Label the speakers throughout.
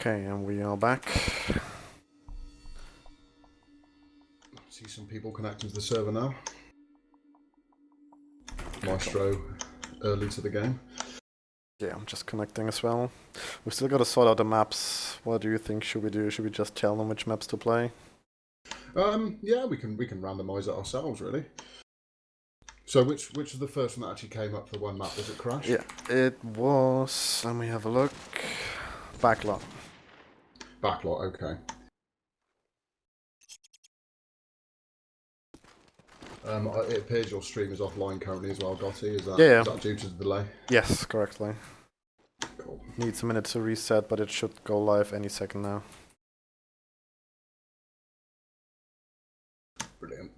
Speaker 1: Okay, and we are back.
Speaker 2: See some people connecting to the server now. Maestro early to the game.
Speaker 1: Yeah, I'm just connecting as well. We've still got to sort out the maps. What do you think should we do? Should we just tell them which maps to play?
Speaker 2: Yeah, we can randomise it ourselves, really. So which is the first one that actually came up for one map? Was it Crash?
Speaker 1: Yeah, it was. Let me have a look. Backlot.
Speaker 2: Backlot, okay. It appears your stream is offline currently as well, Gotti. Is that due to the delay?
Speaker 1: Yes, correctly.
Speaker 2: Cool.
Speaker 1: Needs a minute to reset, but it should go live any second now.
Speaker 2: Brilliant.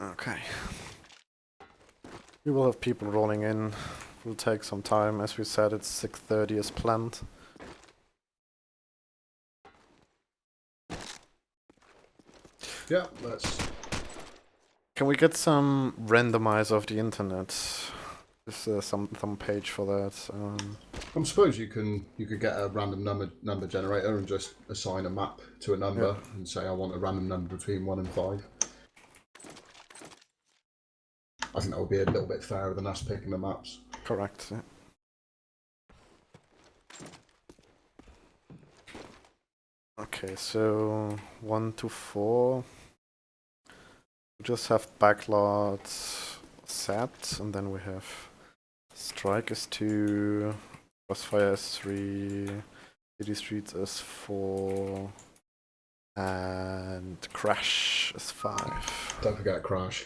Speaker 1: Okay. We will have people rolling in. It will take some time. As we said, it's 6:30 as planned.
Speaker 2: Yeah, let's...
Speaker 1: Can we get some randomizer of the internet? Is some page for that?
Speaker 2: I suppose you could get a random number generator and just assign a map to a number and say I want a random number between 1 and 5. I think that would be a little bit fairer than us picking the maps.
Speaker 1: Correct. Yeah. Okay, so 1 to 4. We just have backlot set, and then we have strike is 2, crossfire is 3, city streets is 4, and crash is 5.
Speaker 2: Don't forget Crash.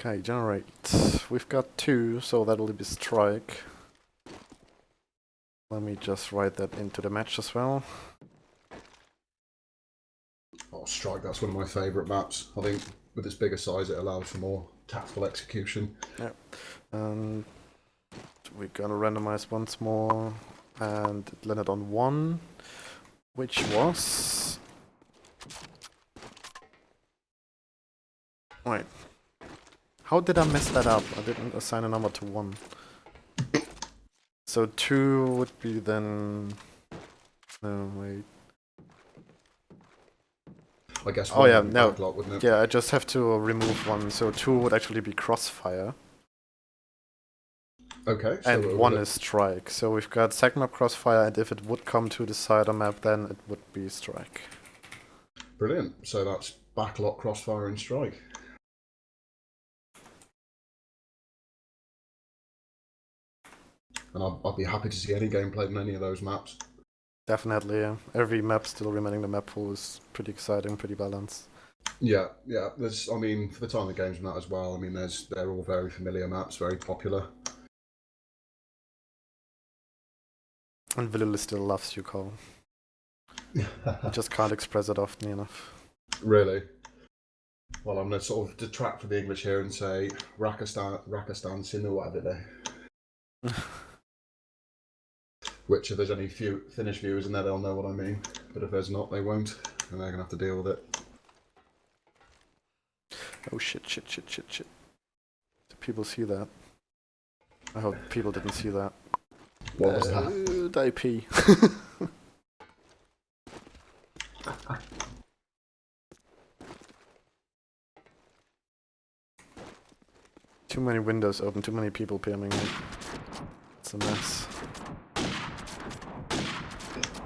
Speaker 1: Okay, generate. We've got 2, so that'll be strike. Let me just write that into the match as well.
Speaker 2: Oh, strike, that's one of my favourite maps. I think with its bigger size it allows for more tactical execution.
Speaker 1: Yeah. And we're gonna randomize once more, and it landed on 1, which was... Wait. How did I mess that up? I didn't assign a number to 1. So 2 would be then... No, wait.
Speaker 2: I guess
Speaker 1: Oh yeah, no.
Speaker 2: Backlot, wouldn't it?
Speaker 1: Yeah, I just have to remove 1, so 2 would actually be crossfire.
Speaker 2: Okay. So
Speaker 1: And 1 is strike. So we've got second map crossfire, and if it would come to the cider map, then it would be strike.
Speaker 2: Brilliant. So that's Backlot, Crossfire and Strike. And I'd be happy to see any gameplay on any of those maps.
Speaker 1: Definitely, yeah. Every map still remaining the map pool is pretty exciting, pretty balanced.
Speaker 2: Yeah. There's, I mean, for the time the game's been out as well, I mean, they're all very familiar maps, very popular.
Speaker 1: And Villil still loves you, Cole. You just can't express it often enough.
Speaker 2: Really? Well, I'm going to sort of detract from the English here and say Rakistan Sin or whatever they. Which, if there's any few Finnish viewers in there, they'll know what I mean. But if there's not, they won't, and they're going to have to deal with it.
Speaker 1: Oh shit. Did people see that? I hope people didn't see that.
Speaker 2: What was that?
Speaker 1: IP. Too many windows open, too many people PMing me. It's a mess.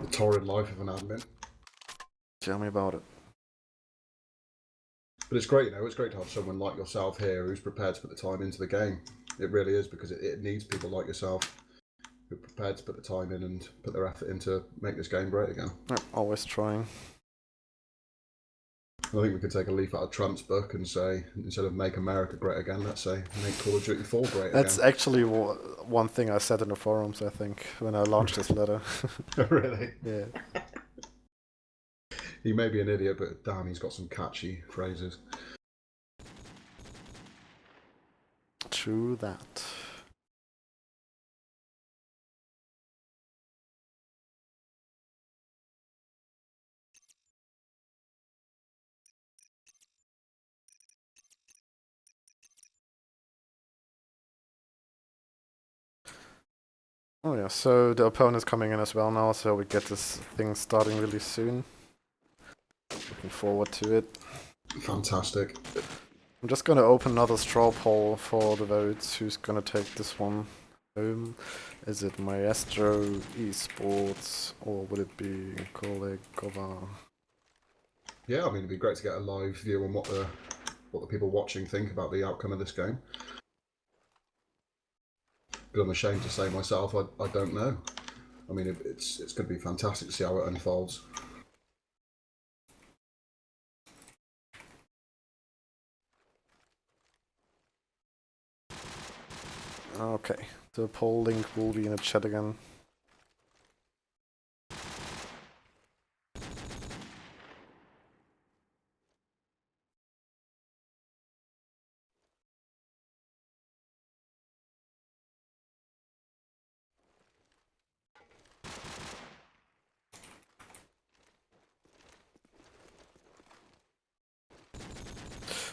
Speaker 2: The torrid life of an admin.
Speaker 1: Tell me about it.
Speaker 2: But it's great, it's great to have someone like yourself here who's prepared to put the time into the game. It really is, because it needs people like yourself who are prepared to put the time in and put their effort in to make this game great again.
Speaker 1: Yeah, always trying.
Speaker 2: I think we could take a leaf out of Trump's book and say, instead of make America great again, let's say make Call of Duty 4 great
Speaker 1: That's
Speaker 2: again.
Speaker 1: actually one thing I said in the forums, I think, when I launched this letter.
Speaker 2: Really?
Speaker 1: Yeah.
Speaker 2: He may be an idiot, but damn, he's got some catchy phrases.
Speaker 1: True that. Oh yeah, so the opponent's coming in as well now, so we get this thing starting really soon. Looking forward to it.
Speaker 2: Fantastic.
Speaker 1: I'm just gonna open another straw poll for the votes. Who's gonna take this one home? Is it Maestro, eSports, or would it be Kolegove?
Speaker 2: Yeah, I mean, it'd be great to get a live view on what the people watching think about the outcome of this game. But I'm ashamed to say myself, I don't know. I mean, it's going to be fantastic to see how it unfolds.
Speaker 1: Okay, the poll link will be in the chat again.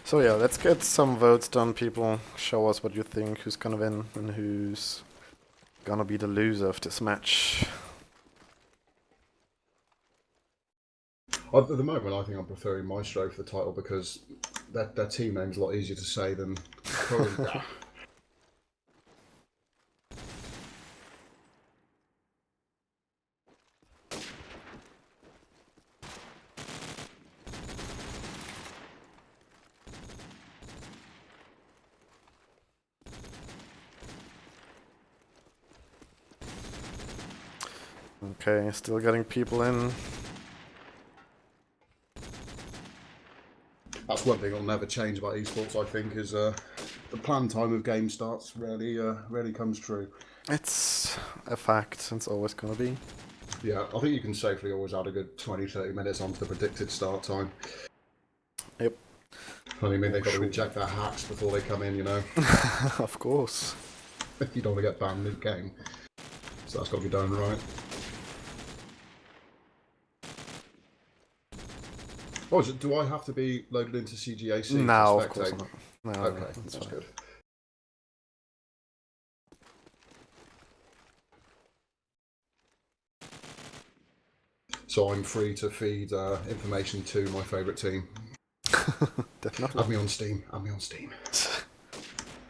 Speaker 1: So yeah, let's get some votes done, people. Show us what you think, who's gonna win and who's gonna be the loser of this match.
Speaker 2: At the moment, I think I'm preferring Maestro for the title because their team name's a lot easier to say than Kolegove.
Speaker 1: Okay, still getting people in.
Speaker 2: That's one thing that'll never change about esports, I think, is the planned time of game starts rarely comes true.
Speaker 1: It's a fact, it's always gonna be.
Speaker 2: Yeah, I think you can safely always add a good 20-30 minutes onto the predicted start time.
Speaker 1: Yep.
Speaker 2: I mean, they've got to inject their hacks before they come in, you know.
Speaker 1: Of course.
Speaker 2: You don't want to get banned mid-game. So that's got to be done right. Oh, do I have to be loaded into CGAC?
Speaker 1: No, of course not. No,
Speaker 2: okay,
Speaker 1: that's
Speaker 2: that's good. So I'm free to feed information to my favourite team.
Speaker 1: Definitely.
Speaker 2: Add me on Steam. Add me on Steam.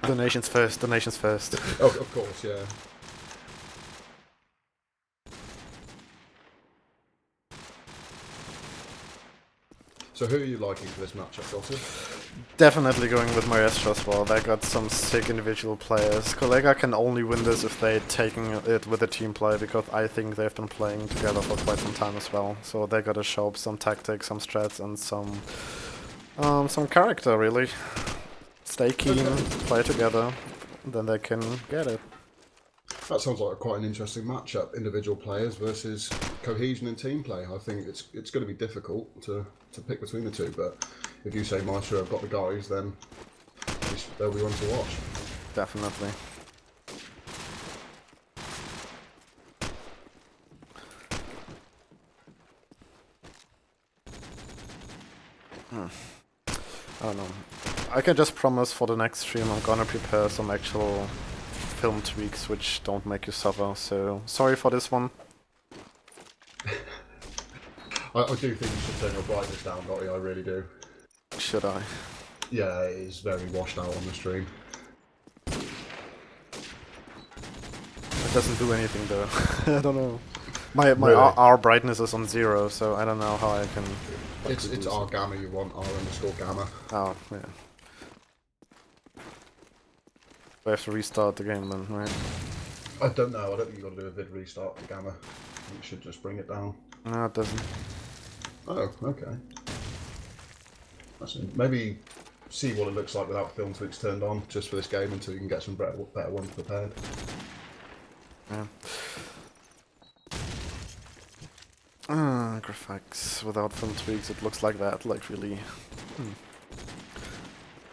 Speaker 1: Donations first, donations first.
Speaker 2: Oh, of course, yeah. So who are you liking for this matchup, Gossip?
Speaker 1: Definitely going with Maestro as well. They got some sick individual players. Kollega can only win this if they're taking it with a team play, because I think they've been playing together for quite some time as well. So they gotta show up some tactics, some strats, and some character, really. Stay keen, play together, then they can get it.
Speaker 2: That sounds like quite an interesting matchup. Individual players versus cohesion and team play. I think it's going to be difficult to pick between the two, but if you say Maestro have got the guys, then they'll be one to watch.
Speaker 1: Definitely. I don't know. I can just promise for the next stream I'm gonna prepare some actual film tweaks which don't make you suffer, so sorry for this one.
Speaker 2: I do think you should turn your brightness down, Dottie, I really do.
Speaker 1: Should I?
Speaker 2: Yeah, it is very washed out on the stream.
Speaker 1: It doesn't do anything though. I don't know. My
Speaker 2: Really?
Speaker 1: R brightness is on 0, so I don't know how I can...
Speaker 2: It's R gamma you want, R_gamma.
Speaker 1: Oh, yeah. We have to restart the game then, right?
Speaker 2: I don't know, I don't think you've got to do a vid restart for gamma. You should just bring it down.
Speaker 1: No, it doesn't.
Speaker 2: Oh, okay. Maybe see what it looks like without film tweaks turned on, just for this game, until you can get some better ones prepared.
Speaker 1: Yeah. Graphics without film tweaks, it looks like that, like really...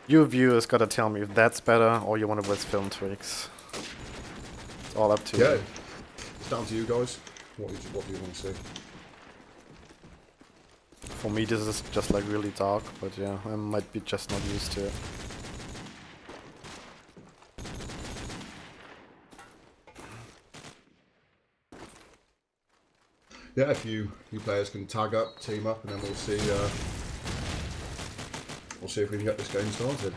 Speaker 1: You viewers gotta tell me if that's better or you want to with film tweaks. It's all up to
Speaker 2: Yeah,
Speaker 1: you.
Speaker 2: it's down to you guys. What do you want to see?
Speaker 1: For me, this is just like really dark, but yeah, I might be just not used to it.
Speaker 2: Yeah, if you players can tag up, team up, and then we'll see if we can get this game started.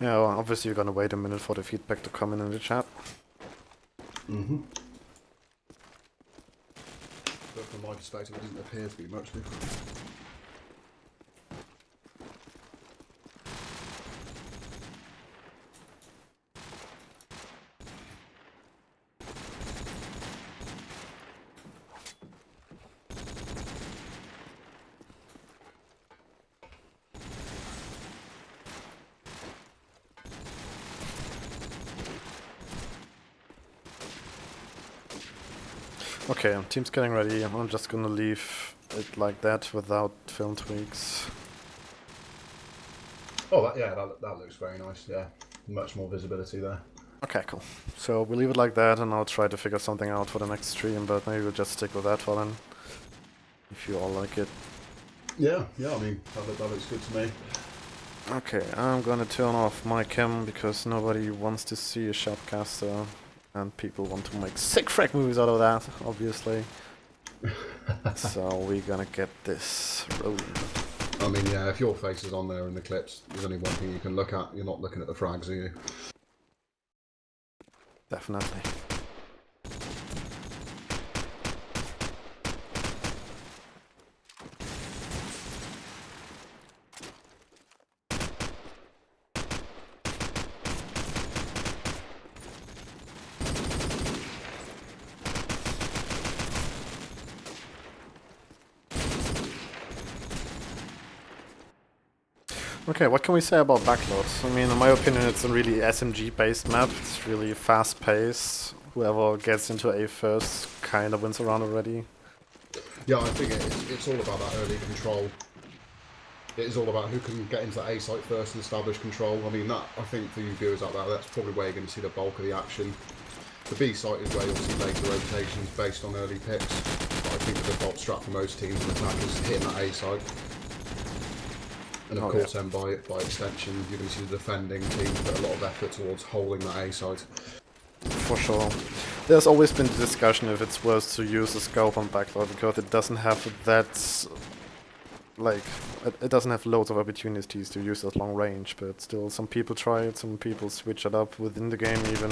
Speaker 1: Yeah, well, obviously you're gonna wait a minute for the feedback to come in the chat.
Speaker 2: Mm-hmm. But from my perspective, it doesn't appear to be much different.
Speaker 1: Okay, team's getting ready. I'm just gonna leave it like that without film tweaks.
Speaker 2: Oh, that looks very nice. Yeah, much more visibility there.
Speaker 1: Okay, cool. So we'll leave it like that, and I'll try to figure something out for the next stream, but maybe we'll just stick with that for then. If you all like it.
Speaker 2: Yeah, I mean, that looks good to me.
Speaker 1: Okay, I'm gonna turn off my cam because nobody wants to see a shoutcaster, and people want to make sick frag movies out of that, obviously. So we're gonna get this rolling.
Speaker 2: I mean, yeah, if your face is on there in the clips, there's only one thing you can look at. You're not looking at the frags, are you?
Speaker 1: Definitely. Okay, what can we say about Backlots? I mean, in my opinion, it's a really SMG-based map. It's really fast-paced. Whoever gets into A first kind of wins around already.
Speaker 2: Yeah, I think it's all about that early control. It is all about who can get into the A site first and establish control. I mean, that I think for you viewers out there, that's probably where you're going to see the bulk of the action. The B site is where you'll see later rotations based on early picks. But I think the default strat for most teams in attack is hitting that A site. And of course, then by extension, you're going to see the defending team put a lot of effort towards holding that A site.
Speaker 1: For sure. There's always been the discussion if it's worth to use a scope on Backlot because it doesn't have that, like, it doesn't have loads of opportunities to use at long range, but still some people try it, some people switch it up within the game even.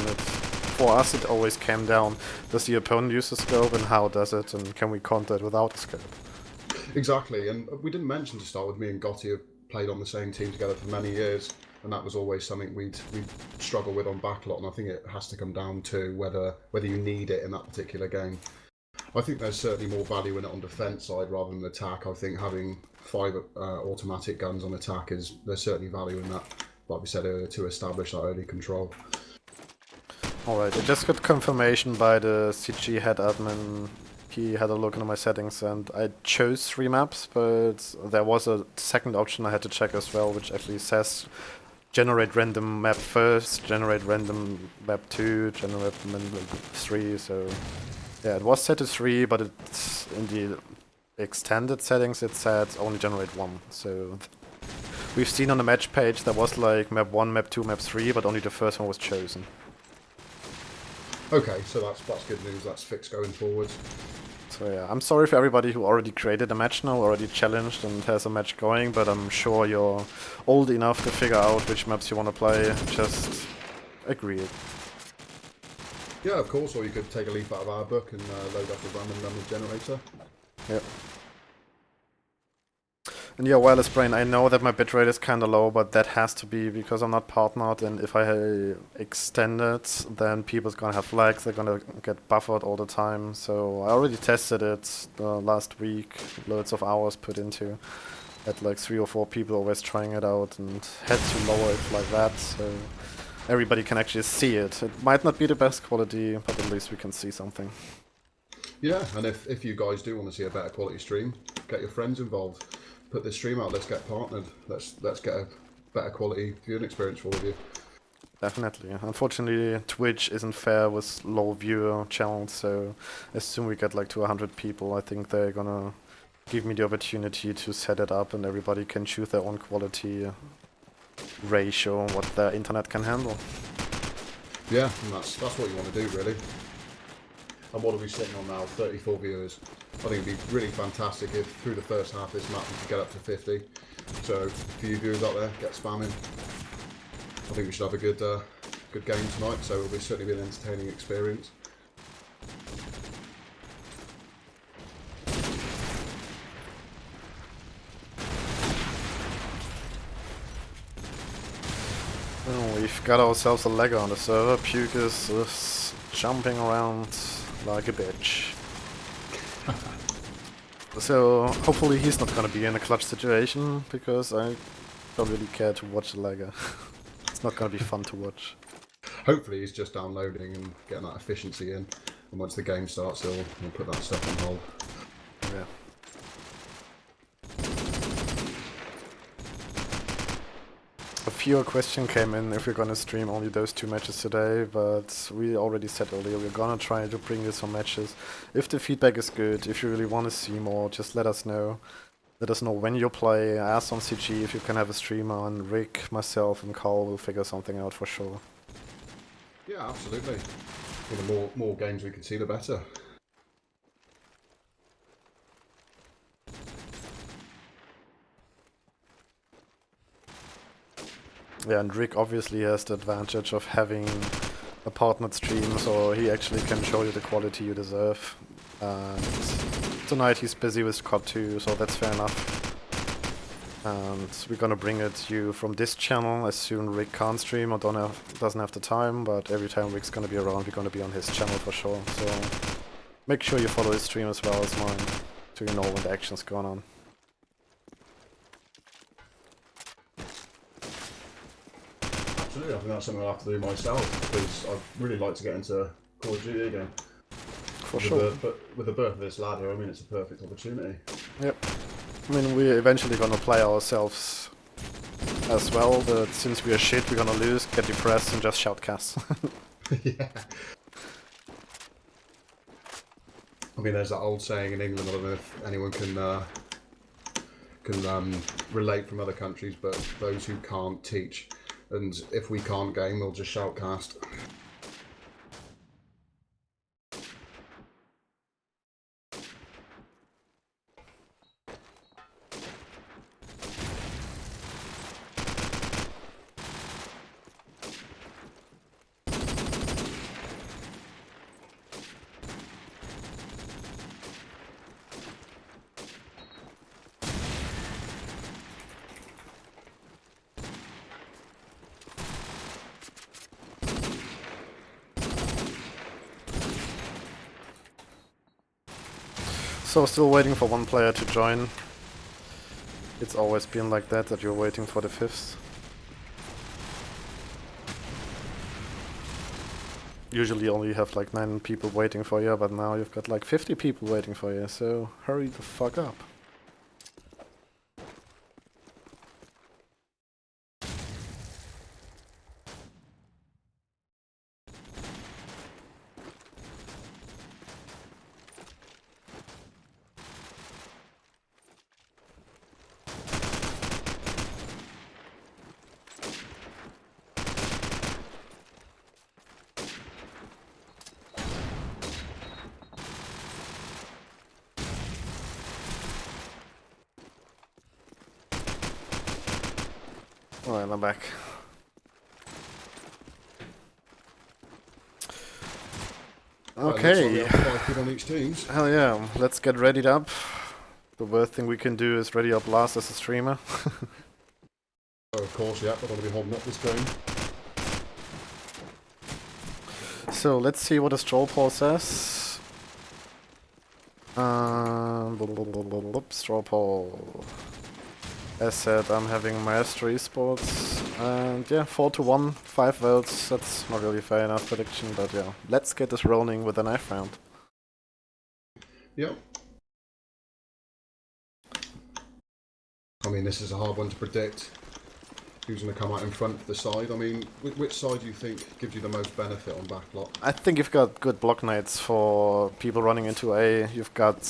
Speaker 1: For us it always came down, does the opponent use the scope and how does it, and can we counter it without a scope?
Speaker 2: Exactly, and we didn't mention to start with, me and Gotti have played on the same team together for many years, and that was always something we'd struggle with on Backlot, and I think it has to come down to whether you need it in that particular game. I think there's certainly more value in it on defence side rather than attack. I think having 5 automatic guns on attack there's certainly value in that, like we said earlier, to establish that early control.
Speaker 1: Alright, I just got confirmation by the CG head admin. He had a look into my settings and I chose 3 maps, but there was a second option I had to check as well, which actually says generate random map first, generate random map 2, generate random 3, so yeah, it was set to 3, but it's in the extended settings it said only generate 1, so we've seen on the match page there was like map 1, map 2, map 3, but only the first one was chosen.
Speaker 2: Okay, so that's good news, that's fixed going forward.
Speaker 1: So yeah, I'm sorry for everybody who already created a match now, already challenged and has a match going, but I'm sure you're old enough to figure out which maps you want to play, just agree it.
Speaker 2: Yeah, of course, or you could take a leaf out of our book and load up a random number generator.
Speaker 1: Yep. And yeah, wireless brain, I know that my bitrate is kinda low, but that has to be because I'm not partnered, and if I extend it, then people's gonna have lags, they're gonna get buffered all the time. So I already tested it last week, loads of hours put into. Had like 3 or 4 people always trying it out and had to lower it like that, so everybody can actually see it. It might not be the best quality, but at least we can see something.
Speaker 2: Yeah, and if you guys do want to see a better quality stream, get your friends involved. Put this stream out. Let's get partnered. Let's get a better quality viewing experience for all of you.
Speaker 1: Definitely. Unfortunately, Twitch isn't fair with low viewer channels, so as soon we get like to 100 people, I think they're gonna give me the opportunity to set it up and everybody can choose their own quality ratio, what their internet can handle.
Speaker 2: Yeah, and that's what you want to do, really. And what are we sitting on now? 34 viewers. I think it'd be really fantastic if through the first half of this map we could get up to 50. So for you viewers out there, get spamming. I think we should have a good game tonight, so it'll certainly be an entertaining experience.
Speaker 1: Oh, we've got ourselves a lagger on the server. Pukus is jumping around like a bitch. So hopefully he's not gonna be in a clutch situation, because I don't really care to watch the lagger. It's not gonna be fun to watch.
Speaker 2: Hopefully he's just downloading and getting that efficiency in, and once the game starts he'll put that stuff on hold.
Speaker 1: Yeah. A fewer question came in if we're gonna stream only those 2 matches today, but we already said earlier we're gonna try to bring you some matches. If the feedback is good, if you really want to see more, just let us know. Let us know when you play, ask on CG if you can have a streamer, and Rick, myself and Carl will figure something out for sure.
Speaker 2: Yeah, absolutely. The more games we can see, the better.
Speaker 1: Yeah, and Rick obviously has the advantage of having a partnered stream, so he actually can show you the quality you deserve. And tonight he's busy with COD 2, so that's fair enough. And we're gonna bring it to you from this channel as soon Rick can't stream or doesn't have the time, but every time Rick's gonna be around, we're gonna be on his channel for sure. So make sure you follow his stream as well as mine, so you know when the action's going on.
Speaker 2: Absolutely, I think that's something I'll have to do myself, because I'd really like to get into Call of Duty again.
Speaker 1: For sure.
Speaker 2: But with the birth of this lad here, I mean, it's a perfect opportunity.
Speaker 1: Yep. I mean, we're eventually gonna play ourselves as well, but since we are shit, we're gonna lose, get depressed, and just shoutcast.
Speaker 2: Yeah. I mean, there's that old saying in England, I don't know if anyone can relate from other countries, but those who can't teach. And if we can't game, we'll just shoutcast.
Speaker 1: So still waiting for one player to join. It's always been like that you're waiting for the 5th. Usually only have like 9 people waiting for you, but now you've got like 50 people waiting for you, so hurry the fuck up. Alright, I'm back. Okay.
Speaker 2: 5 people on each team.
Speaker 1: Hell yeah, let's get readied up. The worst thing we can do is ready up last as a streamer.
Speaker 2: Oh, of course, yeah, I don't want to be holding up this game.
Speaker 1: So let's see what the stroll poll says. Stroll poll. As said, I'm having Maestro eSports. And yeah, 4-1, 5 votes. That's not really fair enough prediction, but yeah. Let's get this rolling with a knife round.
Speaker 2: Yep. I mean, this is a hard one to predict. Who's going to come out in front for the side? I mean, which side do you think gives you the most benefit on backlot?
Speaker 1: I think you've got good block nades for people running into A. You've got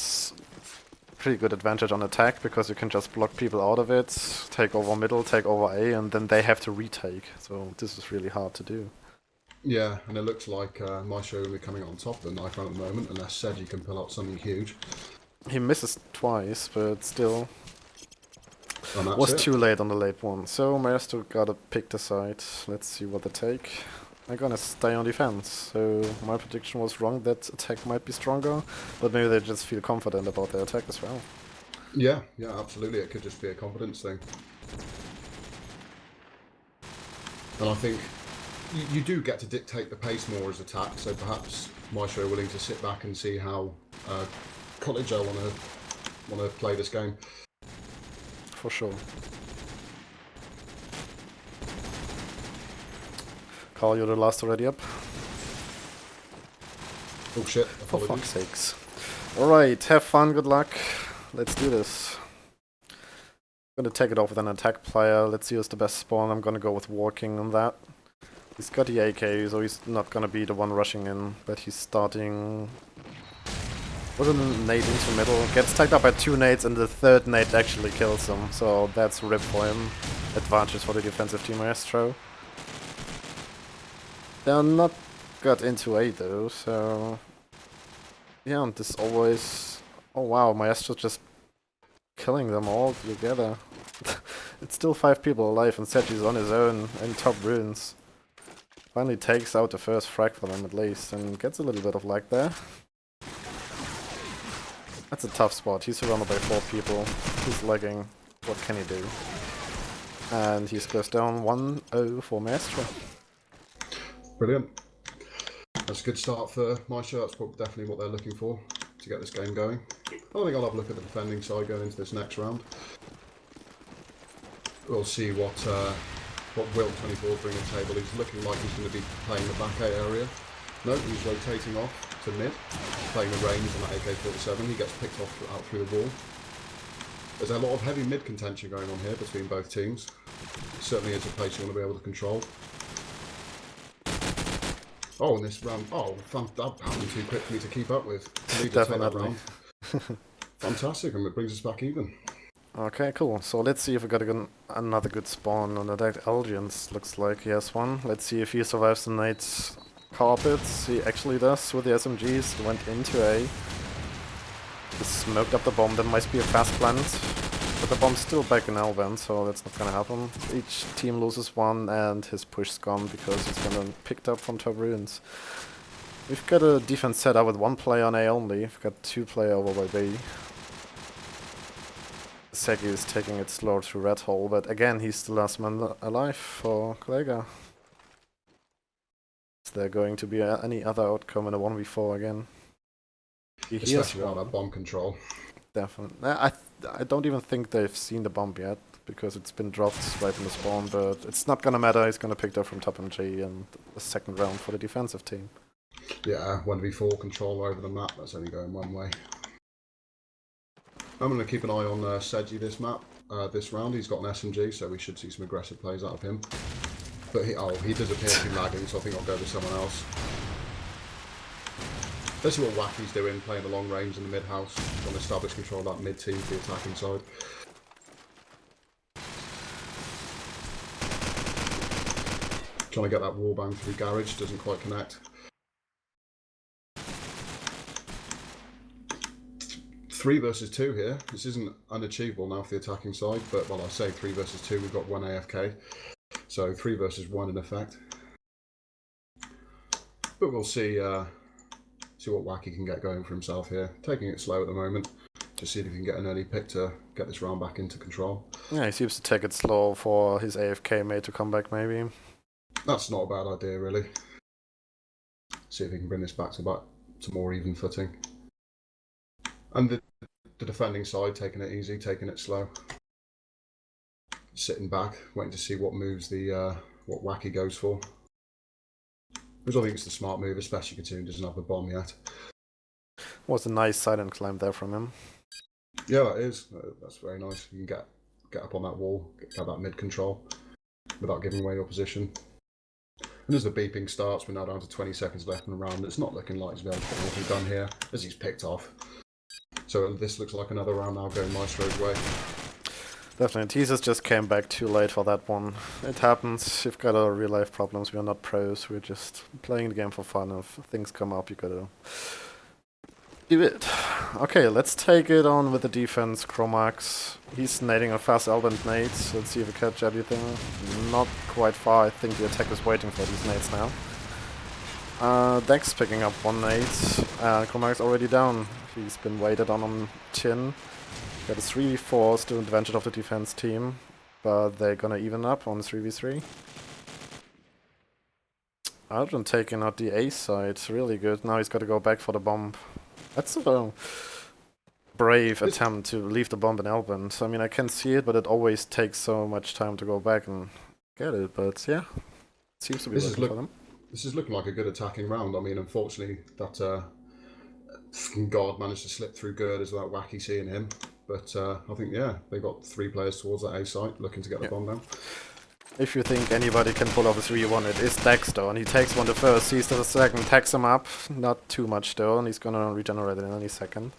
Speaker 1: pretty good advantage on attack because you can just block people out of it, take over middle, take over A, and then they have to retake. So this is really hard to do.
Speaker 2: Yeah, and it looks like Maestro will be coming on top of the knife round at the moment, unless Seji can pull out something huge.
Speaker 1: He misses twice, but still
Speaker 2: And that's
Speaker 1: was
Speaker 2: it.
Speaker 1: too late on the late one. So Maestro gotta pick the side. Let's see what they take. I'm gonna stay on defense, so my prediction was wrong that attack might be stronger, but maybe they just feel confident about their attack as well.
Speaker 2: Yeah, absolutely. It could just be a confidence thing. And I think you do get to dictate the pace more as attack, so perhaps Maestro are willing to sit back and see how Kolegove want to play this game.
Speaker 1: For sure. Carl, you're the last already up.
Speaker 2: Oh shit,
Speaker 1: For
Speaker 2: apologies.
Speaker 1: fuck's sakes. Alright, have fun, good luck. Let's do this. I'm gonna take it off with an attack player. Let's see who's the best spawn. I'm gonna go with walking on that. He's got the AK, so he's not gonna be the one rushing in, but he's starting with a nade into middle. Gets tagged up by 2 nades, and the 3rd nade actually kills him, so that's rip for him. Advantage for the defensive team Maestro. They're not got into A though, so yeah, and this always... Oh wow, Maestro's just killing them all together. It's still 5 people alive, and Seji's on his own in top runes. Finally takes out the first frag for them at least, and gets a little bit of lag there. That's a tough spot. He's surrounded by 4 people. He's lagging. What can he do? And he goes down 1-0 for Maestro.
Speaker 2: Brilliant. That's a good start for Maestro. That's definitely what they're looking for to get this game going. I think I'll have a look at the defending side going into this next round. We'll see what Wilt24 bring to the table. He's looking like he's going to be playing the back A area. No, he's rotating off to mid, playing the range on that AK-47. He gets picked off out through the wall. There's a lot of heavy mid contention going on here between both teams. It certainly is a place you want to be able to control. Oh, in this round, that happened too quick for me to keep up with.
Speaker 1: Definitely.
Speaker 2: Fantastic, and it brings us back even.
Speaker 1: Okay, cool. So let's see if we got another good spawn on that Elgians. Looks like he has one. Let's see if he survives the night's carpets. He actually does with the SMGs. Went into A. Just smoked up the bomb. That might be a fast plant. But the bomb's still back in L-band, so that's not gonna happen. Each team loses one, and his push's gone because he's gonna picked up from top ruins. We've got a defense set up with 1 player on A only. We've got 2 player over by B. Segi is taking it slow through red hole, but again, he's the last man alive for Kolegove. Is there going to be any other outcome in a 1v4 again?
Speaker 2: Especially on that bomb control.
Speaker 1: Definitely. I don't even think they've seen the bomb yet, because it's been dropped right in the spawn, but it's not gonna matter. He's gonna pick it up from top MG and the second round for the defensive team.
Speaker 2: Yeah, 1v4 control over the map, that's only going one way. I'm going to keep an eye on Seji this round. He's got an SMG, so we should see some aggressive plays out of him. But he does appear to be lagging, so I think I'll go with someone else. Let's see what Wacky's doing, playing the long range in the mid-house. Trying to establish control of that mid-team for the attacking side. Trying to get that wallbang through garage, doesn't quite connect. 3 versus 2 here. This isn't unachievable now for the attacking side, but I say 3 versus 2, we've got 1 AFK. So 3 versus 1 in effect. But we'll see what Wacky can get going for himself here. Taking it slow at the moment, to see if he can get an early pick to get this round back into control.
Speaker 1: Yeah, he seems to take it slow for his AFK mate to come back, maybe.
Speaker 2: That's not a bad idea, really. See if he can bring this back to more even footing. And the defending side taking it easy, taking it slow. sitting back, waiting to see what moves what Wacky goes for. Which I think is the smart move, especially considering he doesn't have the bomb yet.
Speaker 1: Was a nice silent climb there from him.
Speaker 2: Yeah, that is. That's very nice. You can get up on that wall, get that mid control without giving away your position. And as the beeping starts, we're now down to 20 seconds left in the round. It's not looking like he's going to get anything done here as he's picked off. So this looks like another round now going Maestro's way.
Speaker 1: Definitely. Teasers just came back too late for that one. It happens. You've got our real life problems. We are not pros. We're just playing the game for fun. If things come up, you gotta do it. Okay, let's take it on with the defense. Chromax. He's nading a fast Elband nades. Let's see if we catch everything. Not quite far. I think the attack is waiting for these nades now. Dex picking up one nade. Chromax already down. He's been waited on tin. Got a 3v4, still advantage of the defense team, but they're gonna even up on 3v3. Aldrin taking out the A side, really good. Now he's got to go back for the bomb. That's a brave attempt to leave the bomb in Elband. I mean, I can see it, but it always takes so much time to go back and get it. But yeah, it seems to be working for them.
Speaker 2: This is looking like a good attacking round. I mean, unfortunately, that guard managed to slip through girders without Wacky seeing him. But I think, yeah, they got 3 players towards that A site looking to get the bomb down.
Speaker 1: If you think anybody can pull off a 3v1, it is Dexter, and he takes one the first, sees the second, tags him up. Not too much though, and he's gonna regenerate it in any second.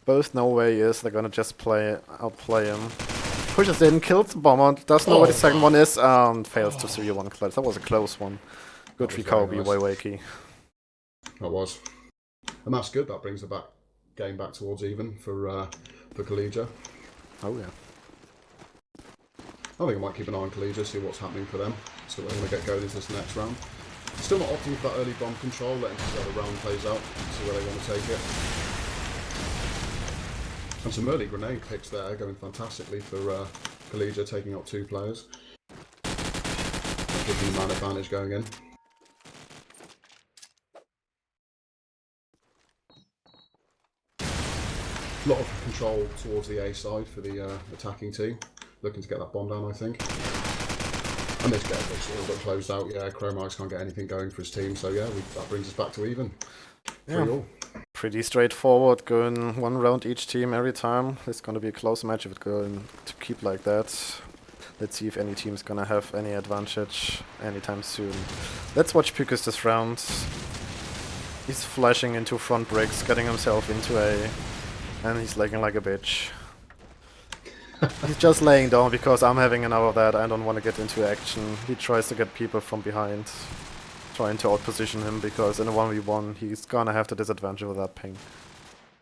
Speaker 1: Both know where he is, they're gonna just outplay him. Pushes in, kills the bomber, doesn't know where the second one is, and fails to 3v1 clutch. That was a close one. Good for Kobe, way key.
Speaker 2: That was. And that's good, that brings the game back towards even for Kolegove.
Speaker 1: Oh yeah.
Speaker 2: I think I might keep an eye on Kolegove, see what's happening for them. So they want to get going into this next round. Still not opting for that early bomb control, letting see how the round plays out, see where they want to take it. And some early grenade picks there, going fantastically for Kolegove, taking out 2 players. Giving the man advantage going in. A lot of control towards the A side for the attacking team. Looking to get that bomb down, I think. And this game looks all but closed out. Yeah, Chromax can't get anything going for his team, so yeah, that brings us back to even.
Speaker 1: Yeah. Pretty straightforward, going 1 round each team every time. It's going to be a close match if it's going to keep like that. Let's see if any team is going to have any advantage anytime soon. Let's watch Pukus this round. He's flashing into front bricks, getting himself into A, and he's lagging like a bitch. He's just laying down because I'm having enough of that. I don't want to get into action. He tries to get people from behind, trying to outposition him because in a 1v1 he's gonna have the disadvantage with that ping.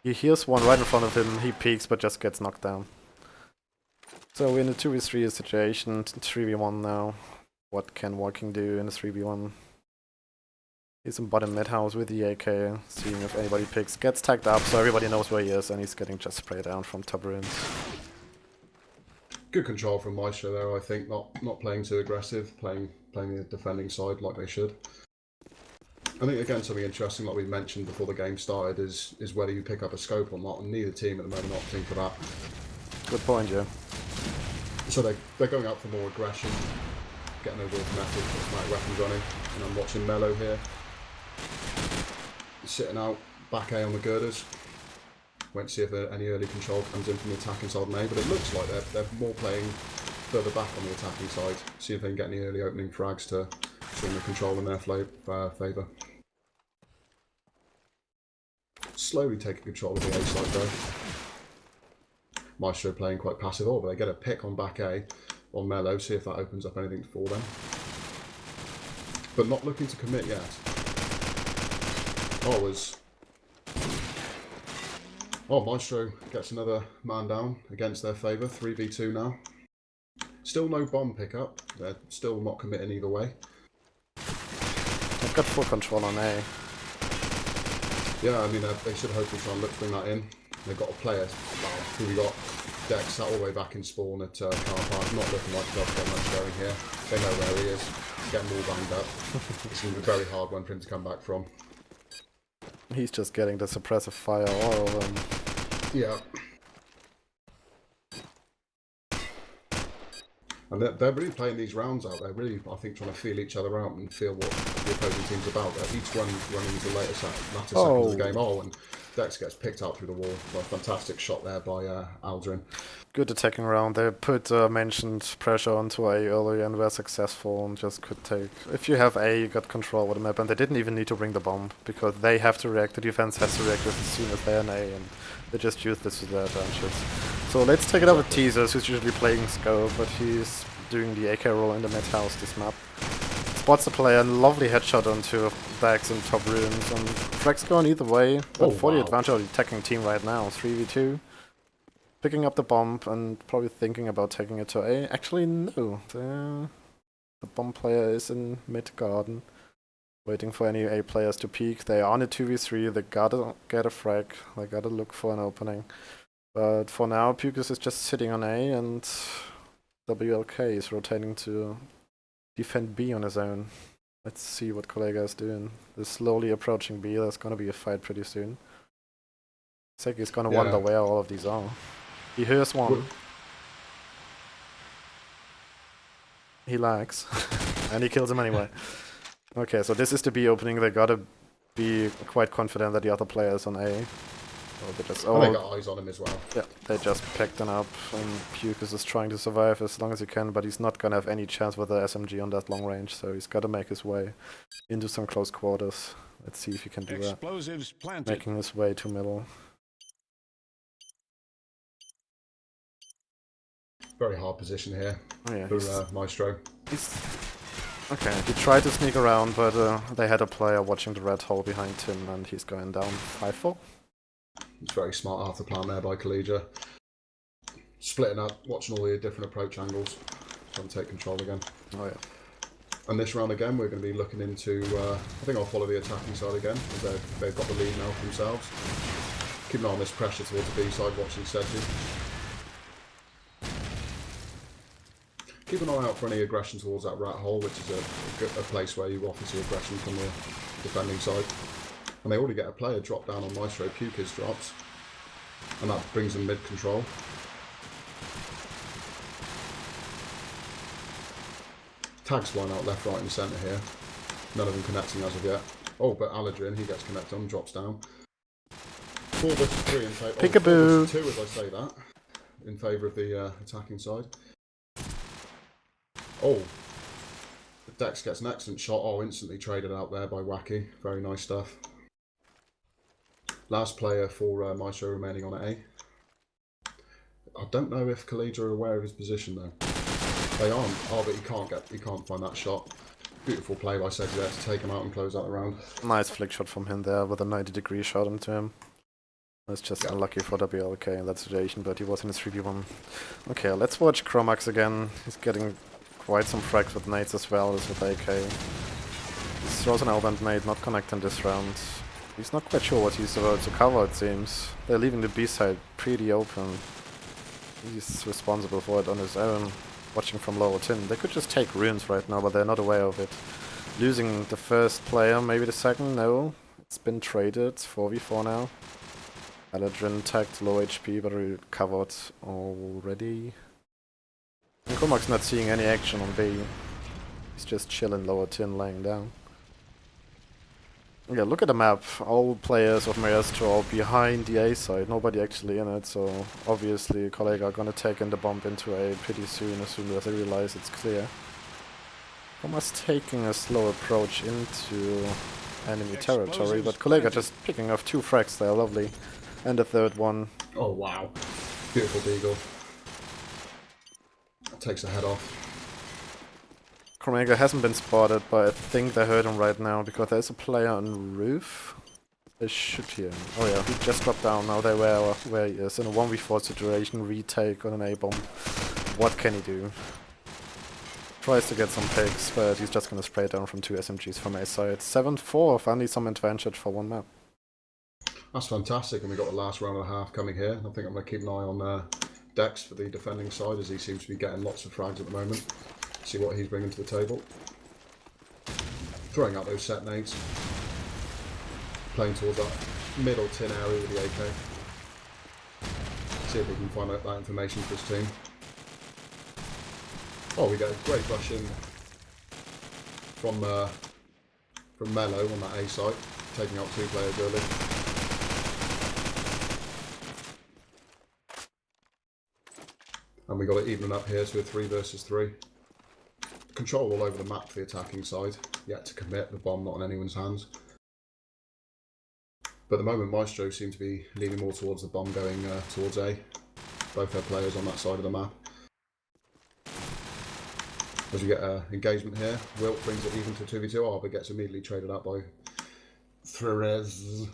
Speaker 1: He hears one right in front of him, he peeks but just gets knocked down. So we're in a 2v3 situation, 3v1 now. What can Walking do in a 3v1? He's in bottom mid house with the AK, seeing if anybody picks. Gets tagged up so everybody knows where he is and he's getting just sprayed down from top ruins.
Speaker 2: Good control from Maestro there, I think. Not playing too aggressive, playing the defending side like they should. I think again something interesting, like we mentioned before the game started, is whether you pick up a scope or not, and neither team at the moment opting for that.
Speaker 1: Good point, yeah.
Speaker 2: So they're going out for more aggression, getting over automatic weapons running, and I'm watching Mello here, sitting out back A on the girders. Won't see if any early control comes in from the attacking side now, but it looks like they're more playing further back on the attacking side. See if they can get any early opening frags to swing the control in their favour. Slowly taking control of the A side though. Maestro playing quite passive, but they get a pick on back A on Mello, see if that opens up anything for them. But not looking to commit yet. Maestro gets another man down against their favour, 3v2 now. Still no bomb pickup, they're still not committing either way.
Speaker 1: They've got full control on A.
Speaker 2: Yeah, I mean, they should hopefully try and look to bring that in. They've got a player, who we got, Dex, sat all the way back in spawn at Car Park, not looking like they'll get much going here. They know where he is, getting all banged up. It's going to be a very hard one for him to come back from.
Speaker 1: He's just getting the suppressive fire all over him.
Speaker 2: Yeah. And they're really playing these rounds out. They're really, I think, trying to feel each other out and feel what the opposing team's about. Each one running into the latter seconds of the game. Oh, and Dex gets picked out through the wall. Well, fantastic shot there by Aldrin.
Speaker 1: Good attacking round. They put mentioned pressure onto A early and were successful and just could take... If you have A, you got control of the map, and they didn't even need to bring the bomb, because they have to react, the defense has to react as soon as they're in A, and they just use this to their advantage. So let's take it up with Teasers, who's usually playing Scope, but he's doing the AK roll in the mid house this map. Spots the player, and lovely headshot onto Dax in top ruins, and Frags going either way, but for the advantage of the attacking team right now, 3v2. Picking up the bomb and probably thinking about taking it to A. Actually, no. The bomb player is in mid garden, waiting for any A players to peek. They are on a 2v3. They gotta get a frag. They gotta look for an opening. But for now, Pukus is just sitting on A, and WLK is rotating to defend B on his own. Let's see what Kolegove is doing. They're slowly approaching B. There's gonna be a fight pretty soon. Seki's gonna wonder where all of these are. He hears one. He lags. And he kills him anyway. Okay, so this is the B opening. They gotta be quite confident that the other player is on A. Or they just,
Speaker 2: they got eyes on him as well.
Speaker 1: Yeah, they just picked him up, and Pukus is trying to survive as long as he can, but he's not gonna have any chance with the SMG on that long range, so he's gotta make his way into some close quarters. Let's see if he can do
Speaker 3: Explosives
Speaker 1: that.
Speaker 3: planted.
Speaker 1: Making his way to middle.
Speaker 2: Very hard position here for Maestro.
Speaker 1: Okay, he tried to sneak around, but they had a player watching the red hole behind him, and he's going down 5-4.
Speaker 2: It's very smart half the plan there by Kolegove. Splitting up, watching all the different approach angles, trying to take control again.
Speaker 1: Oh yeah.
Speaker 2: And this round again, we're going to be looking into, I think I'll follow the attacking side again, as they've got the lead now for themselves. Keep an eye on this pressure towards the B side, watching Seji. Keep an eye out for any aggression towards that rat hole, which is a place where you often see aggression from the defending side. And they already get a player drop down on Maestro. Pukus drops, and that brings them mid-control. Tags flying out left, right and centre here. None of them connecting as of yet. Oh, but Aladrin, he gets connected on, drops down. 4 versus 3 in favour.
Speaker 1: Peekaboo!
Speaker 2: 4 versus 2 as I say that, in favour of the attacking side. Oh, Dex gets an excellent shot. Oh, instantly traded out there by Wacky. Very nice stuff. Last player for Maestro remaining on A. I don't know if Kolegove are aware of his position though. They aren't. Oh, but he can't find that shot. Beautiful play by Seti there to take him out and close out the round.
Speaker 1: Nice flick shot from him there with a 90-degree shot into him. That's just unlucky for WLK in that situation, but he was in his 3v1. Okay, let's watch Chromax again. He's getting quite some frags with nades as well as with AK. He throws an L-band nade, not connecting this round. He's not quite sure what he's about to cover, it seems. They're leaving the B side pretty open. He's responsible for it on his own, watching from lower tin. They could just take runes right now, but they're not aware of it. Losing the first player, maybe the second, no. It's been traded, 4v4 now. Aladrin tagged low HP, but recovered already. And Comax's not seeing any action on B. He's just chilling lower tin, laying down. Yeah, look at the map. All players of Maestro are behind the A side, nobody actually in it, so obviously Kolegove are gonna take in the bomb into A pretty soon, as soon as they realize it's clear. Almost taking a slow approach into enemy territory, but Kolegove just picking off 2 frags there, lovely. And a third one.
Speaker 2: Oh wow. Beautiful deagle. Takes the head off.
Speaker 1: Kromega hasn't been spotted, but I think they heard him right now because there's a player on the roof. They should hear him. Oh yeah, he just dropped down. Now they're aware where he is. In a 1v4 situation, retake on an A-bomb. What can he do? Tries to get some picks, but he's just gonna spray down from 2 SMGs from A side. 7-4, finally some advantage for one map.
Speaker 2: That's fantastic, and we've got the last round and a half coming here. I think I'm going to keep an eye on Dex for the defending side, as he seems to be getting lots of frags at the moment. See what he's bringing to the table. Throwing out those set nades. Playing towards that middle tin area with the AK. See if we can find out that information for his team. Oh, we get a great rush in from Mello on that A site, taking out 2 players early. And we got it even up here to a 3 versus 3. Control all over the map for the attacking side, yet to commit the bomb not in anyone's hands. But at the moment, Maestro seem to be leaning more towards the bomb going towards A. Both their players on that side of the map. As we get engagement here, Wilt brings it even to 2v2, but gets immediately traded out by Therese.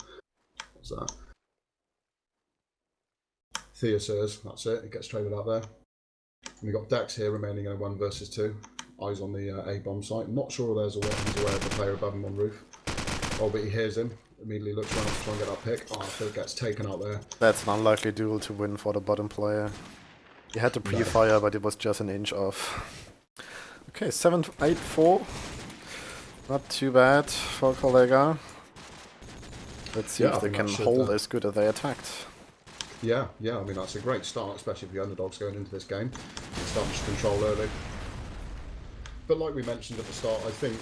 Speaker 2: What's that? Theosers, that's it, it gets traded out there. And we've got Dex here remaining in a 1 versus 2. Eyes on the A bomb site. Not sure he's aware of the player above him on roof. Oh, but he hears him. Immediately looks around to try and get that pick. Oh, Phil gets taken out there.
Speaker 1: That's an unlikely duel to win for the bottom player. He had the pre-fire, but it was just an inch off. Okay, 7-8-4. Not too bad for Kolega. Let's see if they can hold as good as they attacked.
Speaker 2: Yeah, I mean that's a great start, especially for the underdogs going into this game. Starting to control early. But like we mentioned at the start, I think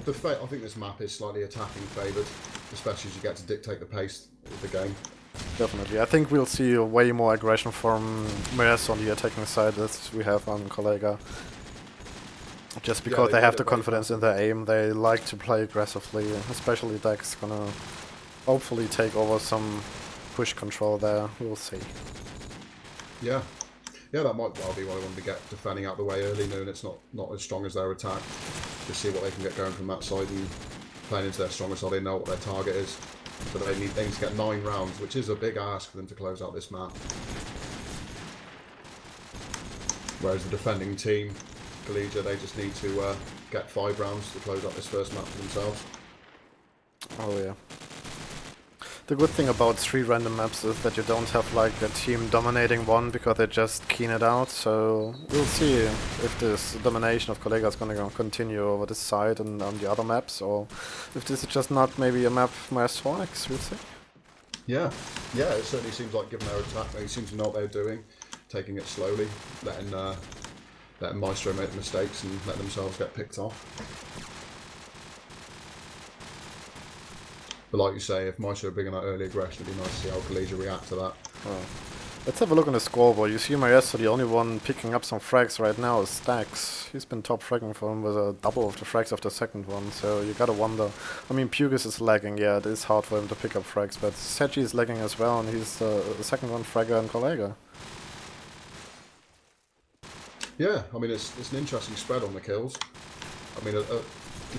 Speaker 2: this map is slightly attacking favoured, especially as you get to dictate the pace of the game.
Speaker 1: Definitely. I think we'll see way more aggression from Maestro on the attacking side as we have on Kolega. Just because they have the confidence in their aim, they like to play aggressively, especially Dex gonna hopefully take over some push control there. We'll see.
Speaker 2: Yeah, that might well be what I wanted to get defending out the way early, knowing it's not as strong as their attack. Just see what they can get going from that side and playing into their stronger side. They know what their target is, so they need to get 9 rounds, which is a big ask for them to close out this map. Whereas the defending team, Kolegove, they just need to get 5 rounds to close out this first map for themselves.
Speaker 1: Oh yeah. The good thing about 3 random maps is that you don't have like a team dominating one because they just keen it out, so we'll see if this domination of Kolega is gonna continue over this side and on the other maps, or if this is just not maybe a map Maestro likes, we'll see.
Speaker 2: Yeah, it certainly seems like given their attack, they seem to know what they're doing, taking it slowly, letting Maestro make mistakes and let themselves get picked off. But like you say, if Maestro bringing that early aggression, it'd be nice to see how Kolegove react to that.
Speaker 1: Oh. Let's have a look on the scoreboard. You see Maestro, the only one picking up some frags right now is Stax. He's been top fragging for him with a double of the frags of the second one, so you gotta wonder. I mean, Pugis is lagging, yeah, it is hard for him to pick up frags, but Seji is lagging as well, and he's the second one fragger and Kolega.
Speaker 2: Yeah, I mean, it's an interesting spread on the kills. I mean, the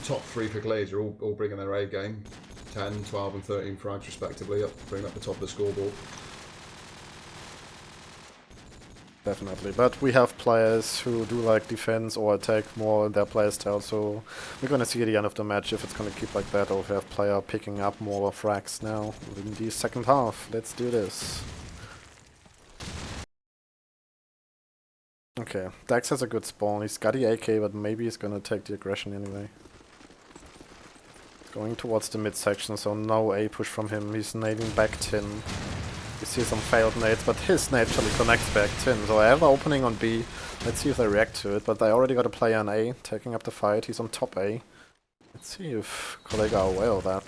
Speaker 2: top 3 for Glaze are all bringing their A game. 10, 12 and 13 frags respectively, bringing up the top of the scoreboard.
Speaker 1: Definitely, but we have players who do like defense or attack more in their playstyle, so we're gonna see at the end of the match if it's gonna keep like that or if we have player picking up more frags now in the second half. Let's do this. Okay, Dax has a good spawn. He's got the AK, but maybe he's gonna take the aggression anyway. Going towards the midsection, so no A push from him. He's nading back tin. You see some failed nades, but his nade actually connects back tin. So I have an opening on B. Let's see if they react to it, but they already got a player on A, taking up the fight. He's on top A. Let's see if Kolega are aware of that.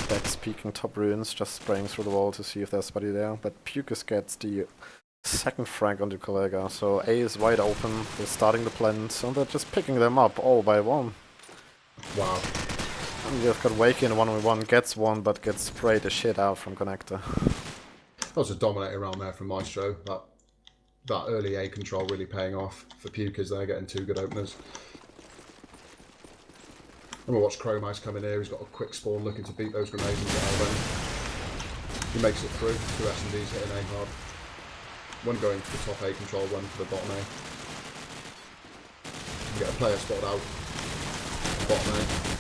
Speaker 1: Dex peeking top ruins, just spraying through the wall to see if there's somebody there. But Pukis gets the second frag onto Kolega, so A is wide open. They're starting the plant, and they're just picking them up all by one.
Speaker 2: Wow.
Speaker 1: You've got Wakey in 1v1, gets one, but gets sprayed the shit out from Connector.
Speaker 2: That was a dominating round there from Maestro. That early A control really paying off for Pukers there, getting 2 good openers. And we'll watch Chromouse come in here. He's got a quick spawn looking to beat those grenades and get out of them. He makes it through. 2 S&Ds hitting A hard. One going for the top A control, one for the bottom A. We get a player spotted out. Bottom A.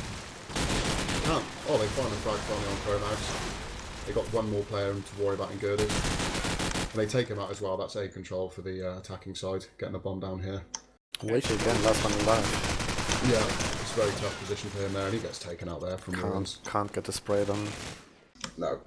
Speaker 2: Oh, they find the frag finally on Chromouse. They got one more player to worry about in Girders. And they take him out as well. That's A control for the attacking side, getting a bomb down here.
Speaker 1: Wakey again, last one alive.
Speaker 2: Yeah, it's a very tough position for him there, and he gets taken out there from ruins.
Speaker 1: Can't get the spray done.
Speaker 2: No.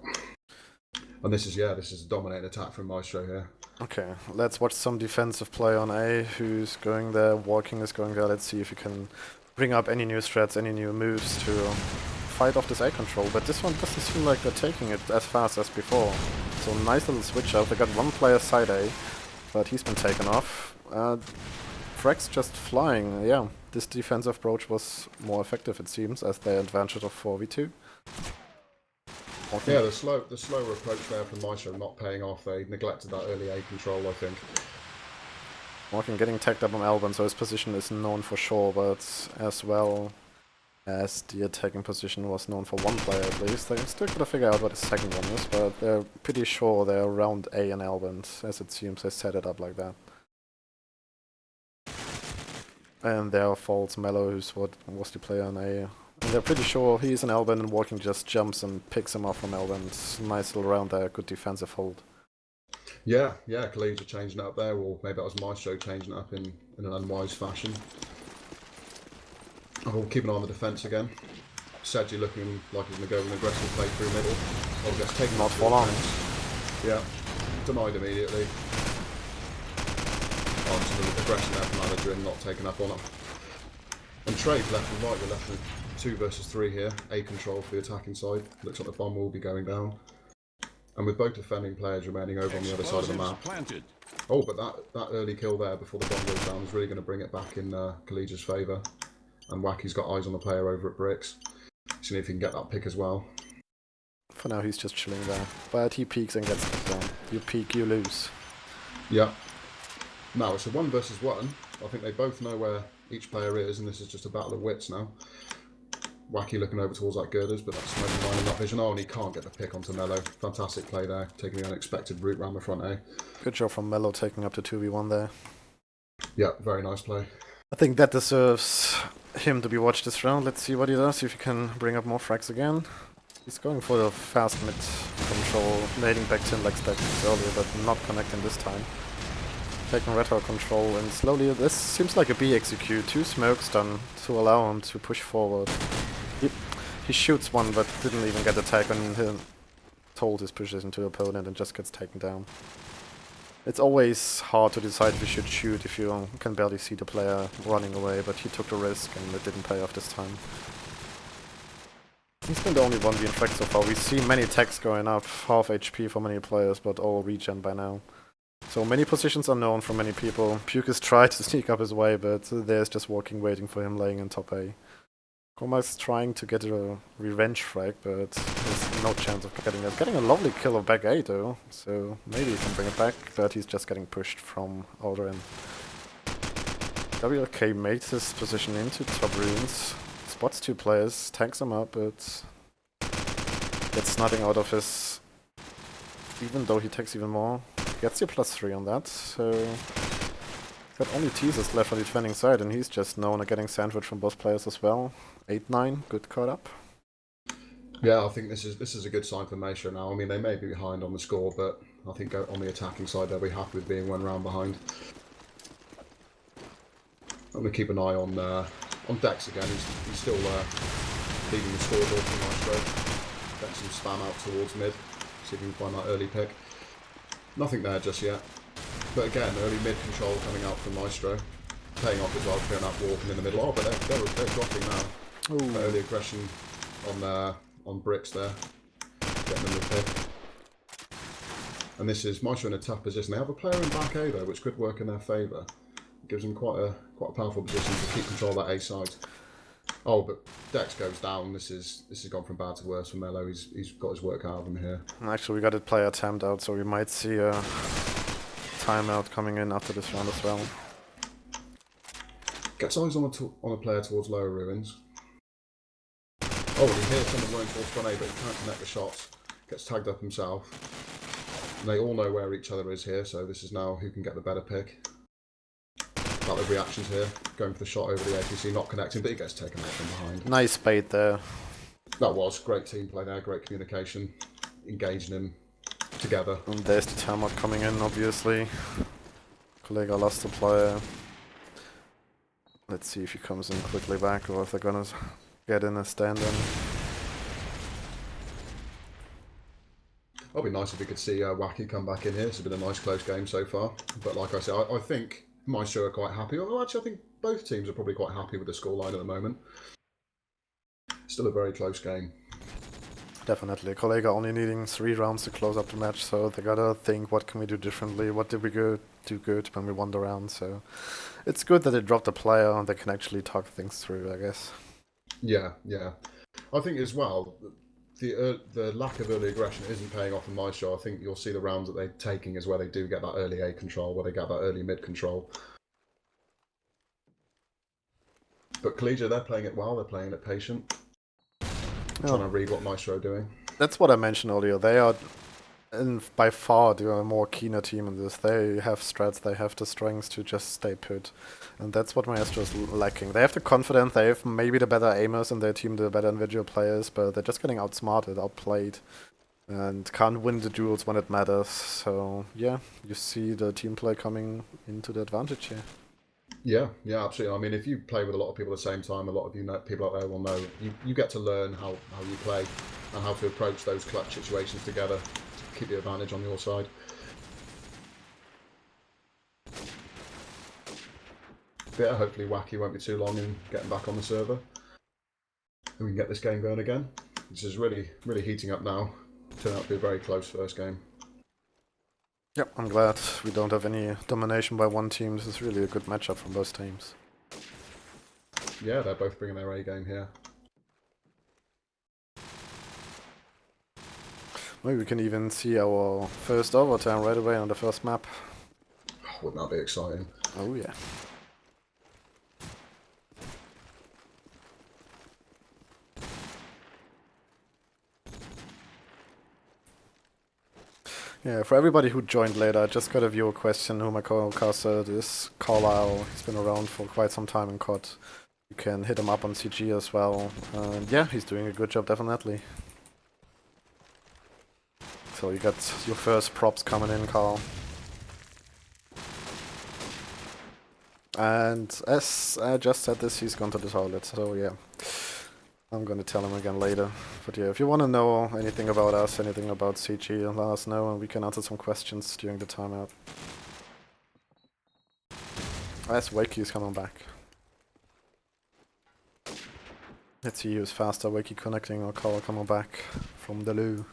Speaker 2: And this is a dominating attack from Maestro here.
Speaker 1: Okay, let's watch some defensive play on A. Who's going there? Walking is going there. Let's see if we can bring up any new threats, any new moves to fight off this A control. But this one doesn't seem like they're taking it as fast as before. So nice little switch up. They got one player side A, but he's been taken off. Frags just flying. Yeah, this defensive approach was more effective, it seems, as their advantage of 4v2.
Speaker 2: Yeah, the slower approach there from Maestro not paying off. They neglected that early A control, I think.
Speaker 1: Walking getting tagged up on Alban, so his position is known for sure, but as well as the attacking position was known for one player at least. They still gotta figure out what his second one is, but they're pretty sure they're around A and Alban, as it seems they set it up like that. And there falls Mello, who's what was the player on A. And they're pretty sure he's an Alban, and Walking just jumps and picks him off from Alban. It's a nice little round there, good defensive hold.
Speaker 2: Yeah, Kolegove are changing it up there, or maybe that was Maestro changing it up in an unwise fashion. I'll keep an eye on the defence again. Seji looking like he's going to go an aggressive play through middle. Oh, just taken
Speaker 1: Not for long.
Speaker 2: Yeah, denied immediately. Oh, some aggression there from Adrian, not taken up on it. And trade left and right, we're left with 2 versus 3 here. A control for the attacking side. Looks like the bomb will be going down. And with both defending players remaining over on the other side of the map.
Speaker 3: Planted.
Speaker 2: Oh, but that early kill there before the bomb goes down is really going to bring it back in Kolegove's favour. And Wacky's got eyes on the player over at Bricks. See if he can get that pick as well.
Speaker 1: For now he's just chilling there, but he peeks and gets picked down. You peek, you lose.
Speaker 2: Yeah. Now it's a 1 versus 1. I think they both know where each player is, and this is just a battle of wits now. Wacky looking over towards that girders, but that's maybe mine in that vision. Oh, and he can't get the pick onto Mello. Fantastic play there, taking the unexpected route round the front A.
Speaker 1: Good job from Mello taking up the 2v1 there.
Speaker 2: Yeah, very nice play.
Speaker 1: I think that deserves him to be watched this round. Let's see what he does, if he can bring up more frags again. He's going for the fast mid control, nading back to like stack earlier, but not connecting this time. Taking retro control, and slowly this seems like a B execute. 2 smokes done to allow him to push forward. He shoots one, but didn't even get the tag when he told his position to the opponent and just gets taken down. It's always hard to decide if you should shoot if you can barely see the player running away, but he took the risk and it didn't pay off this time. He's been the only one being tracked so far. We see many tags going up, half HP for many players, but all regen by now. So many positions are known for many people. Puke has tried to sneak up his way, but there's just Walking waiting for him laying in top A. Koma's trying to get a revenge frag, but there's no chance of getting it. Getting a lovely kill of back A though, so maybe he can bring it back, but he's just getting pushed from outer end. WLK made his position into top ruins, spots 2 players, tanks them up, but gets nothing out of his, even though he takes even more. Gets your +3 on that, so got only teasers left on the defending side, and he's just known at getting sandwich from both players as well. 8-9, good caught up.
Speaker 2: Yeah, I think this is a good sign for Maestro now. I mean, they may be behind on the score, but I think on the attacking side they'll be happy with being 1 round behind. I'm going to keep an eye on Dex again. He's still leading the scoreboard for Maestro. Get some spam out towards mid, see if we can find that early pick. Nothing there just yet. But again, early mid control coming out from Maestro. Paying off as well, clearing out Walking in the middle. Oh, but they're dropping now. Early aggression on Bricks there. Getting them the pick. And this is Maestro in a tough position. They have a player in back A though, which could work in their favour. It gives them quite a powerful position to keep control of that A side. Oh, but Dex goes down. This has gone from bad to worse for Mello. He's got his work out of him here.
Speaker 1: Actually, we got a player tamed out, so we might see a timeout coming in after this round as well.
Speaker 2: Gets eyes on a player towards lower ruins. Oh, and he hears someone running towards front A, but he can't connect the shots. Gets tagged up himself. And they all know where each other is here, so this is now who can get the better pick. About the reactions here, going for the shot over the APC, not connecting, but he gets taken out from behind.
Speaker 1: Nice bait there.
Speaker 2: That was great team play there, great communication, engaging him together.
Speaker 1: And there's the timeout coming in, obviously. Kolega lost the player. Let's see if he comes in quickly back, or if they're gonna get in a stand-in.
Speaker 2: It'll be nice if we could see Wacky come back in here. It's been a nice close game so far. But like I said, I think Maestro are quite happy. Although actually I think both teams are probably quite happy with the scoreline at the moment. Still a very close game.
Speaker 1: Definitely. Kolegove only needing 3 rounds to close up the match, so they gotta think what can we do differently, what did we do good when we won the round, so it's good that they dropped a player and they can actually talk things through, I guess.
Speaker 2: Yeah. I think as well, the lack of early aggression isn't paying off in Maestro. I think you'll see the rounds that they're taking is where they do get that early A control, where they get that early mid control. But Collegiate, they're playing it well, they're playing it patient. Trying to read what Maestro are doing.
Speaker 1: That's what I mentioned earlier. They are, and by far, they are a more keener team in this. They have strats, they have the strengths to just stay put. And that's what Maestro is lacking. They have the confidence, they have maybe the better aimers in their team, the better individual players, but they're just getting outsmarted, outplayed, and can't win the duels when it matters. So, yeah, you see the team play coming into the advantage here.
Speaker 2: Yeah, absolutely. I mean, if you play with a lot of people at the same time, a lot of people out there will know you get to learn how you play and how to approach those clutch situations together to keep the advantage on your side. Yeah, hopefully Wacky won't be too long in getting back on the server, and we can get this game going again. This is really heating up now. Turned out to be a very close first game.
Speaker 1: Yep, I'm glad we don't have any domination by one team. This is really a good matchup from both teams.
Speaker 2: Yeah, they're both bringing their A game here.
Speaker 1: Maybe we can even see our first overtime right away on the first map.
Speaker 2: Wouldn't that be exciting?
Speaker 1: Oh yeah. Yeah, for everybody who joined later, I just got a viewer question who my co-caster is Carlisle. He's been around for quite some time in COD. You can hit him up on CG as well. And yeah, he's doing a good job, definitely. So you got your first props coming in, Carl. And as I just said this, he's gone to the toilet, so yeah. I'm gonna tell him again later. But yeah, if you wanna know anything about us, anything about CG, let us know and we can answer some questions during the timeout. As Wakey is coming back. Let's see who's faster, Wakey connecting or Carl coming back from the loo.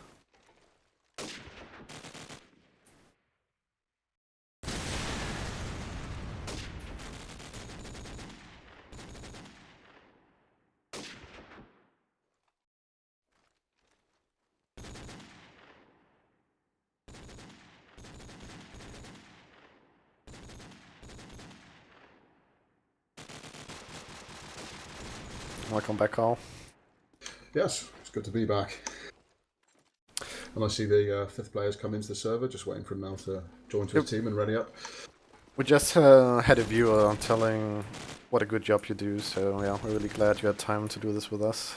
Speaker 1: Welcome back, Carl.
Speaker 2: Yes, it's good to be back. And I see the 5th player's come into the server, just waiting for him now to join to his team and ready up.
Speaker 1: We just had a viewer telling what a good job you do, so yeah, we're really glad you had time to do this with us.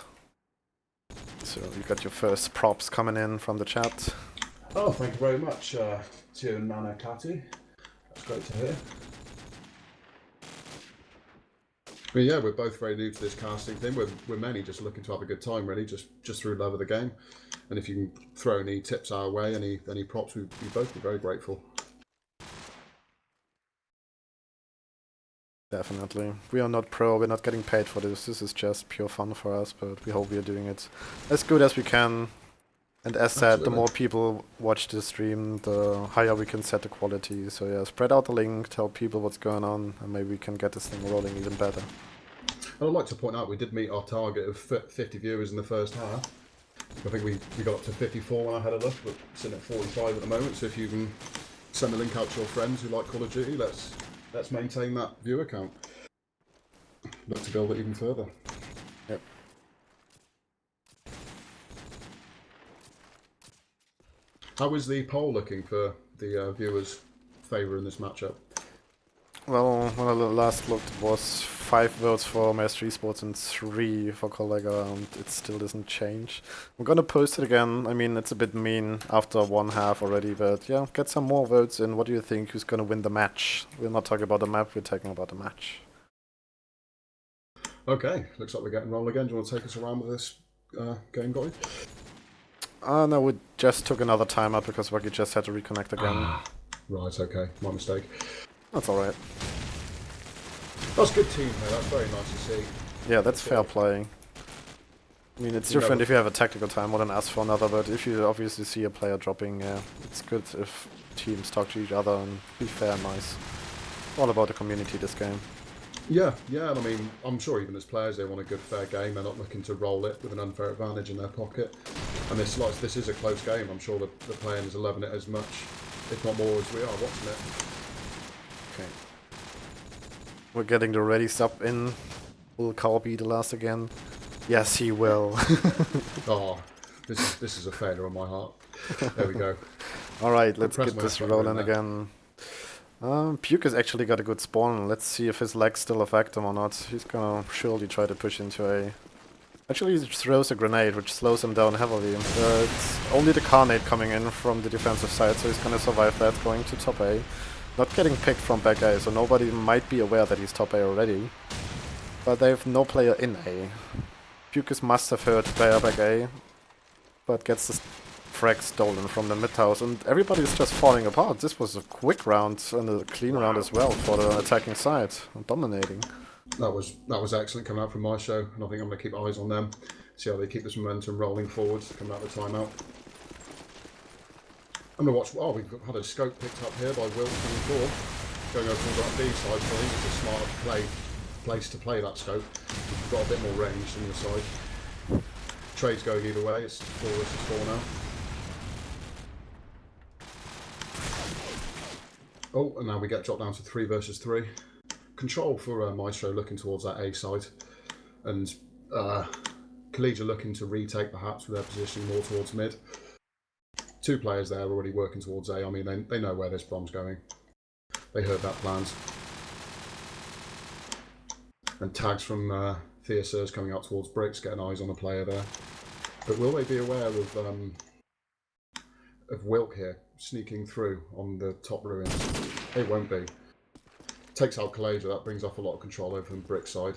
Speaker 1: So you got your first props coming in from the chat.
Speaker 2: Oh, thank you very much to Nana Kati. That's great to hear. But yeah, we're both very new to this casting thing. We're mainly just looking to have a good time, really, just through love of the game. And if you can throw any tips our way, any props, we'd both be very grateful.
Speaker 1: Definitely. We are not pro, we're not getting paid for this. This is just pure fun for us, but we hope we are doing it as good as we can. And as said, the more people watch the stream, the higher we can set the quality. So yeah, spread out the link, tell people what's going on, and maybe we can get this thing rolling even better.
Speaker 2: And I'd like to point out we did meet our target of 50 viewers in the first half. I think we got up to 54 when I had a look, but sitting at 45 at the moment. So if you can send the link out to your friends who like Call of Duty, let's maintain that viewer count. Look to build it even further.
Speaker 1: Yep.
Speaker 2: How is the poll looking for the viewers' favour in this matchup?
Speaker 1: Well, when I last looked, it was 5 votes for Maestro eSports and 3 for Kolegove, and it still doesn't change. I'm gonna post it again. I mean, it's a bit mean after one half already, but yeah, get some more votes in. What do you think? Who's gonna win the match? We're not talking about the map, we're talking about the match.
Speaker 2: Okay, looks like we're getting rolling again. Do you want to take us around with this game, guys?
Speaker 1: No, we just took another timeout because Wacky just had to reconnect again.
Speaker 2: Right, okay, my mistake.
Speaker 1: That's alright.
Speaker 2: That's good team play, that's very nice to see.
Speaker 1: Yeah, that's fair play. I mean, it's different if you have a tactical time more than ask for another, but if you obviously see a player dropping, yeah, it's good if teams talk to each other and be fair and nice. All about the community, this game.
Speaker 2: Yeah, and I mean, I'm sure even as players they want a good fair game, they're not looking to roll it with an unfair advantage in their pocket. And this is a close game, I'm sure the players are loving it as much, if not more, as we are watching it.
Speaker 1: Okay. We're getting the ready sub in. Will Carl be the last again? Yes, he will.
Speaker 2: Oh, this is a failure on my heart. There we go.
Speaker 1: Alright, let's get this rolling again. Puke has actually got a good spawn. Let's see if his legs still affect him or not. He's gonna surely try to push into A. Actually, he throws a grenade, which slows him down heavily. It's only the Carnate coming in from the defensive side, so he's gonna survive that, going to top A. Not getting picked from back A, so nobody might be aware that he's top A already. But they have no player in A. Puke must have heard player back A, but gets the frag stolen from the mid house, and everybody's just falling apart. This was a quick round and a clean round as well for the attacking side, dominating.
Speaker 2: That was excellent coming out from Maestro, and I think I'm going to keep eyes on them, see how they keep this momentum rolling forward, coming out of the timeout. I'm going to watch. Oh, we've had a scope picked up here by Will 24, going over to that B side. So I think it's a smart place to play that scope. We've got a bit more range than the side. Trade's going either way. It's 4 versus 4 now. Oh, and now we get dropped down to 3 versus 3. Control for Maestro looking towards that A side, and Kolegove looking to retake perhaps with their positioning more towards mid. 2 players there already working towards A. I mean, they know where this bomb's going. They heard that plans. And tags from Theosurs coming out towards bricks, getting eyes on a player there. But will they be aware of Wilk here sneaking through on the top ruins? They won't be. Takes out Kolegove, that brings off a lot of control over from brick side.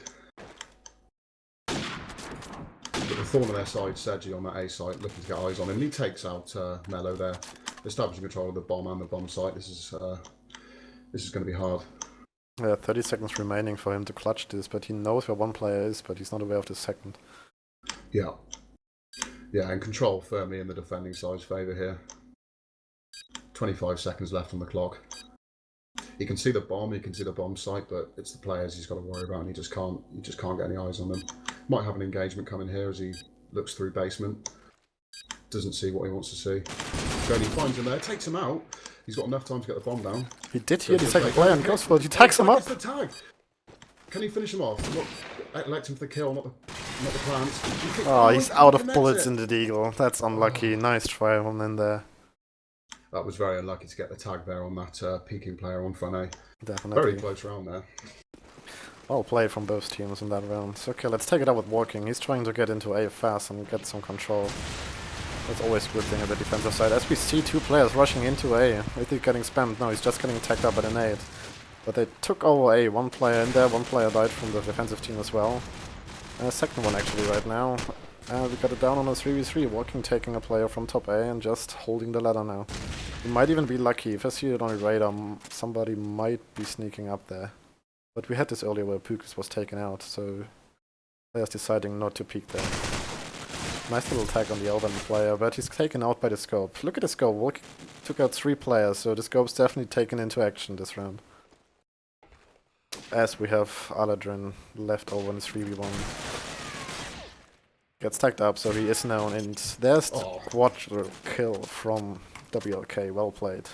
Speaker 2: But the thorn on their side, Sergi on that A site, looking to get eyes on him. And he takes out Mello there, establishing control of the bomb and the bomb site. This is going to be hard.
Speaker 1: Yeah, 30 seconds remaining for him to clutch this, but he knows where one player is, but he's not aware of the second.
Speaker 2: Yeah, and control firmly in the defending side's favour here. 25 seconds left on the clock. He can see the bomb, he can see the bomb site, but it's the players he's got to worry about, and he just can't get any eyes on them. Might have an engagement coming here as he looks through basement. Doesn't see what he wants to see. So he finds him there, takes him out. He's got enough time to get the bomb down.
Speaker 1: He did hear the second player and goes for it. He tags him up.
Speaker 2: The tag. Can he finish him off? Elect him for the kill, not the plants.
Speaker 1: Oh, he's out of bullets in the deagle. That's unlucky. Nice try on in there.
Speaker 2: That was very unlucky to get the tag there on that peeking player on front A.
Speaker 1: Definitely.
Speaker 2: Very close round there.
Speaker 1: Well played from both teams in that round. So, okay, let's take it up with Walking. He's trying to get into A fast and get some control. That's always a good thing at the defensive side. As we see 2 players rushing into A. Is he getting spammed? No, he's just getting tagged up by the nade. But they took over A. 1 player in there, 1 player died from the defensive team as well. Second one actually right now. We got it down on a 3v3. Walking taking a player from top A and just holding the ladder now. We might even be lucky. If I see it on a radar, somebody might be sneaking up there. But we had this earlier where Pukus was taken out, so players deciding not to peek there. Nice little tag on the Elven player, but he's taken out by the scope. Look at the scope. Walking took out 3 players, so the scope's definitely taken into action this round. As we have Aladrin left over in the 3v1. Gets tagged up, so he is known, and there's the quadruple kill from WLK. Well played.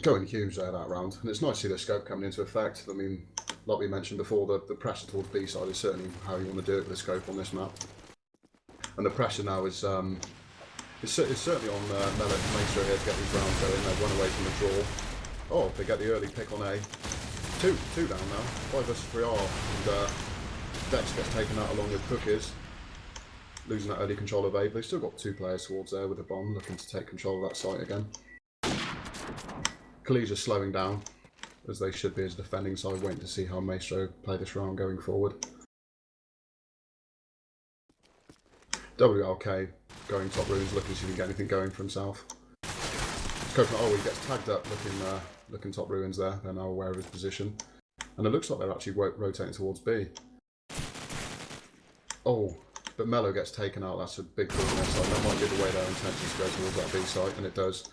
Speaker 2: Going huge there that round, and it's nice to see the scope coming into effect. I mean, like we mentioned before, the pressure towards B side is certainly how you want to do it with the scope on this map. And the pressure now is certainly on Mello Maestro here to get these rounds going. They run away from the draw. Oh, they get the early pick on A. Two down now. 5 versus 3 R, and Dex gets taken out along with Cookies. Losing that early control of A, but they've still got 2 players towards there with a bomb, looking to take control of that site again. Kolegove are slowing down, as they should be as a defending side, waiting to see how Maestro play this round going forward. WLK going top runes, looking to see if he can get anything going for himself. Coconut, oh, he gets tagged up looking top ruins there. They're now aware of his position. And it looks like they're actually rotating towards B. Oh, but Mello gets taken out. That's a big call on their side. That might give away their intentions to go towards that B site, and it does.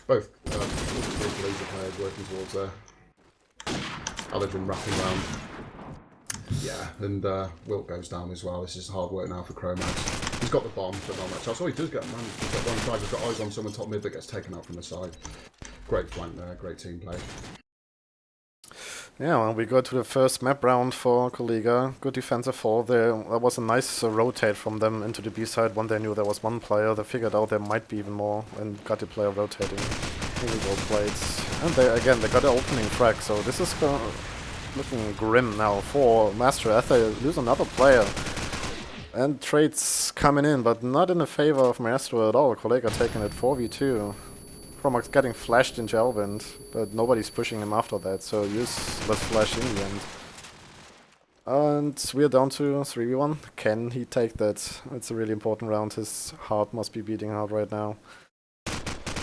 Speaker 2: Both all three Legion players working towards there. Aladrin wrapping round. Yeah, and Wilt goes down as well. This is hard work now for Chromax. He's got the bomb, but not much else. Oh, he does get managed. He's got one side. He's got eyes on someone top mid that gets taken out from the side. Great flank there. Great team play.
Speaker 1: Yeah, well, we go to the first map round for Kolegove. Good defensive fall. There was a nice rotate from them into the B side when they knew there was one player. They figured out there might be even more and got the player rotating. Here we go, plates. And they got an opening frag, so this is looking grim now for Maestro as they lose another player. And trades coming in, but not in the favor of Maestro at all. Kolegove taking it 4v2. Chromax getting flashed into Elvind, but nobody's pushing him after that, so useless flash in the end. And we're down to 3v1. Can he take that? It's a really important round. His heart must be beating hard right now.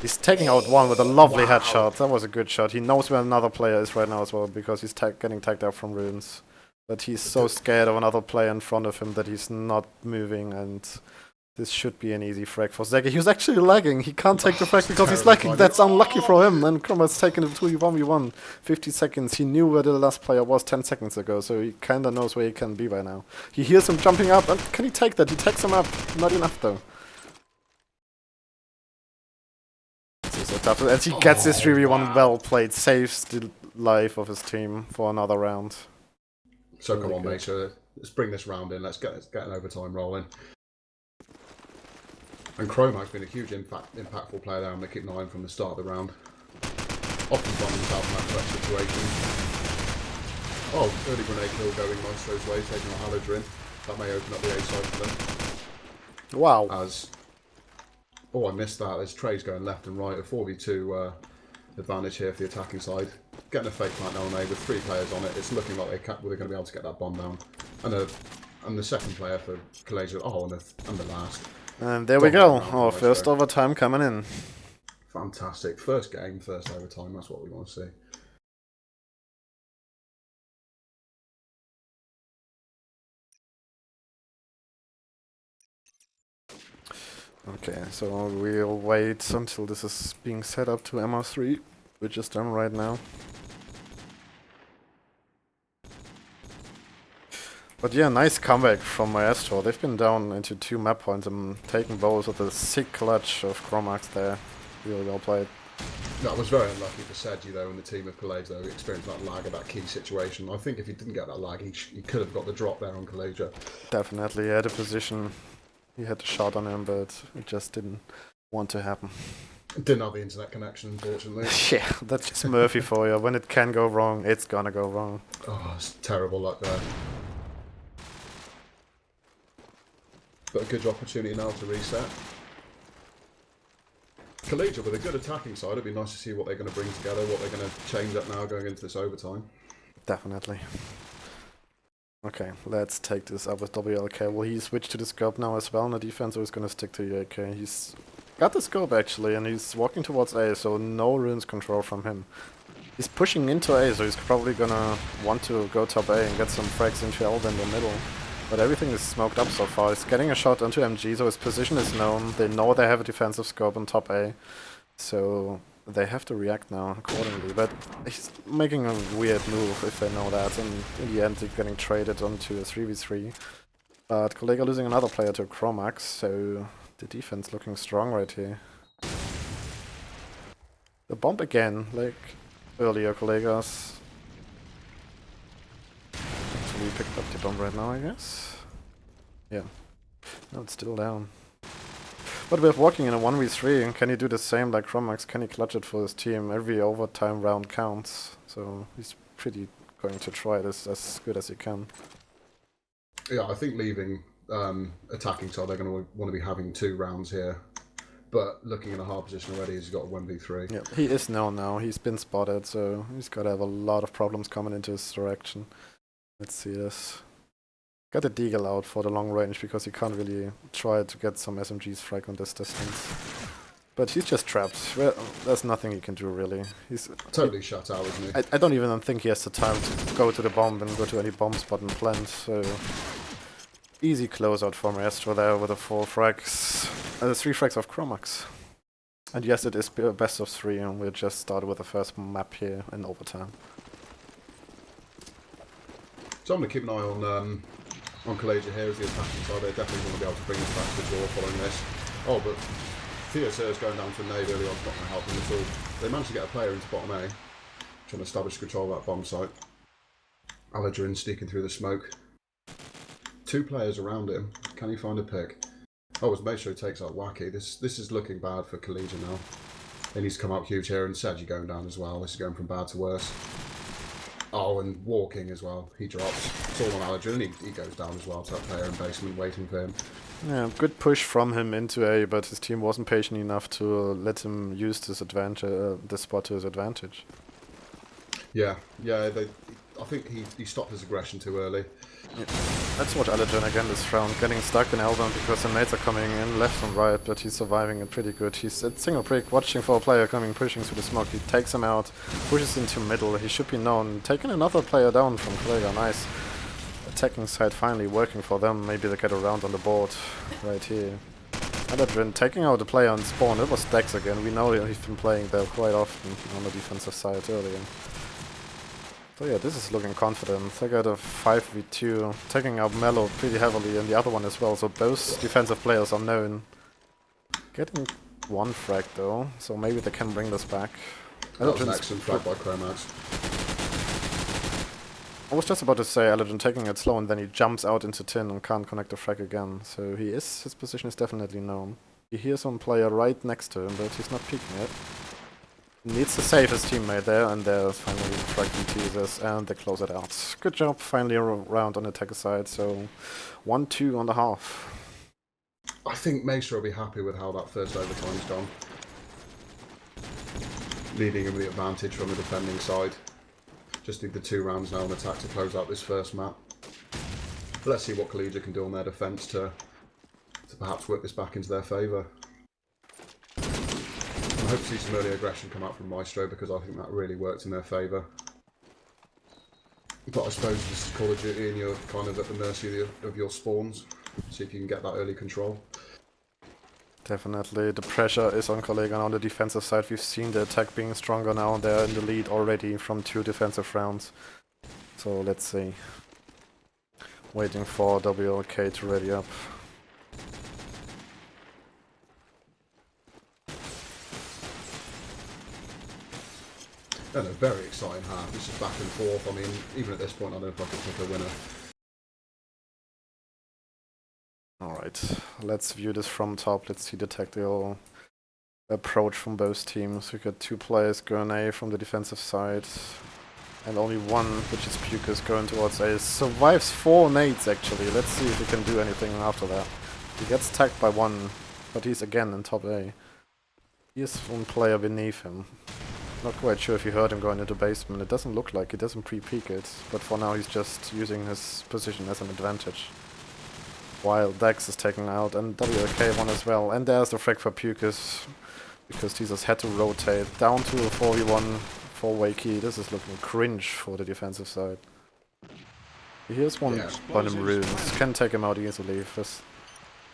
Speaker 1: He's taking out one with a lovely headshot. That was a good shot. He knows where another player is right now as well, because he's getting tagged out from runes. But he's so scared of another player in front of him that he's not moving, and this should be an easy frag for Zeki. He was actually lagging. He can't take the frag because he's lagging. That's unlucky for him. And Chroma's taking it 2v1v1. 50 seconds. He knew where the last player was 10 seconds ago, so he kinda knows where he can be by now. He hears him jumping up, and can he take that? He takes him up. Not enough though. This is so tough. And he gets this 3v1 well played. Saves the life of his team for another round.
Speaker 2: So really come on, mate. So let's bring this round in. Let's get an overtime rolling. And Chroma's been a huge impactful player there. I'm going to keep an eye on from the start of the round. Often finding himself in that threat situation. Oh, early grenade kill going Maestro's way, taking out Aladrin. That may open up the A side for them.
Speaker 1: Wow.
Speaker 2: Oh, I missed that. There's trays going left and right. A 4v2 advantage here for the attacking side. Getting a fake plant now on A with 3 players on it. It's looking like they're going to be able to get that bomb down. And the second player for Kolegove. Oh, and the last.
Speaker 1: And there we go. Our first overtime coming in.
Speaker 2: Fantastic. First game, first overtime. That's what we want to see.
Speaker 1: Okay, so we'll wait until this is being set up to MR3, which is done right now. But yeah, nice comeback from Maestro. They've been down into 2 map points and taken both with a sick clutch of Chromax there. Really well played.
Speaker 2: That was very unlucky for Seji though, and the team of Kolegove though experienced that lag at that key situation. I think if he didn't get that lag, he could have got the drop there on Kolegove.
Speaker 1: Definitely, he had a position. He had a shot on him, but it just didn't want to happen.
Speaker 2: Didn't have the internet connection, unfortunately.
Speaker 1: Yeah, that's just Murphy for you. When it can go wrong, it's gonna go wrong.
Speaker 2: Oh, it's terrible luck there. But a good opportunity now to reset. Kolegove with a good attacking side. It'd be nice to see what they're going to bring together, what they're going to change up now going into this overtime.
Speaker 1: Definitely. Okay, let's take this up with WLK. Well, he switched to the scope now as well on the defense, so he's going to stick to UK. He's got the scope actually, and he's walking towards A, so no runes control from him. He's pushing into A, so he's probably going to want to go top A and get some frags into Elva in the middle. But everything is smoked up so far. He's getting a shot onto MG, so his position is known. They know they have a defensive scope on top A, so they have to react now accordingly. But he's making a weird move if they know that, and in the end they're getting traded onto a 3v3. But Kolegove losing another player to Chromax, so the defense looking strong right here. The bomb again, like earlier Kolegove's. We picked up the bomb right now, I guess. Yeah. No, it's still down. But we're walking in a 1v3, and can he do the same like Chromax? Can he clutch it for his team? Every overtime round counts, so he's pretty going to try this as good as he can.
Speaker 2: Yeah, I think leaving attacking side, they're going to want to be having 2 rounds here. But looking in a hard position already, he's got a 1v3.
Speaker 1: Yeah, he is known now. He's been spotted, so he's got to have a lot of problems coming into his direction. Let's see this. Got a deagle out for the long range because he can't really try to get some SMGs frag on this distance. But he's just trapped. Well, there's nothing he can do really. He's
Speaker 2: Totally shut out, isn't he?
Speaker 1: I don't even think he has the time to go to the bomb and go to any bomb spot and plant. So easy closeout for Maestro there with the 4 frags. 3 frags of Chromax. And yes, it is best of 3, and we just started with the first map here in overtime.
Speaker 2: So I'm going to keep an eye on Kolegove here as the attacking side. They're definitely going to be able to bring us back to the draw following this. Oh, but TSR's going down to a nade early on is not going to help them at all. They managed to get a player into bottom A, trying to establish control of that bomb site. Aladrin sneaking through the smoke. 2 players around him. Can he find a pick? Oh, as Maestro takes out Wacky. This is looking bad for Kolegove now. He needs to come out huge here, and Sedgy going down as well. This is going from bad to worse. Oh, and Walking as well. He drops. It's all on Aladrin, and he goes down as well to that player in basement waiting for him.
Speaker 1: Yeah, good push from him into A, but his team wasn't patient enough to let him use this this spot to his advantage.
Speaker 2: Yeah. I think he stopped his aggression too early.
Speaker 1: Yeah. Let's watch Aladrin again this round, getting stuck in L1 because the nades are coming in left and right, but he's surviving it pretty good. He's at single prick, watching for a player coming, pushing through the smoke. He takes him out, pushes into middle. He should be known. Taking another player down from Kolegove, nice. Attacking side finally working for them. Maybe they get around on the board right here. Aladrin taking out a player on spawn. It was Dex again. We know he's been playing there quite often on the defensive side earlier. So yeah, this is looking confident. They got a 5v2, taking out Mellow pretty heavily and the other one as well, so both defensive players are known. Getting 1 frag though, so maybe they can bring this back.
Speaker 2: That was an excellent frag by Chromax.
Speaker 1: I was just about to say Aladrin taking it slow and then he jumps out into tin and can't connect the frag again, so his position is definitely known. He hears one player right next to him, but he's not peeking it. Needs to save his teammate there, and there's finally the frag and teasers, and they close it out. Good job, finally a round on the attacker side, so 1-2 on the half.
Speaker 2: I think Maestro will be happy with how that first overtime's gone. Leaving him the advantage from the defending side. Just need the 2 rounds now on attack to close out this first map. But let's see what Kolegove can do on their defence to perhaps whip this back into their favour. I hope to see some early aggression come out from Maestro because I think that really worked in their favour. But I suppose this is Call of Duty and you're kind of at the mercy of your spawns. See if you can get that early control.
Speaker 1: Definitely, the pressure is on Kolegove on the defensive side. We've seen the attack being stronger now. They're in the lead already from 2 defensive rounds. So let's see. Waiting for WLK to ready up.
Speaker 2: And a very exciting half. This is back and forth. I mean, even at this point, I don't know if I could pick a winner.
Speaker 1: Alright, let's view this from top. Let's see the tactical approach from both teams. We got 2 players going A from the defensive side. And only one, which is Pukas, going towards A. Survives 4 nades actually. Let's see if he can do anything after that. He gets tagged by 1, but he's again in top A. Here's one player beneath him. Not quite sure if you heard him going into basement. It doesn't look like he doesn't pre-peek it, but for now he's just using his position as an advantage. While Dex is taken out and WK one as well. And there's the frag for Pukas, because Jesus had to rotate down to a 4v1 for Wakey. This is looking cringe for the defensive side. Here's one on him runes. Can take him out easily.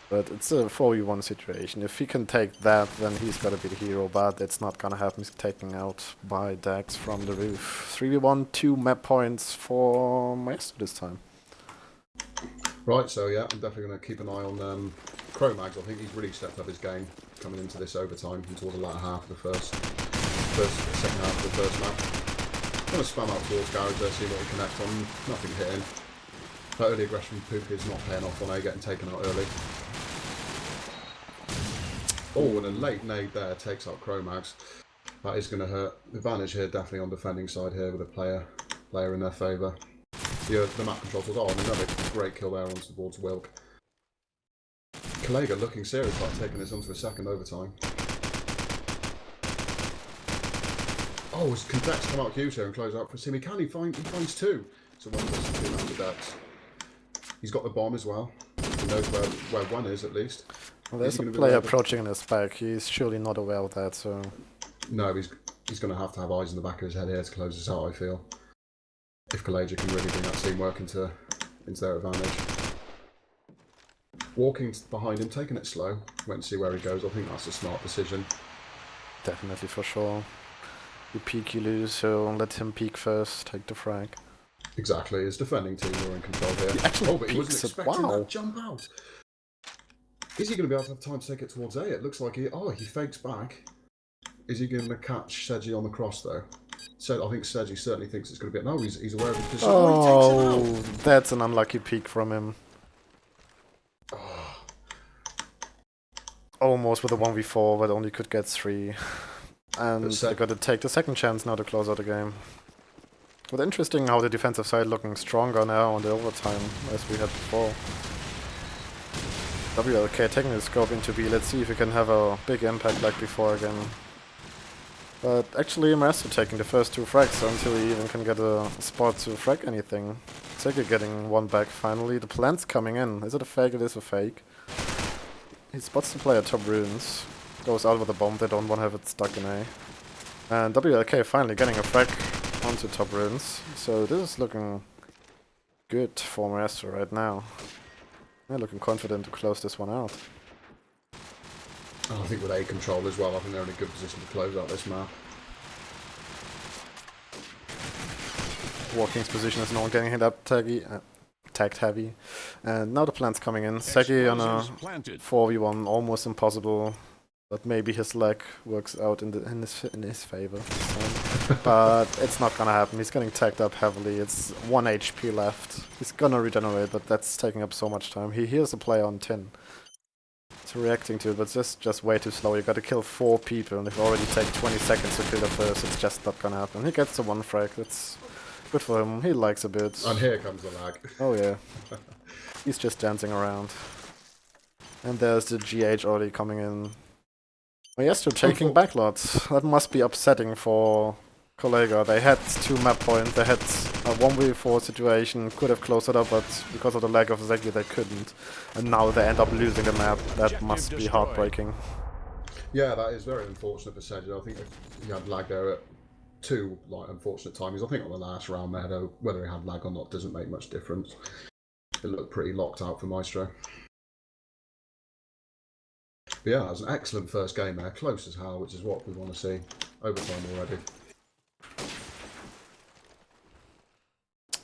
Speaker 1: But it's a 4v1 situation. If he can take that, then he's gotta be the hero, but it's not gonna happen. He's taken out by Dax from the roof. 3v1, 2 map points for Maestro this time.
Speaker 2: Right, so yeah, I'm definitely going to keep an eye on Chromax. I think he's really stepped up his game coming into this overtime and towards the latter half of the second half of the first map. I'm going to spam out towards Garage there, see what he connects on. Nothing hitting. That early aggression from Puka is not paying off on A, getting taken out early. Oh, and a late nade there takes out Chromax. That is going to hurt. The advantage here definitely on defending side here with a player in their favour. The map controls was on. Another great kill there onto the board to Wilk. Kolegove looking serious about taking this onto the second overtime. Oh, can Dex come out huge here and close out for Simi? He finds 2. So 1 versus 2 rounds of Dex. He's got the bomb as well. He knows where one is, at least.
Speaker 1: Well, there's a player approaching in his back. He's surely not aware of that, so...
Speaker 2: No, he's going to have eyes in the back of his head here to close this out, I feel. If Kolegove can really bring that teamwork into their advantage. Walking behind him, taking it slow, wait and see where he goes. I think that's a smart decision.
Speaker 1: Definitely, for sure. You peek, you lose, so let him peek first, take the frag.
Speaker 2: Exactly, his defending team were in control here.
Speaker 1: Oh,
Speaker 2: but he wasn't expecting that jump out. Is he going to be able to have time to take it towards A? It looks like he fakes back. Is he going to catch Seji on the cross, though? I think Seji certainly thinks it's going to be... No, he's aware of his position.
Speaker 1: Oh, he takes it out. That's an unlucky peek from him.
Speaker 2: Oh.
Speaker 1: Almost with a 1v4, but only could get 3. And they got to take the second chance now to close out the game. But interesting how the defensive side looking stronger now on the overtime as we had before. WLK taking the scope into B. Let's see if we can have a big impact like before again. But actually Maestro taking the first 2 frags until he even can get a spot to frag anything. Seki getting 1 back finally. The plant's coming in. Is it a fake? It is a fake. He spots the player top runes. Goes out with a bomb. They don't want to have it stuck in A. And WLK finally getting a frag onto top runes. So this is looking good for Maestro right now. They're looking confident to close this one out.
Speaker 2: I think with A control as well, I think they're in a good position to close out this map.
Speaker 1: Walking's position is no one getting hit up tagged heavy. And now the plant's coming in. Seki on a 4v1, almost impossible. But maybe his leg works out in his favor. So. But it's not gonna happen. He's getting tagged up heavily. It's 1 HP left. He's gonna regenerate, but that's taking up so much time. He hears a player on tin. It's reacting to it, but it's just way too slow. You gotta kill 4 people, and if you already take 20 seconds to kill the first, it's just not gonna happen. He gets the 1 frag. That's good for him. He likes a bit.
Speaker 2: And here comes the lag.
Speaker 1: Oh yeah. He's just dancing around. And there's the GH already coming in. Maestro taking backlots. That must be upsetting for Kolegove. They had 2 map points, they had a 1v4 situation, could have closed it up, but because of the lack of Zeki they couldn't. And now they end up losing the map. That must be heartbreaking.
Speaker 2: Yeah, that is very unfortunate for Seji. I think he had lag there at 2 unfortunate timings. I think on the last round there, though, whether he had lag or not doesn't make much difference. It looked pretty locked out for Maestro. But yeah, it was an excellent first game there, close as hell, which is what we want to see. Overtime already.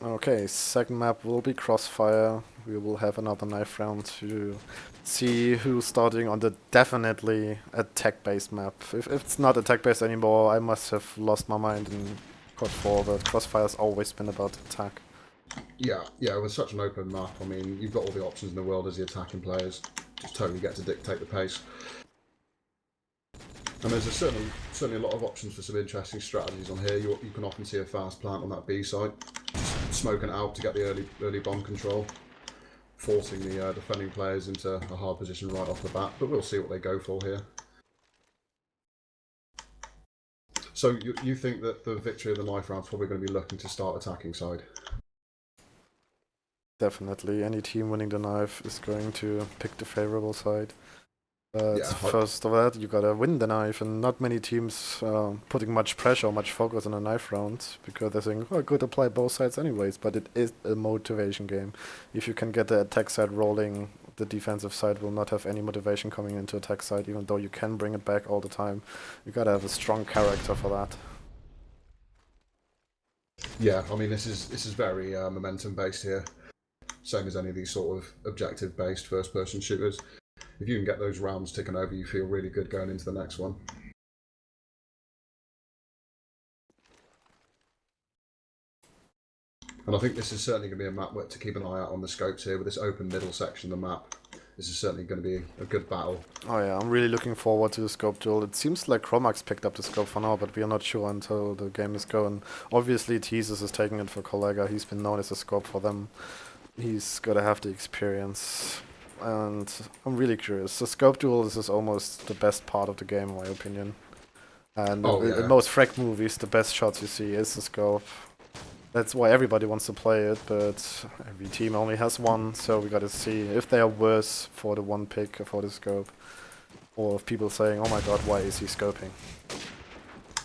Speaker 1: Okay, second map will be Crossfire. We will have another knife round to see who's starting on the definitely attack-based map. If it's not attack-based anymore, I must have lost my mind in COD 4, but Crossfire's always been about attack.
Speaker 2: Yeah, it was such an open map. I mean, you've got all the options in the world as the attacking players. Just totally get to dictate the pace. And there's certainly a lot of options for some interesting strategies on here. You can often see a fast plant on that B side, smoking it out to get the early bomb control, forcing the defending players into a hard position right off the bat. But we'll see what they go for here. So you think that the victory of the knife round is probably going to be looking to start attacking side?
Speaker 1: Definitely, any team winning the knife is going to pick the favorable side. But first of that, you gotta win the knife, and not many teams putting much pressure or much focus on a knife round, because they think, well, I could apply both sides anyways, but it is a motivation game. If you can get the attack side rolling, the defensive side will not have any motivation coming into attack side, even though you can bring it back all the time. You gotta have a strong character for that.
Speaker 2: Yeah, I mean, this is very momentum based here. Same as any of these sort of objective-based first-person shooters. If you can get those rounds ticking over, you feel really good going into the next one. And I think this is certainly going to be a map to keep an eye out on the scopes here with this open middle section of the map. This is certainly going to be a good battle.
Speaker 1: Oh yeah, I'm really looking forward to the scope duel. It seems like Chromax picked up the scope for now, but we are not sure until the game is going. Obviously, Teases is taking it for Kolegove. He's been known as a scope for them. He's got to have the experience, and I'm really curious. The scope duel is almost the best part of the game, in my opinion. And in most frag movies, the best shots you see is the scope. That's why everybody wants to play it, but every team only has one, so we gotta see if they are worse for the one pick for the scope. Or if people saying, oh my god, why is he scoping?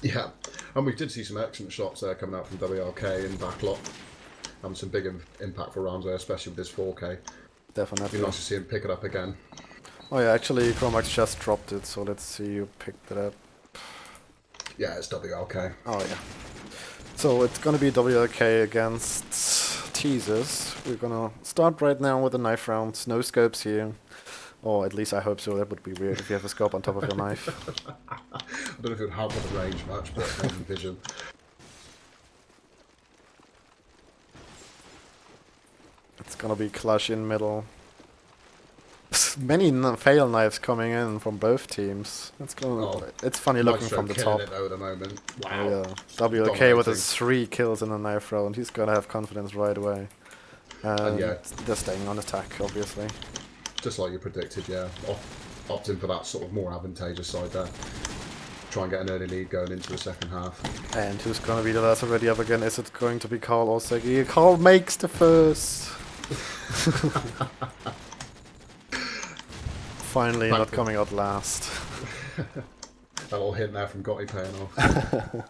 Speaker 2: Yeah, and we did see some excellent shots there coming out from WLK in backlot. Having some big impactful rounds there, especially with this 4K.
Speaker 1: Definitely.
Speaker 2: Be nice to see him pick it up again.
Speaker 1: Oh yeah, actually Chromax just dropped it, so let's see who picked it up.
Speaker 2: Yeah, it's WLK.
Speaker 1: Oh yeah. So it's gonna be WLK against Teasers. We're gonna start right now with a knife round. No scopes here. Or at least I hope so. That would be weird if you have a scope on top of your knife.
Speaker 2: I don't know if it would help with the range much, but maybe vision.
Speaker 1: It's gonna be clutch in middle. Many fail knives coming in from both teams. It's gonna.
Speaker 2: Oh,
Speaker 1: it's funny looking
Speaker 2: Maestro
Speaker 1: from the
Speaker 2: killing
Speaker 1: top.
Speaker 2: it though at the moment. Wow.
Speaker 1: Oh, yeah. WK with his 3 kills in a knife round. He's gonna have confidence right away. And
Speaker 2: yeah,
Speaker 1: they're staying on attack, obviously.
Speaker 2: just like you predicted, yeah. Opting for that sort of more advantageous side there. Try and get an early lead going into the second half.
Speaker 1: And who's gonna be the last already up again? Is it going to be Carl or Segi? Carl makes the first! Finally not coming out last.
Speaker 2: That little hint there from Gotti paying off.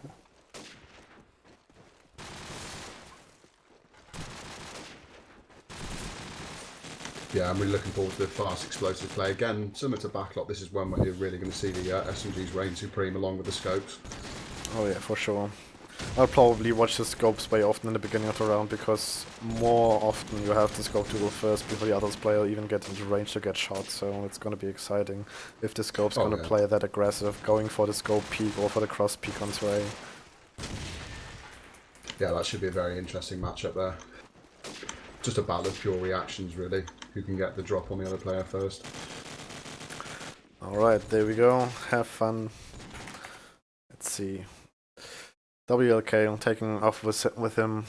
Speaker 2: Yeah, I'm really looking forward to the fast, explosive play. Again, similar to Backlot, this is one where you're really going to see the SMG's reign supreme along with the scopes.
Speaker 1: Oh yeah, for sure. I'll probably watch the scopes way often in the beginning of the round, because more often you have the scope tool first before the others player even get into range to get shot, so it's gonna be exciting if the scope's gonna play that aggressive, going for the scope peak or for the cross peak on Sway.
Speaker 2: Yeah, that should be a very interesting matchup there. Just a battle of pure reactions, really. Who can get the drop on the other player first.
Speaker 1: Alright, there we go. Have fun. Let's see. WLK taking off with him,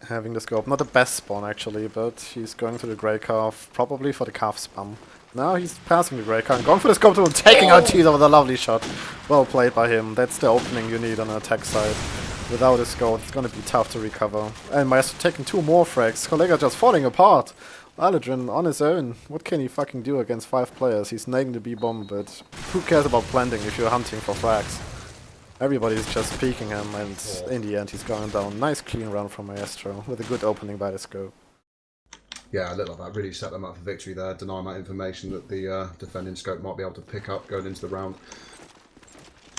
Speaker 1: having the scope. Not the best spawn actually, but he's going to the grey calf, probably for the calf spam. Now he's passing the grey calf, going for the scope tool, taking out Cheezer with a lovely shot. Well played by him. That's the opening you need on the attack side. Without a scope, it's gonna be tough to recover. And Maestro taking 2 more frags. Kolegove just falling apart. Aladrin on his own. What can he fucking do against 5 players? He's nagging the B-bomb, but who cares about planting if you're hunting for frags? Everybody's just peeking him, and in the end he's going down. Nice clean run from Maestro, with a good opening by the scope.
Speaker 2: Yeah, a little of that really set them up for victory there, denying that information that the defending scope might be able to pick up going into the round.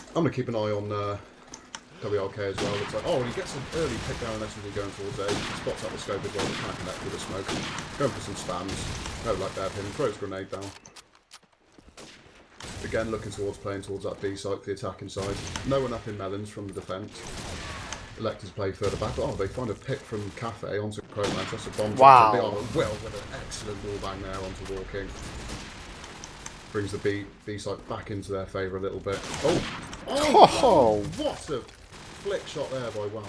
Speaker 2: I'm going to keep an eye on WLK as well. Looks like, oh, he gets an early pick down as he's going towards A. He spots out the scope as well, trying to connect with the smoke. Going for some spams. No luck there for him. Throws grenade down. Again, looking towards playing towards that B site, the attacking side. No one up in melons from the defence. Electors play further back. Oh, they find a pick from Cafe onto Chromax. That's a bomb.
Speaker 1: Wow.
Speaker 2: Well, with an excellent ball bang there onto Walking. Brings the B site back into their favour a little bit. Oh, what a flick shot there by Wow.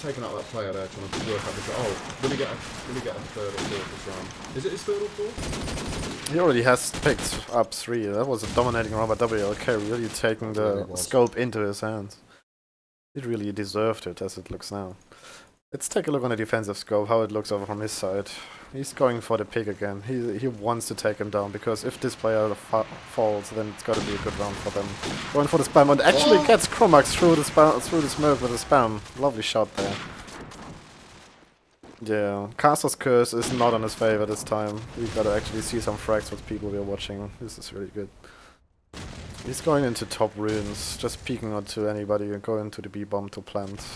Speaker 2: Taking out that player there, trying to work out the. Oh, will he get a third or fourth this round? Is it his third or fourth?
Speaker 1: He already has picked up 3. That was a dominating run by WLK, really taking the scope into his hands. He really deserved it, as it looks now. Let's take a look on the defensive scope, how it looks over from his side. He's going for the pick again. He wants to take him down, because if this player falls, then it's got to be a good round for them. Going for the spam, and actually gets Chromax through the smoke with a spam. Lovely shot there. Yeah, Caster's curse is not on his favor this time. We've got to actually see some frags with people we're watching. This is really good. He's going into top runes, just peeking onto anybody and going to the B-bomb to plant.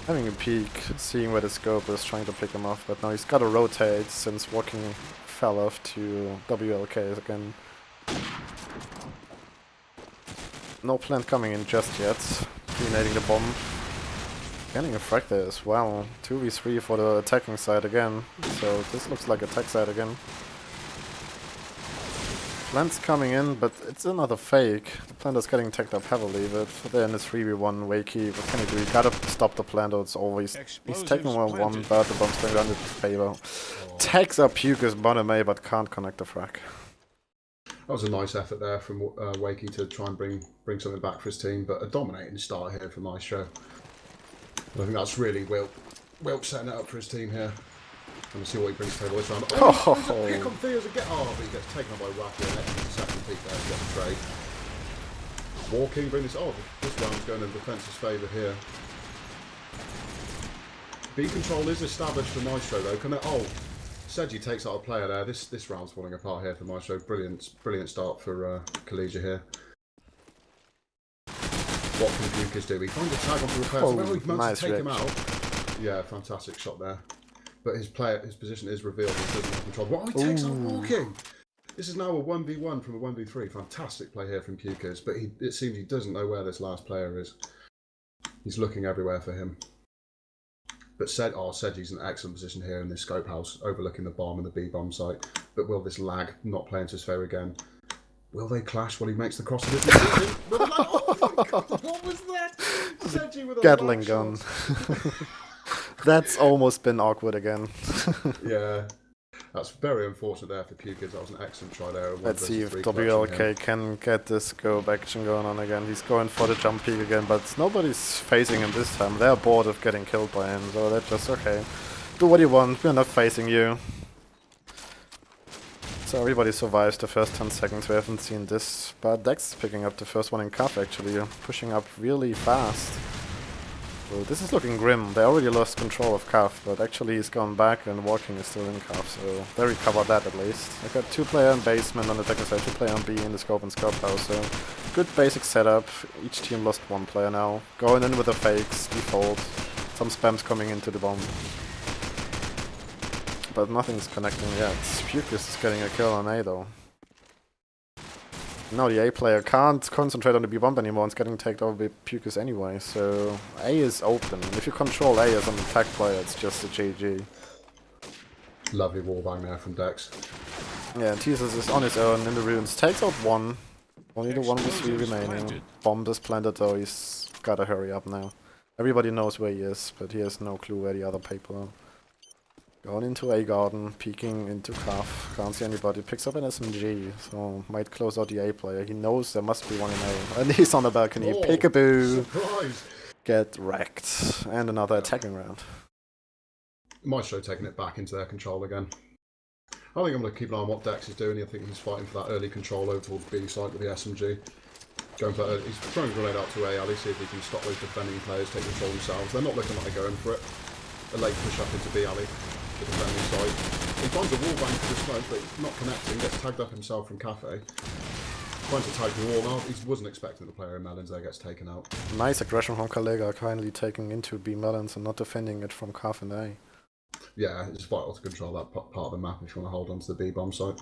Speaker 1: Having a peek, seeing where the scope is, trying to pick him off, but now he's got to rotate since Walking fell off to WLK again. No plant coming in just yet. Grenading the bomb. Getting a frag there as well. 2v3 for the attacking side again. So this looks like attack side again. Plant's coming in, but it's another fake. The plant is getting teched up heavily, but they're in this 3v1 Wakey. What can he do? You gotta stop the plant, or it's always... He's taking 1-1, but the bomb's going down to his favor. Takes up Puke's bottom A, but can't connect the frag.
Speaker 2: That was a nice effort there from Wakey to try and bring something back for his team, but a dominating start here from Maestro. I think that's really Wilk setting it up for his team here. And we'll see what he brings to the table this round. Oh, there's a pick on Theo's again. Oh, but he gets taken up by Wacky and extra second peak there to get the trade. Walking, bring this. Oh, this round's going in defense's favour here. B control is established for Maestro though. Can they, oh, Seji takes out a player there. This round's falling apart here for Maestro. Brilliant start for Kolegove here. What can Pukas do? He finds a tag onto the player. So he manages to take him out. Yeah, fantastic shot there. But his position is revealed. He doesn't have control. Wow, he takes out Walking. This is now a 1v1 from a 1v3. Fantastic play here from Pukas, but it seems he doesn't know where this last player is. He's looking everywhere for him. But Seji's in an excellent position here in this scope house, overlooking the bomb and the B bomb site. But will this lag not play into his favour again? Will they clash while he makes the cross? Oh my God, what was that? Seji with a
Speaker 1: Gatling gun. That's almost been awkward again.
Speaker 2: Yeah. That's very unfortunate there for Pukas. That was an excellent try there.
Speaker 1: Let's see if WLK can get this scope action going on again. He's going for the jump peak again, but nobody's facing him this time. They're bored of getting killed by him, so they're just okay. Do what you want, we're not facing you. So everybody survives the first 10 seconds. We haven't seen this, but Dex is picking up the first one in cuff actually, pushing up really fast. So this is looking grim. They already lost control of cuff, but actually he's gone back and Walking is still in cuff, so they recovered that at least. I got 2-player in basement on the technical side, 2-player on B in the scope and scope house, so good basic setup. Each team lost 1 player now. Going in with the fakes, default. Some spams coming into the bomb. But nothing's connecting yet. Pukas is getting a kill on A though. No, the A player can't concentrate on the B bomb anymore. It's getting taken over by Pukas anyway, so A is open. If you control A as an attack player, it's just a GG.
Speaker 2: Lovely wallbang there from Dex.
Speaker 1: Yeah, Jesus is on his own in the ruins. Takes out 1. Only the 1v3 remaining. Bomb is planted though, he's gotta hurry up now. Everybody knows where he is, but he has no clue where the other people are. Going into A garden, peeking into cuff, can't see anybody, picks up an SMG, so might close out the A player. He knows there must be one in A, and he's on the balcony.
Speaker 2: Oh,
Speaker 1: Peekaboo!
Speaker 2: Surprise!
Speaker 1: Get wrecked. And another attacking round.
Speaker 2: Maestro taking it back into their control again. I think I'm going to keep an eye on what Dex is doing. I think he's fighting for that early control over towards B side with the SMG. Going for that, he's throwing a grenade out to A alley, see if he can stop those defending players, take control themselves. They're not looking like they're going for it. A late push up into B alley. The defending side. He finds a wall bang for the smoke, but not connecting, gets tagged up himself from Cafe. Finds to tag the wall now. He wasn't expecting the player in Melons there, gets taken out.
Speaker 1: Nice aggression from Kolegove, kindly taking into B Melons and not defending it from Cafe and A.
Speaker 2: Yeah, it's vital to control that part of the map if you want to hold on to the B bomb site.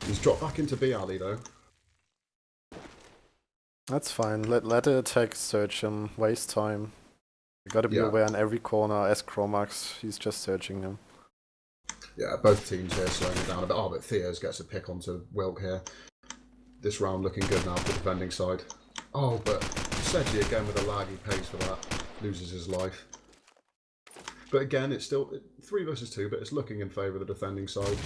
Speaker 2: He's dropped back into B alley though.
Speaker 1: That's fine, let the attack search him, waste time. You gotta be aware in every corner, as Chromax, he's just searching him.
Speaker 2: Yeah, both teams here slowing it down a bit. Oh, but Theos gets a pick onto Wilk here. This round looking good now for the defending side. Oh, but Seji again with a lag, he pays for that. Loses his life. But again, it's still 3 versus 2, but it's looking in favour of the defending side.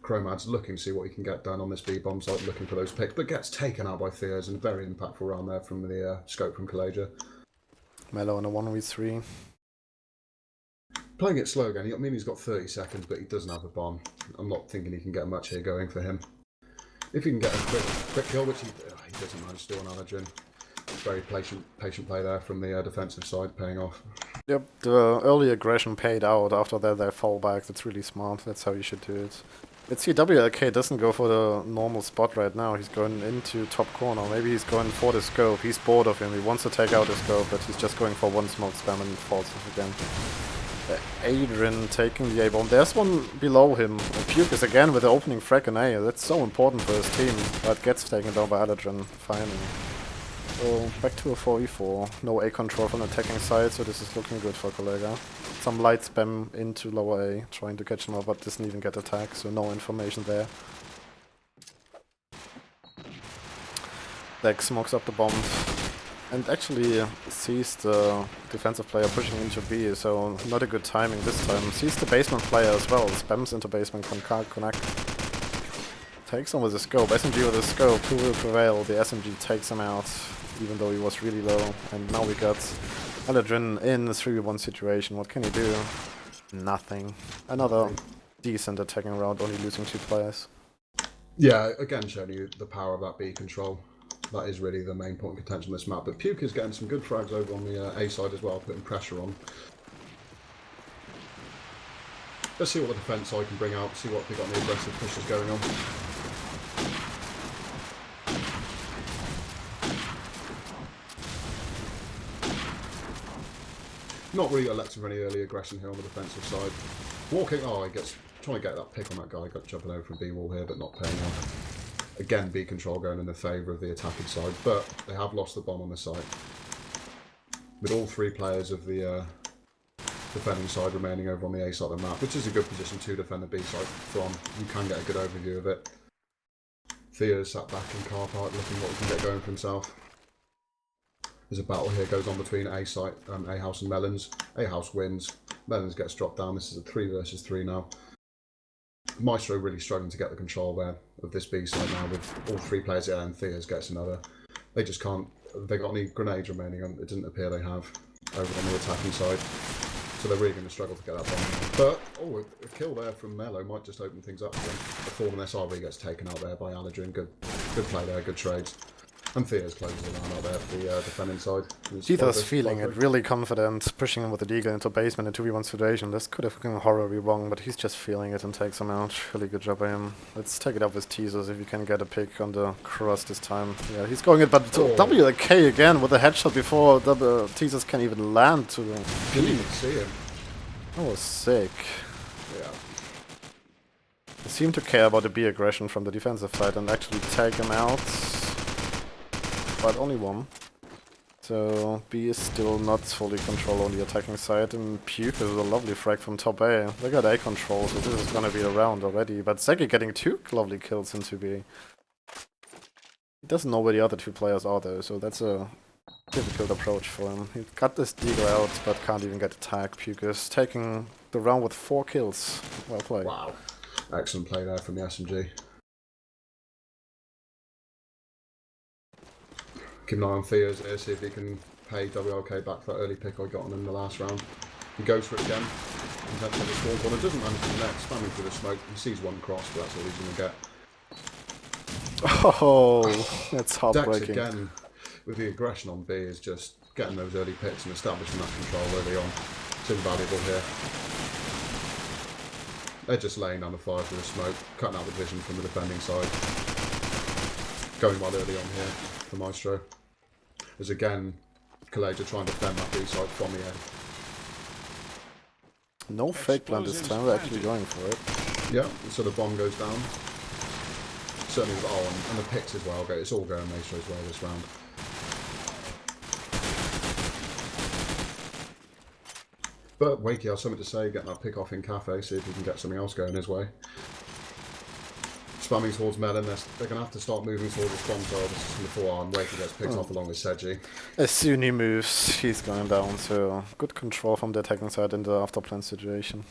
Speaker 2: Chromad's looking to see what he can get done on this B-bomb site, looking for those picks, but gets taken out by Theos in a very impactful round there from the scope from Kolegove.
Speaker 1: Mellow in a 1v3.
Speaker 2: Playing it slow again. I mean, he's got 30 seconds, but he doesn't have a bomb. I'm not thinking he can get much here going for him. If he can get a quick kill, which he doesn't manage to do on Allergen. Very patient play there from the defensive side, paying off.
Speaker 1: Yep, the early aggression paid out. After that, they fall back. That's really smart. That's how you should do it. Let's see, WLK doesn't go for the normal spot right now. He's going into top corner. Maybe he's going for the scope. He's bored of him. He wants to take out the scope, but he's just going for one smoke spam and falls off again. Adrian taking the A-bomb. There's one below him. Pukas again with the opening frag in A. That's so important for his team. But gets taken down by Adrian finally. So back to a 4v4. No A control from the attacking side, so this is looking good for Kolegove. Some light spam into lower A, trying to catch him up, but doesn't even get attacked, so no information there. Dex smokes up the bomb and actually sees the defensive player pushing into B, so not a good timing this time. Sees the basement player as well, spams into basement, can't connect. Takes him with a scope, SMG with a scope, who will prevail? The SMG takes him out. even though he was really low. And now we got Aladrin in the 3v1 situation. What can he do? Nothing. Another decent attacking round, only losing 2 players.
Speaker 2: Yeah, again showing you the power of that B control. That is really the main point of contention on this map. But Puke is getting some good frags over on the A side as well, putting pressure on. Let's see what the defence side can bring out, see what they got any aggressive pushes going on. Not really electing for any early aggression here on the defensive side. Walking, oh, he gets trying to get that pick on that guy, got jumping over from B wall here, but not paying off. Again, B control going in the favour of the attacking side, but they have lost the bomb on the site. With all 3 players of the defending side remaining over on the A side of the map, which is a good position to defend the B side from. You can get a good overview of it. Theo's sat back in car park looking what he can get going for himself. There's a battle here goes on between A site, A house and Melons. A house wins. Melons gets dropped down. This is a 3 versus 3 now. Maestro really struggling to get the control there of this B side now with all 3 players there, and Theo's gets another. They just can't. Have they got any grenades remaining? It doesn't appear they have over on the attacking side. So they're really going to struggle to get that bomb. But, oh, a kill there from Mello might just open things up again. The fallen SRV gets taken out there by Aladrin. Good play there, good trades. And Theo's closes around out there for the defending side.
Speaker 1: Tito's feeling it, really confident, pushing him with the Deagle into basement in 2v1 situation. This could have gone horribly wrong, but he's just feeling it and takes him out. Really good job by him. Let's take it up with Tizos if he can get a pick on the cross this time. Yeah, he's going it, but WK again with a headshot before Tizos can even land to the
Speaker 2: Didn't even see him.
Speaker 1: That was sick.
Speaker 2: Yeah.
Speaker 1: They seem to care about the B aggression from the defensive side and actually take him out. But only 1. So B is still not fully controlled on the attacking side, and Puke is a lovely frag from top A. They got A control, so this is gonna be a round already. But Zeki getting 2 lovely kills into B. He doesn't know where the other 2 players are though, so that's a difficult approach for him. He got this Deagle out, but can't even get attack. Puke is taking the round with 4 kills. Well played.
Speaker 2: Wow. Excellent play there from the SMG. Keep an eye on Theo's here, see if he can pay WLK back for that early pick I got on him in the last round. He goes for it again. He's had the spawn corner, doesn't manage to connect, spamming through the smoke. He sees 1 cross, but that's all he's going to get.
Speaker 1: Oh, that's heartbreaking.
Speaker 2: Dex again, with the aggression on B, is just getting those early picks and establishing that control early on. It's invaluable here. They're just laying down the fire through the smoke, cutting out the vision from the defending side. Going well early on here for Maestro. As again, Kolegove trying to defend that B side from the end.
Speaker 1: No fake plant this time, we're actually going for it.
Speaker 2: Yeah, so the bomb goes down. Certainly, and the picks as well. It's all going Maestro as well this round. But Wakey has something to say, getting that pick off in Cafe, see if he can get something else going his way. Spamming towards Melon, they're going to have to start moving towards the spawn side. This is from the forearm. Wakey gets picked off along with Seji.
Speaker 1: As soon he moves, he's going down, so good control from the attacking side in the after plant situation.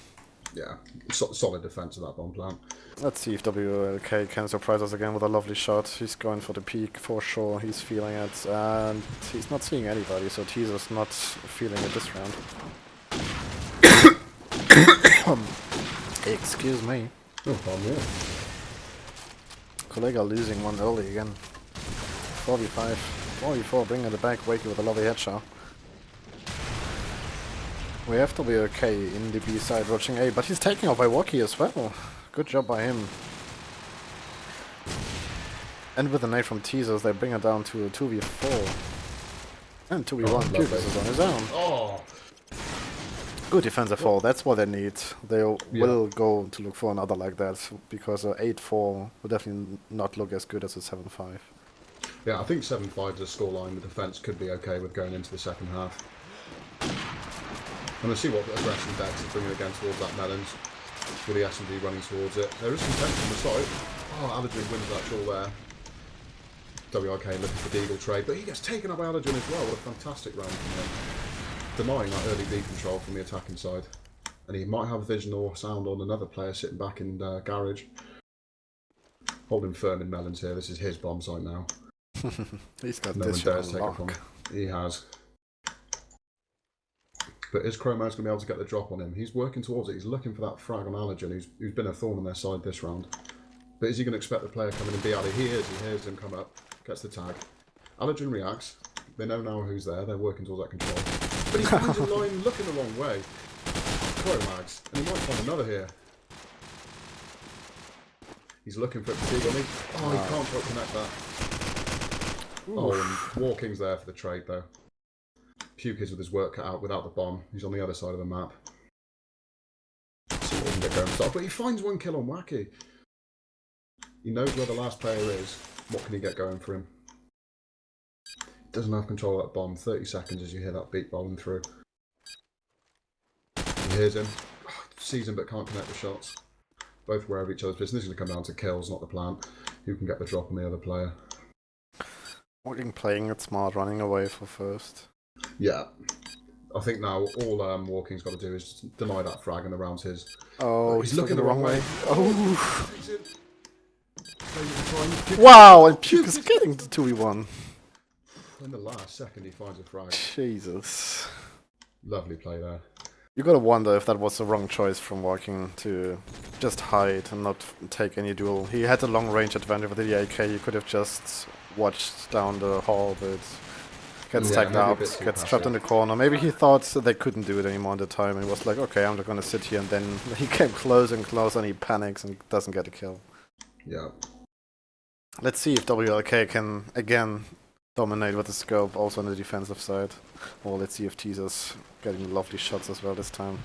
Speaker 2: Yeah, solid defense of that bomb plant.
Speaker 1: Let's see if WLK can surprise us again with a lovely shot. He's going for the peak for sure, he's feeling it, and he's not seeing anybody, so Teaser's not feeling it this round. Excuse me.
Speaker 2: No problem, yeah.
Speaker 1: Kolegove losing 1 early again. 4v5. 4v4, bringing it back, Wakey with a lovely headshot. We have WK in the B side watching A, but he's taking out by Walkie as well. Good job by him. And with an A from Teasers, they bring it down to a 2v4. And 2v1, Puke is on his own.
Speaker 2: Oh!
Speaker 1: Good defensive fall, that's what they need. They will go to look for another like that, because 8-4 will definitely not look as good as a 7-5.
Speaker 2: Yeah, I think 7-5 is a scoreline the defence could be okay with going into the second half. And we'll see what aggression Dex is bringing again towards that Melons, with the SMG running towards it. There is some tension on the side. Oh, Aladrin wins that duel there. WRK looking for Deagle trade, but he gets taken up by Aladrin as well. What a fantastic round from him. Denying that early B control from the attacking side. And he might have vision or sound on another player sitting back in garage. Holding firm in Melons here, this is his bomb site now.
Speaker 1: He's got
Speaker 2: No one
Speaker 1: this
Speaker 2: dares
Speaker 1: on
Speaker 2: take it from
Speaker 1: lock.
Speaker 2: him. He has. But is Chromo's going to be able to get the drop on him? He's working towards it. He's looking for that frag on Allergen, who's been a thorn on their side this round. But is he going to expect the player coming and be out? He hears him come up, gets the tag. Allergen reacts. They know now who's there. They're working towards that control. But he finds a line looking the wrong way. Chromags. And he might find another here. He's looking for it to see. Oh, he can't quite connect that. Ooh. Oh, and Walking's there for the trade, though. Puke is with his work cut out without the bomb. He's on the other side of the map. See what he can get going. But he finds one kill on Wacky. He knows where the last player is. What can he get going for him? Doesn't have control of that bomb. 30 seconds as you hear that beat rolling through. He hears him. Sees him but can't connect the shots. Both aware of each other's business. This is going to come down to kills, not the plan. Who can get the drop on the other player?
Speaker 1: Walking playing it smart, running away for first.
Speaker 2: Yeah. I think now all Walking's got to do is just deny that frag and the round's his.
Speaker 1: Oh, he's looking the wrong way.
Speaker 2: Oh!
Speaker 1: Wow, and Puke is getting the 2v1.
Speaker 2: In the last second he finds a frag.
Speaker 1: Jesus.
Speaker 2: Lovely play there.
Speaker 1: You gotta wonder if that was the wrong choice from Walking to just hide and not take any duel. He had a long range advantage with the AK, you could have just watched down the hall, but gets tagged out, gets trapped in the corner. Maybe he thought that they couldn't do it anymore at the time and he was like, okay, I'm just gonna sit here, and then he came closer and closer and he panics and doesn't get a kill.
Speaker 2: Yeah.
Speaker 1: Let's see if WLK can again dominate with the scope also on the defensive side. Or let's see if Teaser's getting lovely shots as well this time.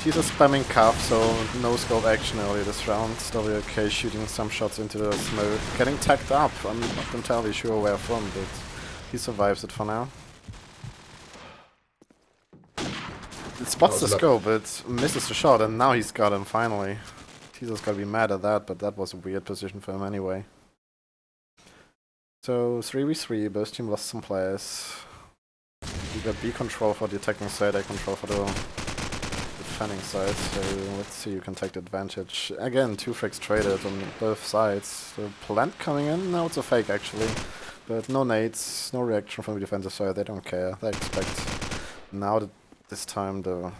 Speaker 1: Teaser's spamming cap, so no scope action early this round. WLK shooting some shots into the smoke. Getting tagged up, I'm not entirely sure where from, but he survives it for now. It spots the scope, it misses the shot, and now he's got him finally. Teaser's gotta be mad at that, but that was a weird position for him anyway. So 3v3, both teams lost some players. We got B control for the attacking side, A control for the defending side, so let's see who can take the advantage. Again, 2 frags traded on both sides. The plant coming in, now it's a fake actually. But no nades, no reaction from the defensive side, they don't care. They expect now that this time the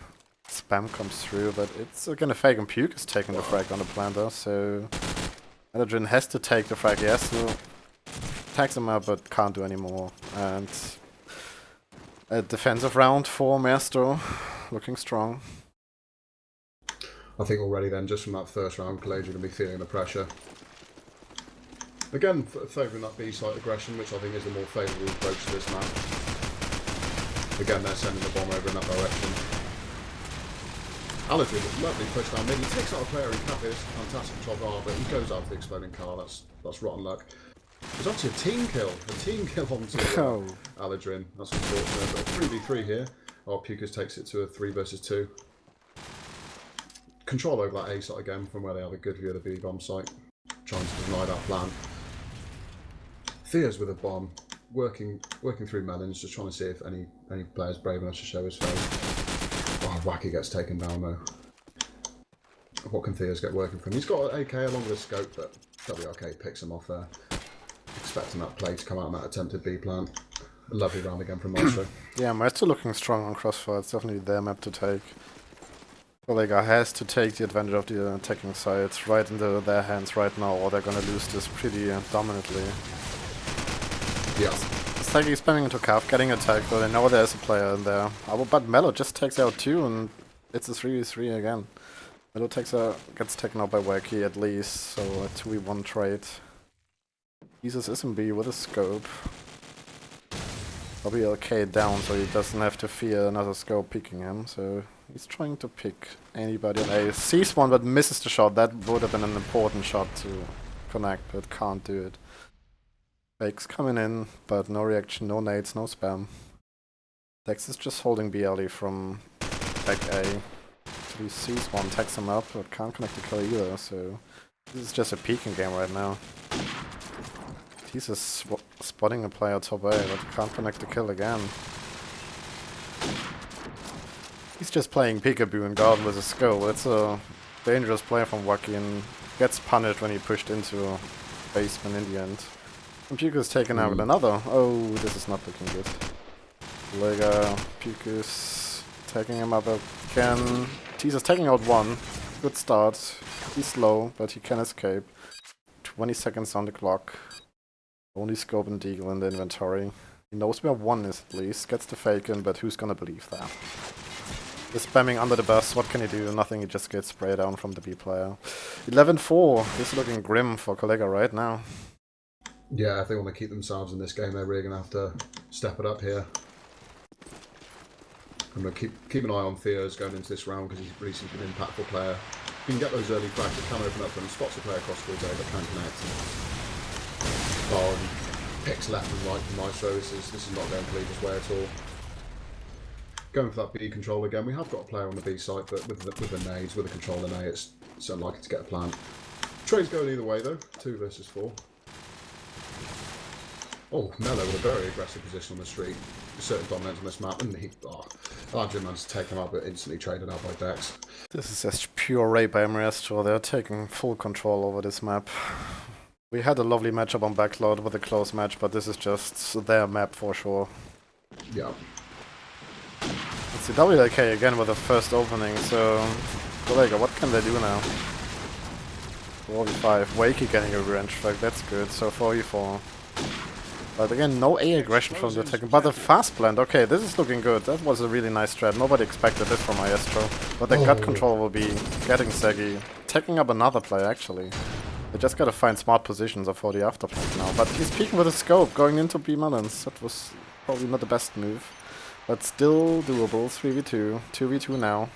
Speaker 1: spam comes through, but it's again a fake and Puke is taking the frag on the planter, so Adrian has to take the frag, yes, no. Tags him up, but can't do any more. And a defensive round for Maestro, looking strong.
Speaker 2: I think already then, just from that first round, Kolegove are going to be feeling the pressure. Again, favouring that B-side aggression, which I think is the more favourable approach to this match. Again, they're sending the bomb over in that direction. Allergen, lovely push down mid. He takes out a player in cap is fantastic job, but he goes out for the exploding car. That's rotten luck. There's actually a team kill onto Allergen. That's unfortunate. But a 3v3 here. Oh, Pukas takes it to a 3 versus 2. Control over that A site again from where they have a good view of the B bomb site. Trying to deny that plan. Thea's with a bomb, working through melons, just trying to see if any player's brave enough to show his face. Oh, Wacky gets taken down though. What can Thea's get working for him? He's got an AK along with a scope, but WRK picks him off there. Expecting that play to come out on that attempted B plant. A lovely round again from Maestro.
Speaker 1: Yeah, Maestro looking strong on Crossfire. It's definitely their map to take. Kolegove has to take the advantage of the attacking sides right into their hands right now, or they're gonna lose this pretty dominantly.
Speaker 2: Yeah.
Speaker 1: It's like he's spamming into Calf, getting attacked, but they know there's a player in there. But Mello just takes out 2, and it's a 3v3 again. Mello gets taken out by Wacky at least, so a 2v1 trade. Jesus is in B with a scope. WLK down, so he doesn't have to fear another scope peeking him, so he's trying to pick anybody on A. Sees one but misses the shot. That would have been an important shot to connect, but can't do it. Fakes coming in, but no reaction, no nades, no spam. Dex is just holding BLE from back A. He sees one, tags him up, but can't connect the kill either, so this is just a peeking game right now. He's just spotting a player top A, but can't connect the kill again. He's just playing peekaboo and guard with a skull. It's a dangerous play from Wacky and gets punished when he pushed into basement in the end. And Pukus taken out with another. Oh, this is not looking good. Kolega, Pukus taking him up again. Teaser's taking out one. Good start. He's slow, but he can escape. 20 seconds on the clock. Only scope and deagle in the inventory. He knows where one is at least. Gets the fake in, but who's gonna believe that? He's spamming under the bus. What can he do? Nothing. He just gets sprayed down from the B player. 11-4. This is looking grim for Kolega right now.
Speaker 2: Yeah, if they want to keep themselves in this game, they're really going to have to step it up here. I'm going to keep an eye on Theo's going into this round because he's really such an impactful player. If you can get those early frags that can open up and spots a player across the field but can connect. And picks left and right from Maestro. This is not going to lead his way at all. Going for that B control again. We have got a player on the B side, but with the nades, with the control and A, it's unlikely to get a plant. Trade's going either way though. 2 versus 4. Oh, Mello with a very aggressive position on the street. Certain dominance on this map, and Arjun managed to take him out, but instantly traded out by Dex.
Speaker 1: This is just pure rape by Maestro. They're taking full control over this map. We had a lovely matchup on Backload with a close match, but this is just their map for sure.
Speaker 2: Yeah.
Speaker 1: Let's see, WK again with the first opening, so... Kolega, what can they do now? 4v5, Wakey getting a revenge frag, that's good, so 4v4. But again, no A aggression from the attack. But the fast plant, okay, this is looking good. That was a really nice strat. Nobody expected this from Maestro. But the gut control will be getting saggy. Taking up another play, actually. They just gotta find smart positions for the afterplant now. But he's peeking with a scope, going into B melons. That was probably not the best move. But still doable. 3v2. 2v2 now.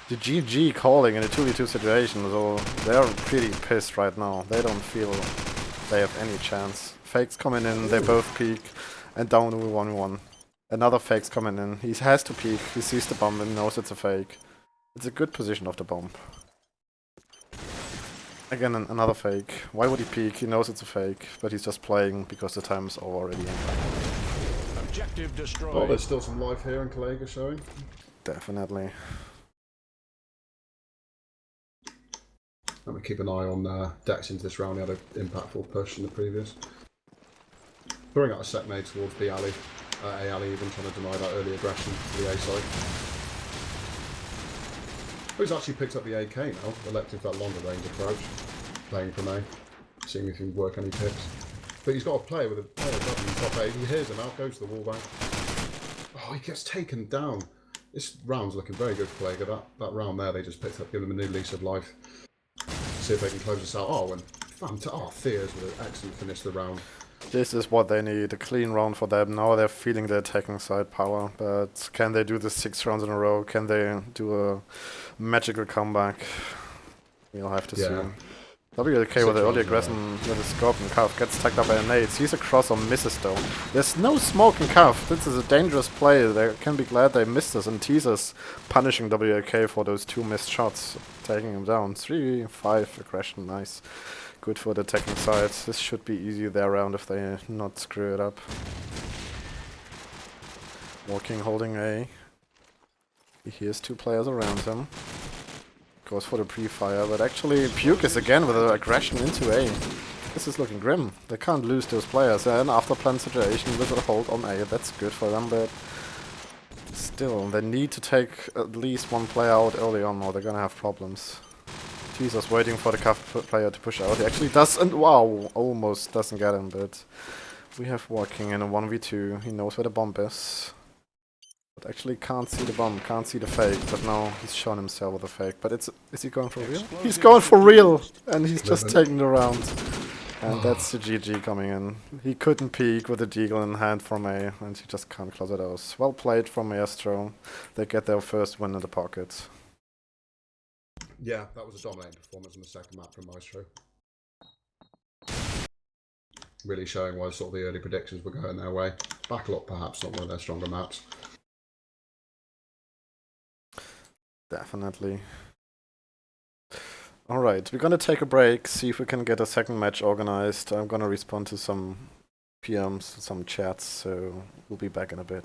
Speaker 1: The GG calling in a 2v2 situation, so they're pretty pissed right now. They don't feel they have any chance. Fakes coming in, they both peek, and down to 1v1. Another fake's coming in. He has to peek, he sees the bomb and knows it's a fake. It's a good position of the bomb. Again, another fake. Why would he peek? He knows it's a fake, but he's just playing because the time is already in.
Speaker 3: Objective destroyed.
Speaker 2: Oh, there's still some life here in Kolega showing.
Speaker 1: Definitely.
Speaker 2: I'm going to keep an eye on Dex into this round. He had an impactful push in the previous. Throwing out a set made towards B alley. A alley even trying to deny that early aggression to the A side. He's actually picked up the AK now, electing for that longer range approach. Playing from A. Seeing if he can work any picks. But he's got a player with a player W top A. He hears him out, goes to the wall bank. Oh, he gets taken down. This round's looking very good for Kolega. That round there they just picked up, giving him a new lease of life. See if they can close this out. Oh, and Theo's with an excellent finish to the round.
Speaker 1: This is what they need, a clean round for them. Now they're feeling the attacking side power, but can they do this 6 rounds in a row? Can they do a magical comeback? We'll have to see. WLK with the early aggression with the scope and Cuff gets tagged up by a nade. Sees a cross or misses though. There's no smoke in Cuff. This is a dangerous play. They can be glad they missed this, and Teaser's punishing WLK for those 2 missed shots, taking him down. 3-5 aggression, nice. Good for the attacking side. This should be easy their round if they not screw it up. Walking, holding A. He hears 2 players around him. Goes for the pre-fire, but actually Puke is again with an aggression into A. This is looking grim. They can't lose those players. And after plan situation with a hold on A, that's good for them, but still, they need to take at least 1 player out early on or they're gonna have problems. Teaser's waiting for the Cuff player to push out. He actually does, and wow, almost doesn't get him, but we have Walking in a 1v2. He knows where the bomb is. But actually can't see the bomb, can't see the fake, but now he's shown himself with a fake. But is he going for real? He's going for real! And he's just taking the round. And that's the GG coming in. He couldn't peek with the deagle in hand from A, and he just can't close it out. Well played from Maestro. They get their first win in the pocket.
Speaker 2: Yeah, that was a dominating performance on the second map from Maestro. Really showing why sort of the early predictions were going their way. Backlot perhaps not one of their stronger maps.
Speaker 1: Definitely. Alright, we're gonna take a break, see if we can get a second match organized. I'm gonna respond to some PMs, some chats, so we'll be back in a bit.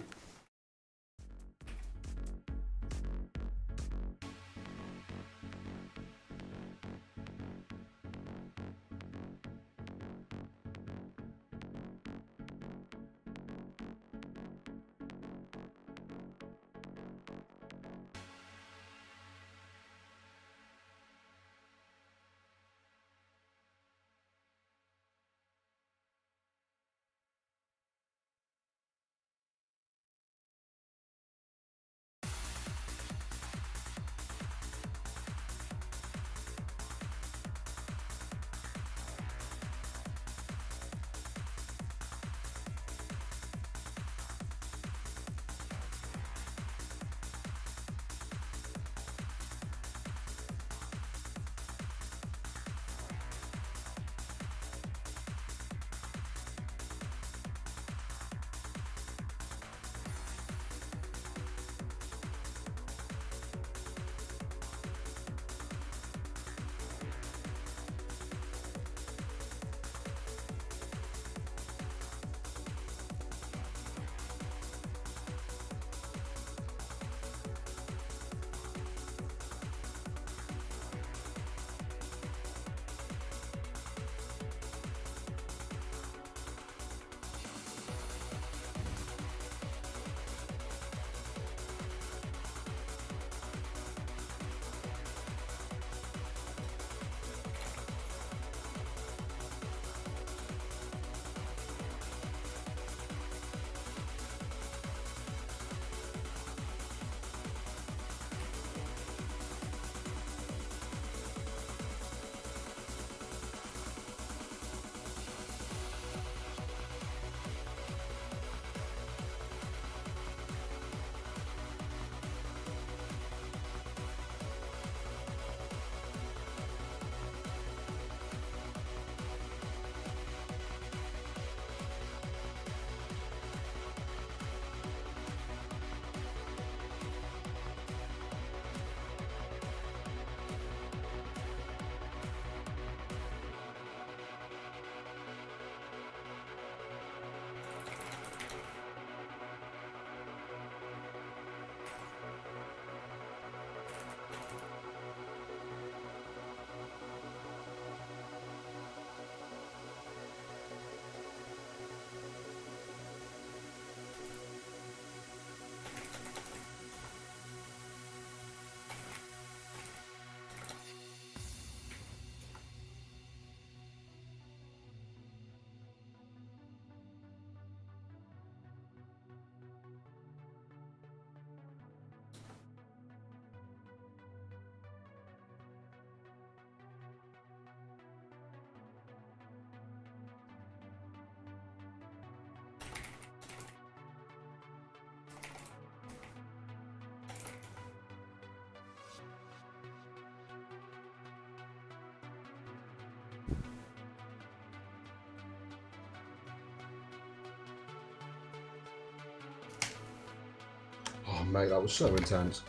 Speaker 2: mate, that was so intense.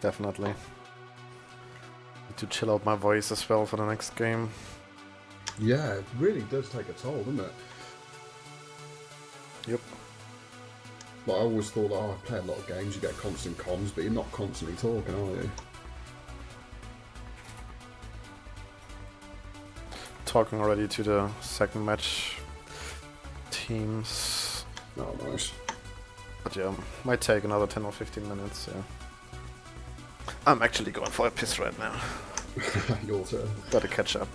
Speaker 1: Definitely. Need to chill out my voice as well for the next game.
Speaker 2: Yeah, it really does take a toll, doesn't it?
Speaker 1: Yep.
Speaker 2: Like, I always thought, I play a lot of games, you get constant comms, but you're not constantly talking, are you?
Speaker 1: Talking already to the second match teams.
Speaker 2: Oh, nice.
Speaker 1: But yeah, might take another 10 or 15 minutes, yeah. I'm actually going for a piss right now.
Speaker 2: Your turn.
Speaker 1: Gotta catch up.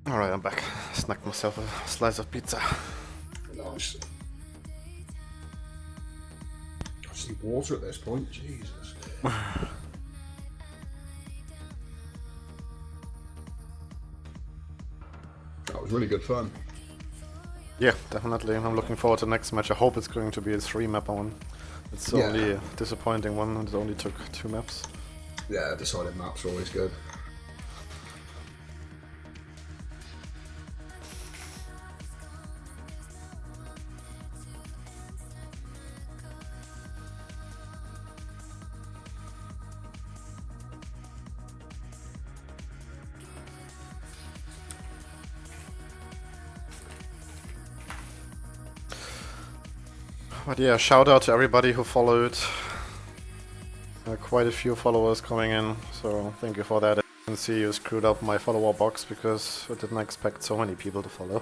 Speaker 1: Alright, I'm back. Snagged myself a slice of pizza.
Speaker 2: Nice. I just need water at this point. Jesus. That was really good fun.
Speaker 1: Yeah, definitely. I'm looking forward to the next match. I hope it's going to be a 3-map one. It's
Speaker 2: Yeah.
Speaker 1: only a disappointing one, and it only took 2 maps.
Speaker 2: Yeah, decided maps are always good.
Speaker 1: But yeah, shout out to everybody who followed. Quite a few followers coming in, so thank you for that. I can see you screwed up my follower box because I didn't expect so many people to follow.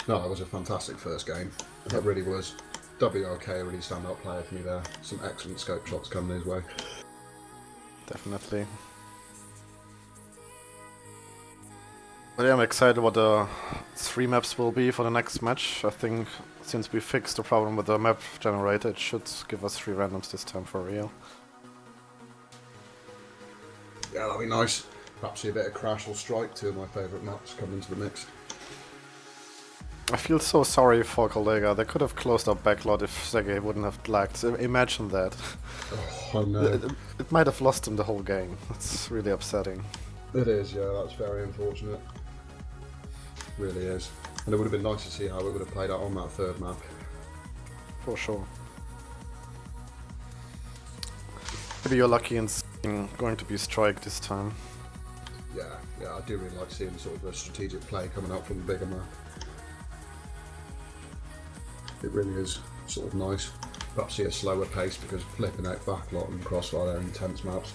Speaker 2: No, that was a fantastic first game. That really was. WRK, a really standout player for me there. Some excellent scope shots coming his way.
Speaker 1: Definitely. But yeah, I'm excited what the 3 maps will be for the next match. I think since we fixed the problem with the map generator, it should give us 3 randoms this time for real.
Speaker 2: Yeah, that'd be nice. Perhaps see a bit of Crash or Strike, 2 of my favourite maps coming into the mix.
Speaker 1: I feel so sorry for Kolegove. They could have closed up backlot if Sergey wouldn't have lagged. Imagine that.
Speaker 2: Oh no.
Speaker 1: It might have lost him the whole game. It's really upsetting.
Speaker 2: It is, yeah, that's very unfortunate. Really is. And it would have been nice to see how it would have played out on that 3rd map.
Speaker 1: For sure. Maybe you're lucky and going to be Strike this time.
Speaker 2: Yeah, I do really like seeing sort of a strategic play coming out from the bigger map. It really is sort of nice. Perhaps see a slower pace because flipping out backlot and Crossfire are intense maps.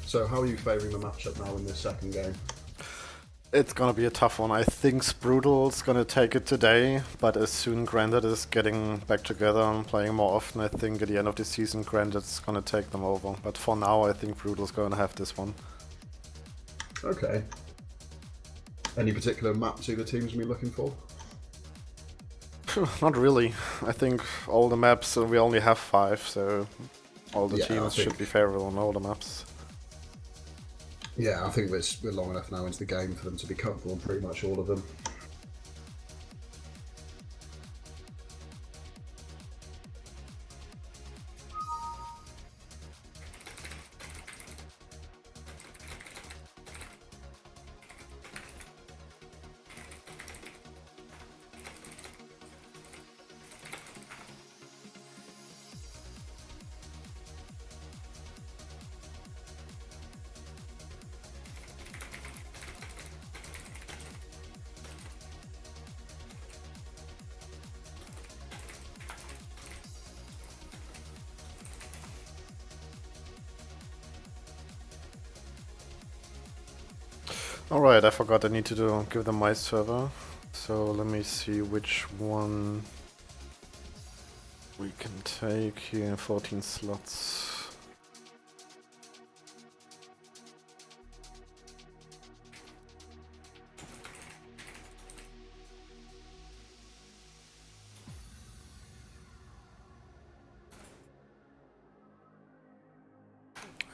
Speaker 2: So how are you favouring the matchup now in this second game?
Speaker 1: It's gonna be a tough one. I think Sprudel's gonna take it today, but as soon Granted is getting back together and playing more often, I think at the end of the season Granted's gonna take them over. But for now, I think Brutal's gonna have this one.
Speaker 2: Okay. Any particular maps either teams be looking for?
Speaker 1: Not really. I think all the maps, we only have 5, so all the
Speaker 2: Yeah,
Speaker 1: teams should be favorable on all the maps.
Speaker 2: Yeah, I think we're long enough now into the game for them to be comfortable on pretty much all of them.
Speaker 1: Alright, I forgot I need to give them my server. So let me see which one we can take here. 14 slots.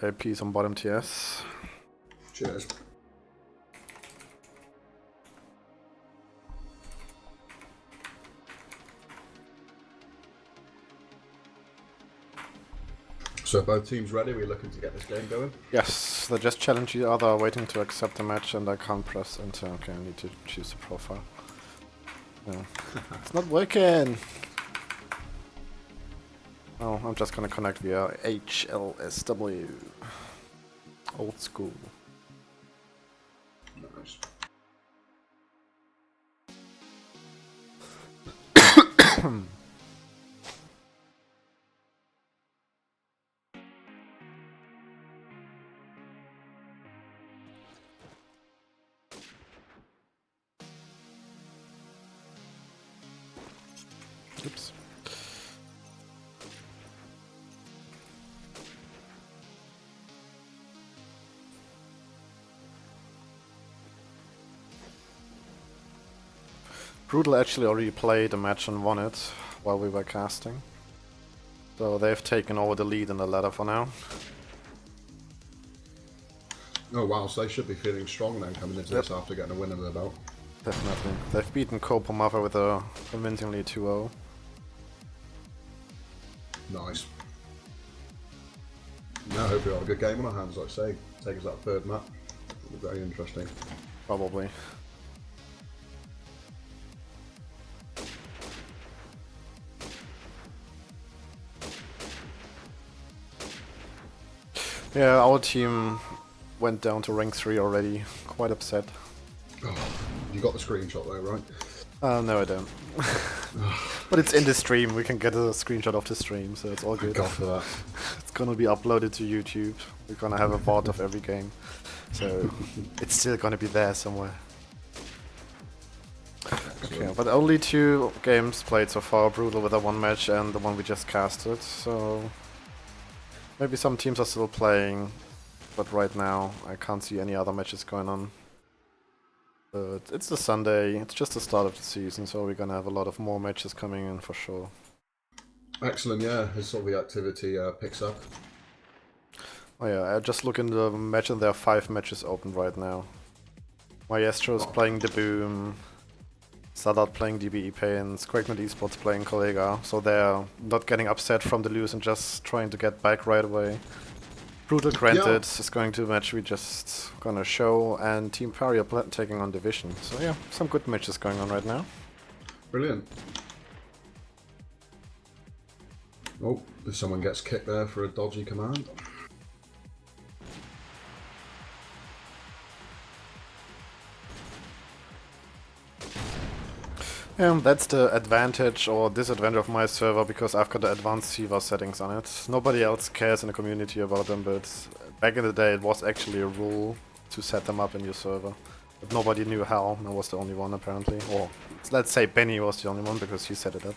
Speaker 1: Hey, peace on bottom TS.
Speaker 2: Cheers. So both teams ready? We're looking to get this game going?
Speaker 1: Yes, they just challenge each other, waiting to accept the match, and I can't press enter. Okay, I need to choose the profile. No. It's not working! Oh, I'm just gonna connect via HLSW. Old school.
Speaker 2: Nice.
Speaker 1: Oops. Brutal actually already played a match and won it while we were casting. So they've taken over the lead in the ladder for now.
Speaker 2: Oh wow, so they should be feeling strong then coming into this after getting a win under their belt.
Speaker 1: Definitely. They've beaten Kopomava with a convincingly 2-0.
Speaker 2: Nice. Now I hope we have a good game on our hands, like I say. Take us that third map. It'll be very interesting.
Speaker 1: Probably. Yeah, our team went down to rank 3 already. Quite upset.
Speaker 2: Oh, you got the screenshot there, right?
Speaker 1: No, I don't. But it's in the stream. We can get a screenshot of the stream, so it's all good.
Speaker 2: Thank God for that.
Speaker 1: It's gonna be uploaded to YouTube. We're gonna have a VOD of every game, so it's still gonna be there somewhere. Okay, but only 2 games played so far. Brutal with a 1 match and the one we just casted. So maybe some teams are still playing, but right now I can't see any other matches going on. But it's the Sunday, it's just the start of the season, so we're gonna have a lot of more matches coming in for sure.
Speaker 2: Excellent, yeah, as sort of the activity picks up.
Speaker 1: Oh yeah, I just look in the match and there are 5 matches open right now. Maestro is playing the Boom, Sadat playing DBE Pains, Quakenet eSports playing Kolegove, so they're not getting upset from the lose and just trying to get back right away. Brutal granted is going to a match we just gonna show, and Team Pari are taking on Division. So yeah, some good matches going on right now.
Speaker 2: Brilliant. Oh, if someone gets kicked there for a dodgy command.
Speaker 1: That's the advantage or disadvantage of my server, because I've got the advanced server settings on it. Nobody else cares in the community about them, but back in the day it was actually a rule to set them up in your server. But nobody knew how. I was the only one apparently. Or let's say Benny was the only one because he set it up.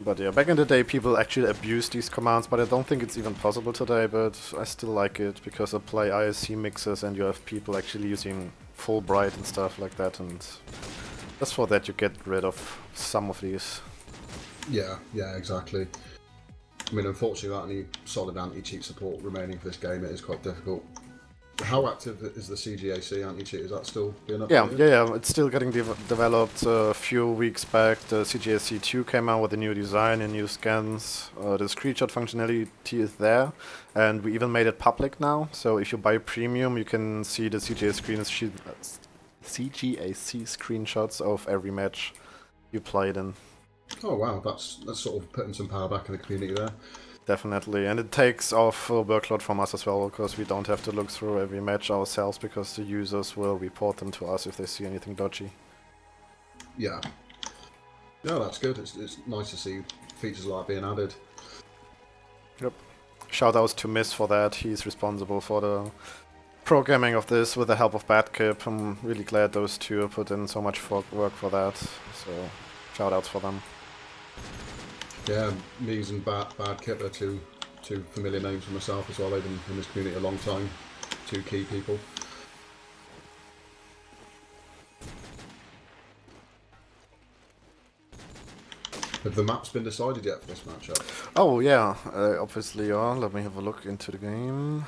Speaker 1: But yeah, back in the day people actually abused these commands, but I don't think it's even possible today, but I still like it because I play ISC mixes and you have people actually using Fulbright and stuff like that, and just for that you get rid of some of these.
Speaker 2: Yeah, exactly. I mean, unfortunately, without any solid anti-cheat support remaining for this game, it is quite difficult. How active is the CGAC anti-cheat? Is that still being updated?
Speaker 1: Yeah, it's still getting developed. A few weeks back the CGAC 2 came out with a new design and new scans. The screenshot functionality is there, and we even made it public now, so if you buy premium you can see the CGAC screenshots of every match you played in.
Speaker 2: Oh wow, that's sort of putting some power back in the community there.
Speaker 1: Definitely, and it takes off a workload from us as well, because we don't have to look through every match ourselves, because the users will report them to us if they see anything dodgy.
Speaker 2: Yeah, that's good. It's nice to see features like that being added.
Speaker 1: Yep. Shoutouts to Miss for that. He's responsible for the programming of this with the help of Badkip. I'm really glad those two put in so much work for that. So shoutouts for them.
Speaker 2: Yeah, Mies and Badkip are two familiar names for myself as well. They've been in this community a long time. 2 key people. Have the maps been decided yet for this matchup?
Speaker 1: Oh yeah, obviously, yeah. Let me have a look into the game.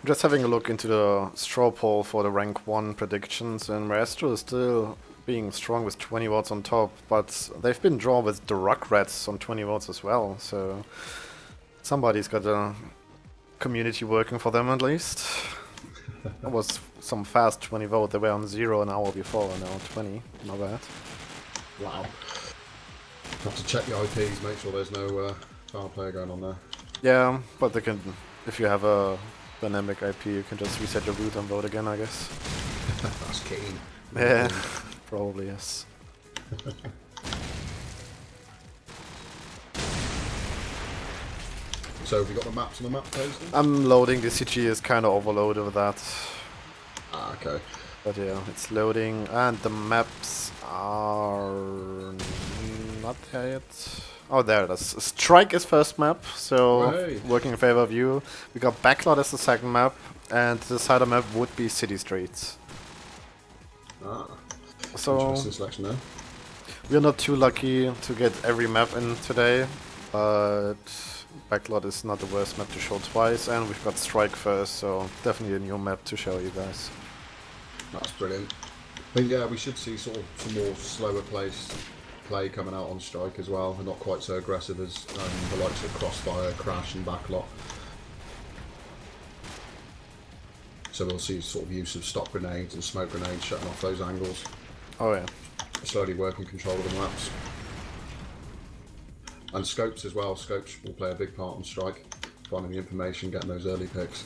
Speaker 1: Just having a look into the straw poll for the rank 1 predictions, and Maestro is still being strong with 20 votes on top, but they've been drawn with the Rugrats on 20 votes as well, so somebody's got a community working for them at least. That was some fast 20 vote. They were on 0 an hour before and now 20. Not bad.
Speaker 2: Wow. Have to check the IPs, make sure there's no foul player going on there.
Speaker 1: Yeah, but they can, if you have a dynamic IP, you can just reset your root and vote again, I guess.
Speaker 2: That's keen.
Speaker 1: Yeah, probably yes.
Speaker 2: So have we got the maps on the map page then?
Speaker 1: I'm loading. The CG is kind of overloaded with that.
Speaker 2: Ah, okay.
Speaker 1: But yeah, it's loading, and the maps are not there yet. Oh, there it is. Strike is first map, so
Speaker 2: Right.
Speaker 1: working in favor of you. We got Backlot as the second map, and the cider map would be City Streets.
Speaker 2: Ah,
Speaker 1: So
Speaker 2: interesting selection there.
Speaker 1: we're not too lucky to get every map in today, but Backlot is not the worst map to show twice, and we've got Strike first, so definitely a new map to show you guys.
Speaker 2: That's brilliant. I think, yeah, we should see sort of some more slower play coming out on Strike as well, and not quite so aggressive as the likes of Crossfire, Crash and Backlot. So we'll see sort of use of stock grenades and smoke grenades shutting off those angles.
Speaker 1: Oh yeah.
Speaker 2: Slowly working control of the maps. And scopes as well. Scopes will play a big part on Strike. Finding the information, getting those early picks.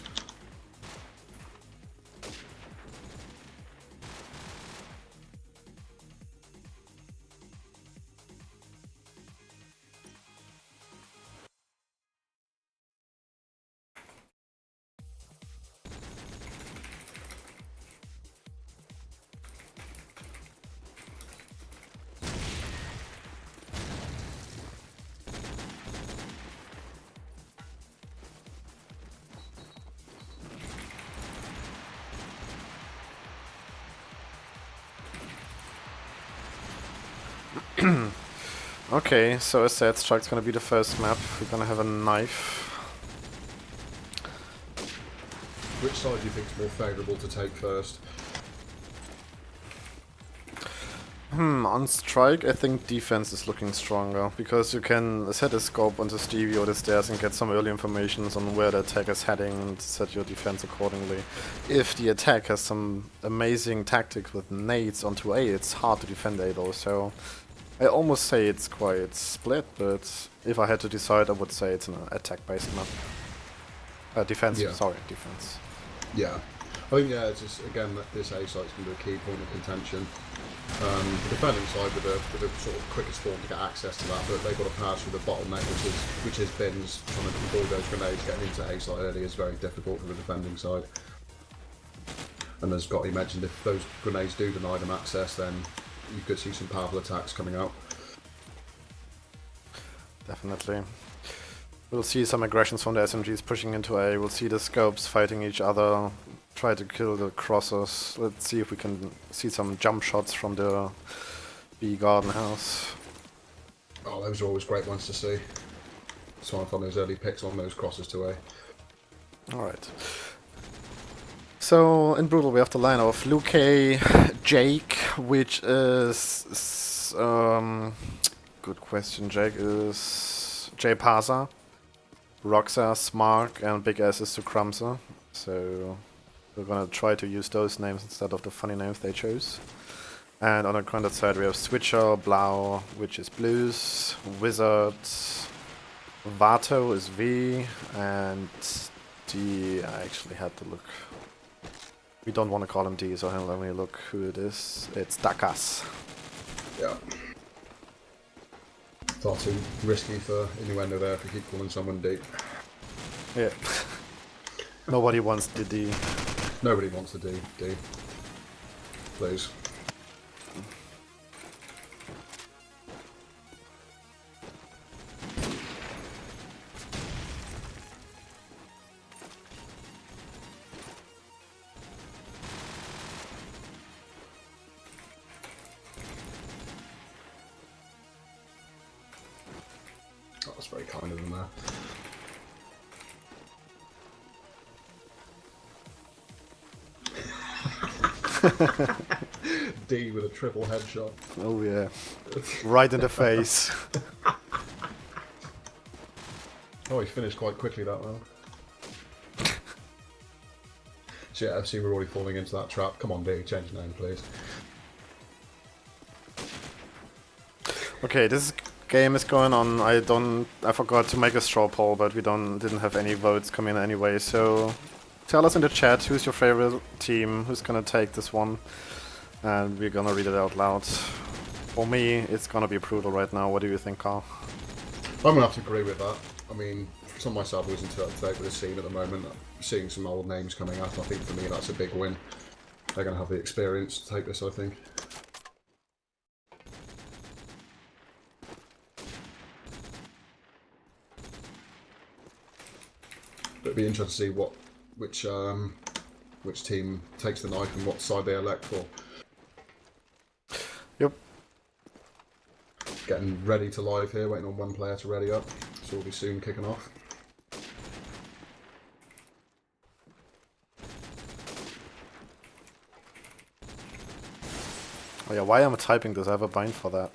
Speaker 1: Okay, so as said, Strike's gonna be the first map. We're gonna have a knife.
Speaker 2: Which side do you think is more favourable to take first?
Speaker 1: On Strike, I think defense is looking stronger, because you can set a scope onto Stevie or the stairs and get some early information on where the attack is heading and set your defense accordingly. If the attack has some amazing tactics with nades onto A, it's hard to defend A though, so I almost say it's quite split, but if I had to decide, I would say it's an attack-based map. Defense,
Speaker 2: Yeah.
Speaker 1: sorry, defense.
Speaker 2: Yeah. I think, yeah, it's just, again, that this A site's going to be a key point of contention. The defending side with the sort of quickest form to get access to that, but they've got to pass through the bottleneck, which is bins. Trying to avoid those grenades getting into A site early is very difficult for the defending side. And as Gotti mentioned, if those grenades do deny them access, then you could see some powerful attacks coming out.
Speaker 1: Definitely. We'll see some aggressions from the SMGs pushing into A. We'll see the scopes fighting each other, try to kill the crossers. Let's see if we can see some jump shots from the B garden house.
Speaker 2: Oh, those are always great ones to see. So I find those early picks on those crosses to A.
Speaker 1: Alright. So in Brutal we have the line of Luke, Jake, which is good question. Jake is J Parser, Roxa, Smark, and Big S is Sucrumser. So we're gonna try to use those names instead of the funny names they chose. And on the content side we have Switcher, Blau, which is Blues, Wizard, Vato is V, and D, I actually had to look. We don't want to call him D, so let me look who it is. It's Dakas.
Speaker 2: Yeah. Far too risky for innuendo there if we keep calling someone D.
Speaker 1: Yeah. Nobody wants the D.
Speaker 2: Nobody wants the D. Please. Oh, that's very kind of them there. D with a triple headshot.
Speaker 1: Oh yeah. Right in the face.
Speaker 2: Oh, he finished quite quickly that round. So yeah, I see we're already falling into that trap. Come on, D, change your name, please.
Speaker 1: Okay, this is game is going on. I forgot to make a straw poll, but we didn't have any votes come in anyway. So tell us in the chat who's your favorite team, who's gonna take this one, and we're gonna read it out loud. For me, it's gonna be brutal right now. What do you think, Carl?
Speaker 2: I'm gonna have to agree with that. I mean, some of myself who's into up to date with the scene at the moment, seeing some old names coming up, I think for me that's a big win. They're gonna have the experience to take this, I think. It'd be interesting to see which team takes the knife and what side they elect for.
Speaker 1: Yep.
Speaker 2: Getting ready to live here, waiting on one player to ready up, so we'll be soon kicking off.
Speaker 1: Oh yeah, why am I typing this? I have a bind for that.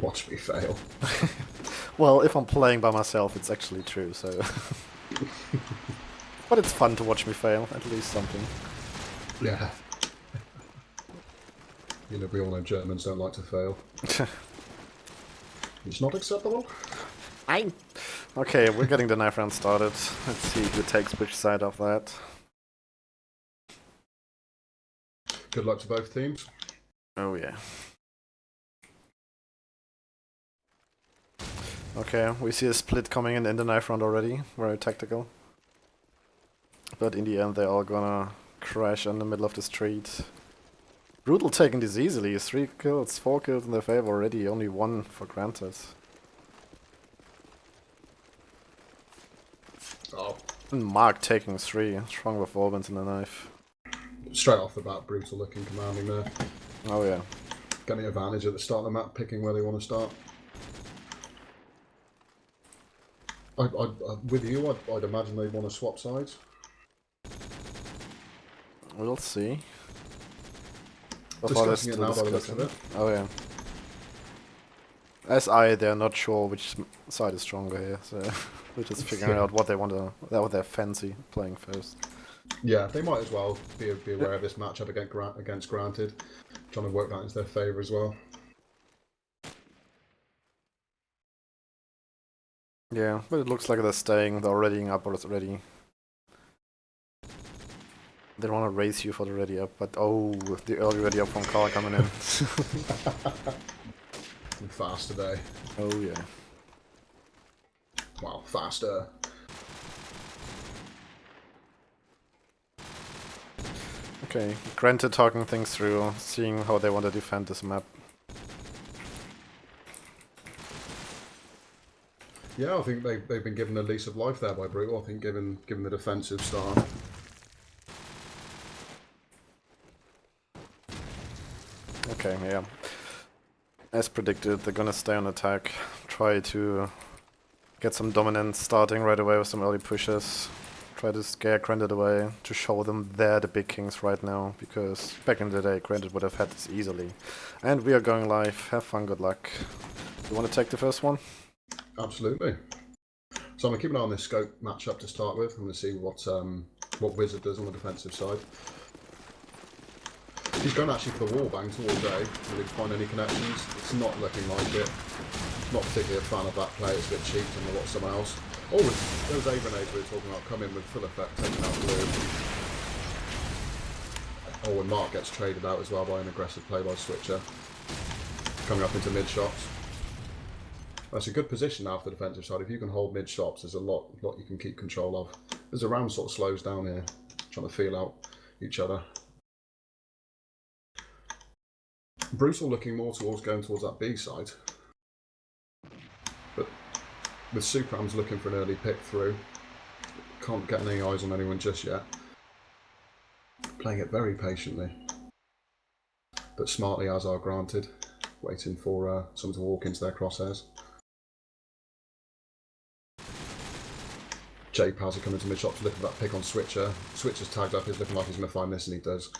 Speaker 2: Watch me fail.
Speaker 1: Well, if I'm playing by myself, it's actually true, so... But it's fun to watch me fail, at least something.
Speaker 2: Yeah. You know, we all know Germans don't like to fail. It's not acceptable.
Speaker 1: Okay, we're getting the knife round started. Let's see who takes which side of that.
Speaker 2: Good luck to both teams.
Speaker 1: Oh yeah. Okay, we see a split coming in the knife round already. Very tactical. But in the end they're all gonna crash in the middle of the street. Brutal taking this easily. 3 kills, 4 kills in their favor already. Only 1 for granted.
Speaker 2: Oh.
Speaker 1: And Mark taking 3. Strong performance in the knife.
Speaker 2: Straight off the bat, brutal looking, commanding there.
Speaker 1: Oh yeah.
Speaker 2: Getting advantage at the start of the map, picking where they want to start. With you, I'd imagine they'd want to swap sides.
Speaker 1: We'll see.
Speaker 2: Discussing it now by the looks of it.
Speaker 1: Oh yeah. They're not sure which side is stronger here, so we're just figuring out what they want to, what they fancy playing first.
Speaker 2: Yeah, they might as well be aware of this matchup against Granted, trying to work that into their favour as well.
Speaker 1: Yeah, but it looks like they're staying. They're readying up already. They don't want to race you for the ready up, but oh, the early ready up from Carl coming in.
Speaker 2: Fast today.
Speaker 1: Oh yeah.
Speaker 2: Wow, faster.
Speaker 1: Okay, Granted talking things through, seeing how they want to defend this map.
Speaker 2: Yeah, I think they've been given a lease of life there by Brutal. I think given the defensive start.
Speaker 1: Okay, yeah. As predicted, they're gonna stay on attack, try to get some dominance starting right away with some early pushes, try to scare Granted away, to show them they're the big kings right now, because back in the day Granted would have had this easily. And we are going live, have fun, good luck. You want to take the first one?
Speaker 2: Absolutely. So I'm going to keep an eye on this scope matchup to start with. I'm going to see what Wizard does on the defensive side. He's going actually for the wall bangs all day. Will he find any connections? It's not looking like it. Not particularly a fan of that play. It's a bit cheap than what someone else. Oh, those A grenades we were talking about come in with full effect, taking out Blue. Oh, and Mark gets traded out as well by an aggressive play by Switcher. Coming up into mid shots. That's a good position now for the defensive side. If you can hold mid shots, there's a lot you can keep control of. As the round sort of slows down here, trying to feel out each other. Brutal looking more towards going towards that B side. But with Suprams looking for an early pick through, can't get any eyes on anyone just yet. Playing it very patiently. But smartly as are Granted. Waiting for someone to walk into their crosshairs. J-Paz are coming to mid-shot to look at that pick on Switcher. Switcher's tagged up, he's looking like he's going to find this, and he does.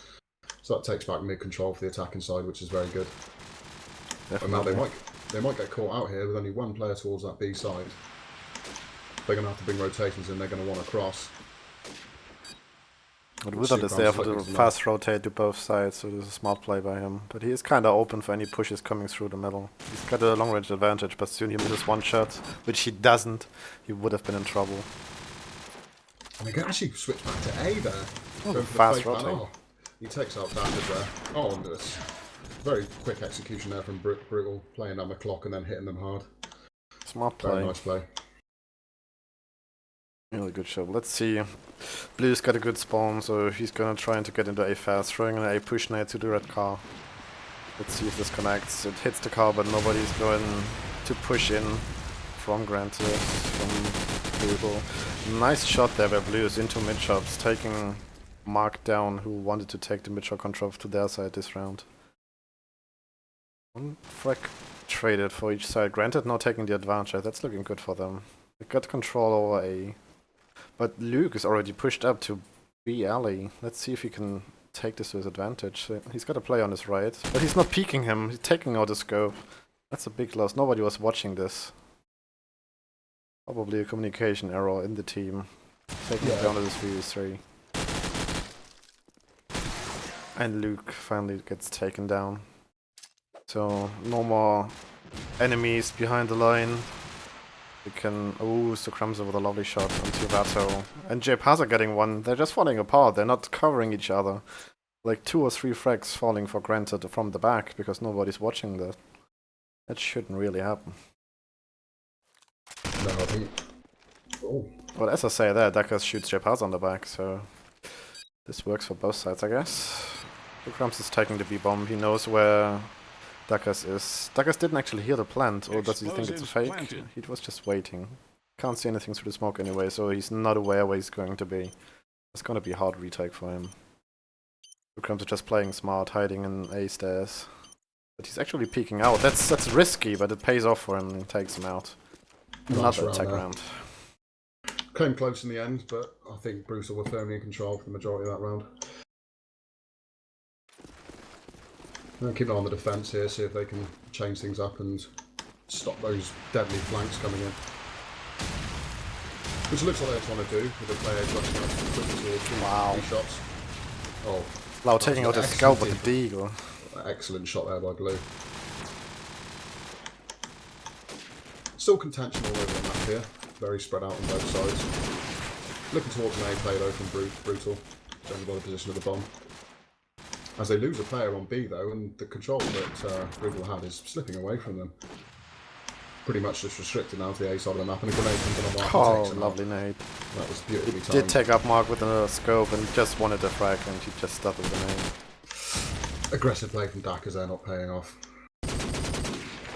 Speaker 2: So that takes back mid-control for the attacking side, which is very good. And now they might get caught out here with only one player towards that B side. They're going to have to bring rotations in, they're going to want to cross.
Speaker 1: But
Speaker 2: We'll see
Speaker 1: Wizard is
Speaker 2: if
Speaker 1: there
Speaker 2: Brown's
Speaker 1: for the
Speaker 2: looking for
Speaker 1: fast rotate to both sides, so this is a smart play by him. But he is kind of open for any pushes coming through the middle. He's got a long range advantage, but soon he misses one shot, which he doesn't. He would have been in trouble.
Speaker 2: And they can actually switch back to A there.
Speaker 1: Oh,
Speaker 2: Going for
Speaker 1: fast
Speaker 2: the fake
Speaker 1: rotate.
Speaker 2: ban. Oh, he takes out damage there. Oh, and this very quick execution there from Brutal, playing on the clock and then hitting them hard.
Speaker 1: Smart
Speaker 2: Very
Speaker 1: play.
Speaker 2: nice play.
Speaker 1: Really good shot. Let's see. Blue's got a good spawn, so he's gonna try to get into A fast, throwing an A push nade to the red car. Let's see if this connects. It hits the car, but nobody's going to push in from Granted, from Brutal. Nice shot there by Blues into mid shops, taking Mark down, who wanted to take the mid shot control to their side this round. One frag traded for each side. Granted, now taking the advantage. That's looking good for them. They got control over A. But Luke is already pushed up to B alley. Let's see if he can take this to his advantage. He's got a play on his right, but he's not peeking him. He's taking out the scope. That's a big loss. Nobody was watching this. Probably a communication error in the team. Taking it down to this 3v3. And Luke finally gets taken down. So no more enemies behind the line. We can... Oh, Sucrumza with a lovely shot onto Vato. And JPaz are getting one. They're just falling apart. They're not covering each other. Like 2 or 3 frags falling for granted from the back because nobody's watching that. That shouldn't really happen.
Speaker 2: No, I think... Oh.
Speaker 1: Well, as I say there, Dakas shoots JPaz on the back, so... This works for both sides, I guess. Sucrumza is taking the B-bomb. He knows where Dakas is. Dakas didn't actually hear the plant, or does he think it's a fake?
Speaker 3: Planted.
Speaker 1: He was just waiting. Can't see anything through the smoke anyway, so he's not aware where he's going to be. It's gonna be a hard retake for him. Sucrumza just playing smart, hiding in A stairs. But he's actually peeking out. That's risky, but it pays off for him and takes him out.
Speaker 2: Nice
Speaker 1: Another
Speaker 2: round
Speaker 1: attack
Speaker 2: there.
Speaker 1: round.
Speaker 2: Came close in the end, but I think Brutal were firmly in control for the majority of that round. Keep an eye on the defence here, see if they can change things up and stop those deadly flanks coming in. Which looks like they're trying to do with the player rushing up quickly towards
Speaker 1: Wow.
Speaker 2: 3 shots. Oh,
Speaker 1: Lau taking out the
Speaker 2: excellent
Speaker 1: scalp with the deagle.
Speaker 2: excellent shot there by Glue. Still contention all over the map here, very spread out on both sides. Looking towards an A play though from Brutal, judging by the position of the bomb. As they lose a player on B though, and the control that Brutal had is slipping away from them. Pretty much just restricted now to the A side of the map, and a grenade comes on a mark and
Speaker 1: Oh,
Speaker 2: takes him out.
Speaker 1: lovely nade.
Speaker 2: That was beautifully
Speaker 1: Did
Speaker 2: timed.
Speaker 1: take up Mark with a scope and just wanted a frag and he just stopped with the nade.
Speaker 2: Aggressive play from Dakas there, not paying off.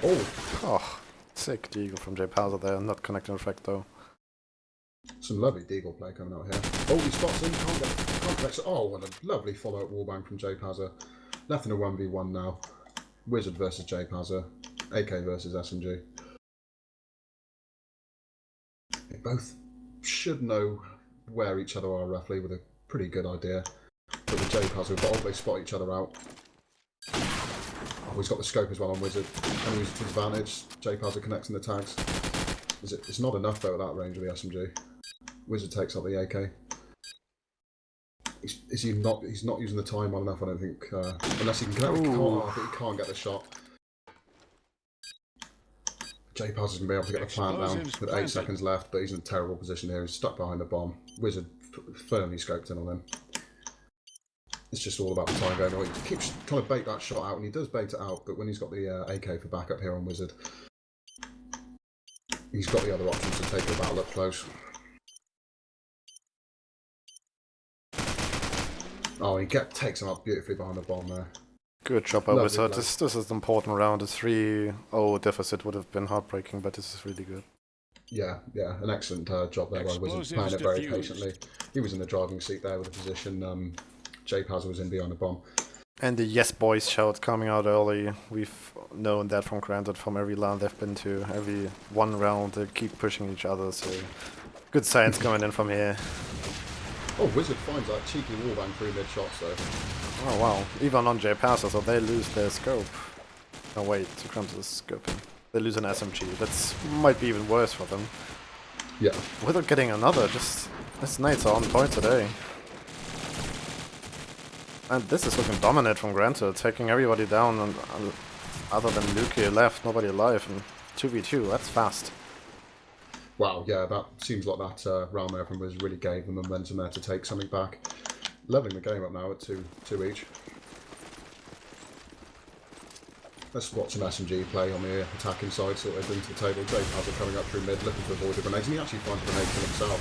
Speaker 2: Oh,
Speaker 1: Oh, sick deagle from JPaz there, not connecting the frag though.
Speaker 2: some lovely deagle play coming out here. Oh, he spots him, can't flex it. Oh, what a lovely follow-up wallbang from JPaz. Left in a 1v1 now. Wizard versus JPaz. AK versus SMG. They both should know where each other are roughly with a pretty good idea. But with JPaz, they spot each other out. Oh, he's got the scope as well on Wizard. And he's to his advantage. JPaz connecting the tags. It's not enough though at that range of the SMG. Wizard takes up the AK. He's not using the time well enough, I don't think. Unless he can connect. I think he can't get the shot. JPaz is going to be able to get the plant down with 8 seconds left, but he's in a terrible position here. He's stuck behind the bomb. Wizard firmly scoped in on him. It's just all about the time going on. He keeps trying to bait that shot out, and he does bait it out, but when he's got the AK for backup here on Wizard, he's got the other options to take the battle up close. Oh, he takes him up beautifully behind the bomb there.
Speaker 1: Good job by
Speaker 2: Lovely
Speaker 1: Wizard.
Speaker 2: play.
Speaker 1: This is an important round. A 3-0 deficit would have been heartbreaking, but this is really good.
Speaker 2: Yeah, an excellent job there by Wizard,
Speaker 3: Explosives
Speaker 2: playing it very
Speaker 3: diffused.
Speaker 2: patiently. He was in the driving seat there with the position. JPaz was in behind the bomb.
Speaker 1: And the yes boys shout coming out early. We've known that from Granted from every LAN they've been to. Every one round they keep pushing each other, so good science coming in from here.
Speaker 2: Oh, Wizard finds that cheeky wallbang through mid shots though.
Speaker 1: Oh wow, even on JPaz, so they lose their scope. Oh wait, Sucrumza is scoping. They lose an SMG. That's might be even worse for them.
Speaker 2: Yeah.
Speaker 1: Without getting another, just... This nades are on point today. And this is looking dominant from Granted, taking everybody down, and other than Luke here left, nobody alive, and 2v2, that's fast.
Speaker 2: Wow, yeah, that seems like that round there from was really gave them momentum there to take something back. Leveling the game up now at 2 each. Let's watch some SMG play on the attacking side, so they bring to the table. J-Paz are coming up through mid, looking to avoid the grenades, and he actually finds a grenade for himself.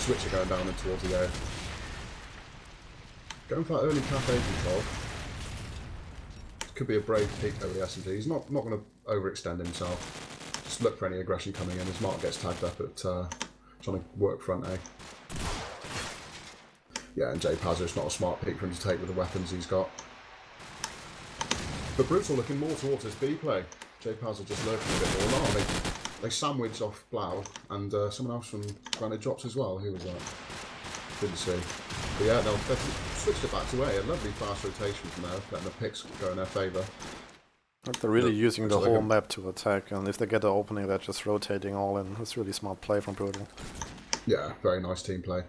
Speaker 2: Switcher going down and towards the air. Going for that early cafe control. Could be a brave peek over the SMG. He's not going to overextend himself. Just look for any aggression coming in as Mark gets tagged up at trying to work front A. Yeah, and J-Paz, it's not a smart peek for him to take with the weapons he's got. But Brutal looking more towards his B play. J-Paz are just lurking a bit more. No, they sandwich off Blau, and someone else from Granite drops as well. Who was that? Didn't see. But yeah, they've switched it back to A. A lovely fast rotation from there, letting the picks go in their favour.
Speaker 1: They're really using the whole map to attack, and if they get an opening, they're just rotating all in. It's really smart play from Brutal.
Speaker 2: Yeah, very nice team play.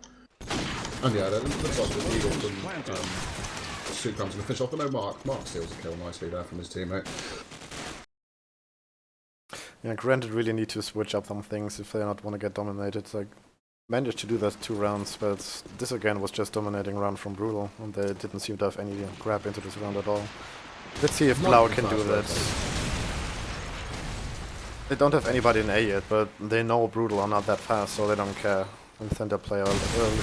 Speaker 2: And yeah, that looks like the Eagle from Sue comes and the fish off, but no Mark steals a kill nicely there from his teammate.
Speaker 1: Yeah, Granted really need to switch up some things if they not want to get dominated. Like, managed to do that 2 rounds, but this again was just dominating round from Brutal, and they didn't seem to have any grab into this round at all. Let's see if Blau can do that. They don't have anybody in A yet, but they know Brutal are not that fast, so they don't care. And send their player early,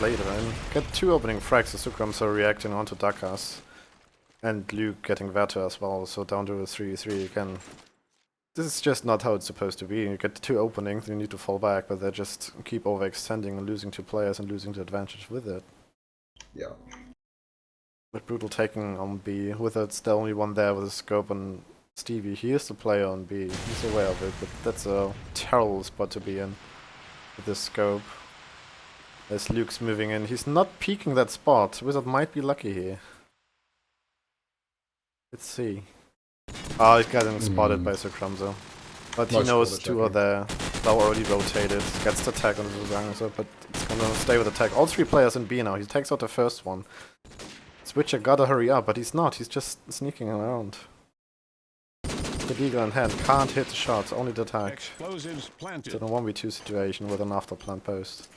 Speaker 1: later and get 2 opening frags. The Sukrams are reacting onto Dakas. And Luke getting Verta as well, so down to a 3v3 again. This is just not how it's supposed to be. You get 2 openings, you need to fall back, but they just keep overextending and losing 2 players and losing the advantage with it.
Speaker 2: Yeah.
Speaker 1: With Brutal taking on B, with it's the only one there with a scope on Stevie. He is the player on B, he's aware of it, but that's a terrible spot to be in with this scope. As Luke's moving in, he's not peeking that spot. Wizard might be lucky here. Let's see. Oh, he's getting spotted by Sukrumzo. But he knows 2 are there. Blau already rotated, gets the tag on the but it's gonna stay with the tag. All 3 players in B now, he takes out the first one. Switcher gotta hurry up, but he's not, he's just sneaking around. The Eagle in hand, can't hit the shots, only the tag.
Speaker 3: Explosives planted.
Speaker 1: It's in a 1v2 situation with an after plant post.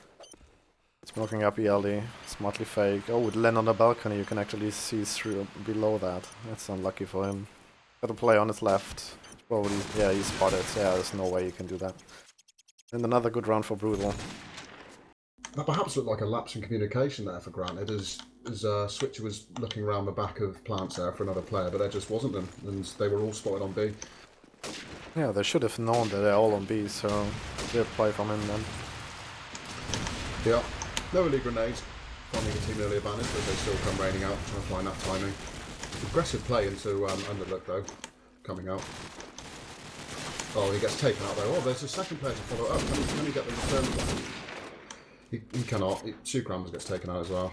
Speaker 1: Smoking up ELD, smartly fake. Oh, with Len on the balcony, you can actually see through below that. That's unlucky for him. Got a play on his left. Probably, yeah, he's spotted. Yeah, there's no way you can do that. And another good round for Brutal.
Speaker 2: That perhaps looked like a lapse in communication there for Granted, as Switcher was looking around the back of plants there for another player, but there just wasn't them, and they were all spotted on B.
Speaker 1: Yeah, they should have known that they're all on B, so good play from him then.
Speaker 2: Yeah, no elite grenades, finding a team early advantage, but they still come raining out, trying to find that timing. Aggressive play into Underlook though, coming out. Oh, he gets taken out though. Oh, there's a second player to follow up. Can he get the return play? He cannot. Sukrams gets taken out as well.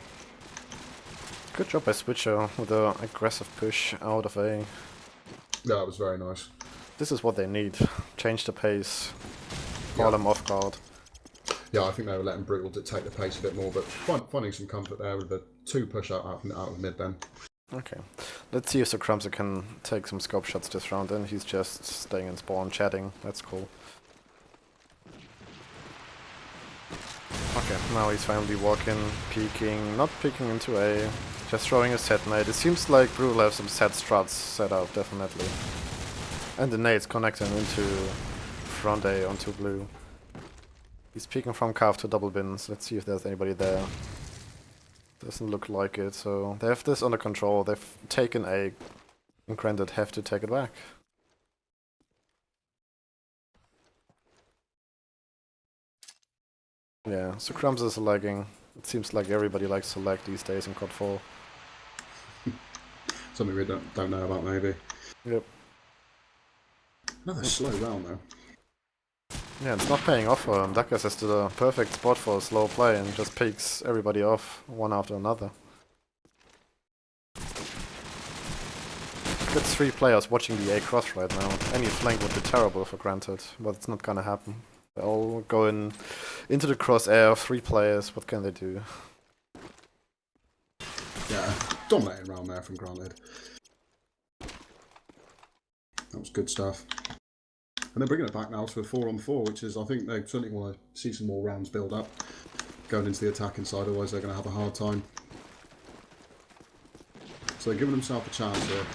Speaker 1: Good job by Switcher with the aggressive push out of A.
Speaker 2: Yeah, it was very nice.
Speaker 1: This is what they need. Change the pace. Call them off guard.
Speaker 2: Yeah, I think they were letting Brutal dictate the pace a bit more, but finding some comfort there with the 2 push out of mid then.
Speaker 1: Okay. Let's see if Sukrumzo can take some scope shots this round, and he's just staying in spawn, chatting. That's cool. Okay, now he's finally walking, peeking, not peeking into A, just throwing a set nade. It seems like Brutal have some set struts set up, definitely. And the nades connecting into front A onto blue. He's peeking from calf to double bins. Let's see if there's anybody there. Doesn't look like it, so they have this under control. They've taken A, and Granted have to take it back. Yeah, so Crumbs is lagging. It seems like everybody likes to lag these days in COD 4.
Speaker 2: Something we don't know about maybe.
Speaker 1: Yep.
Speaker 2: Another slow round though.
Speaker 1: Yeah, it's not paying off for him. Dakas is the perfect spot for a slow play and just picks everybody off one after another. Got 3 players watching the A cross right now. Any flank would be terrible for Granted, but it's not gonna happen. They all go into the crosshair, 3 players, what can they do?
Speaker 2: Yeah, Dominating round there from Granted. That was good stuff. And they're bringing it back now to a 4-on-4, which is, I think they certainly want to see some more rounds build up going into the attacking side, otherwise they're going to have a hard time. So they're giving themselves a chance here.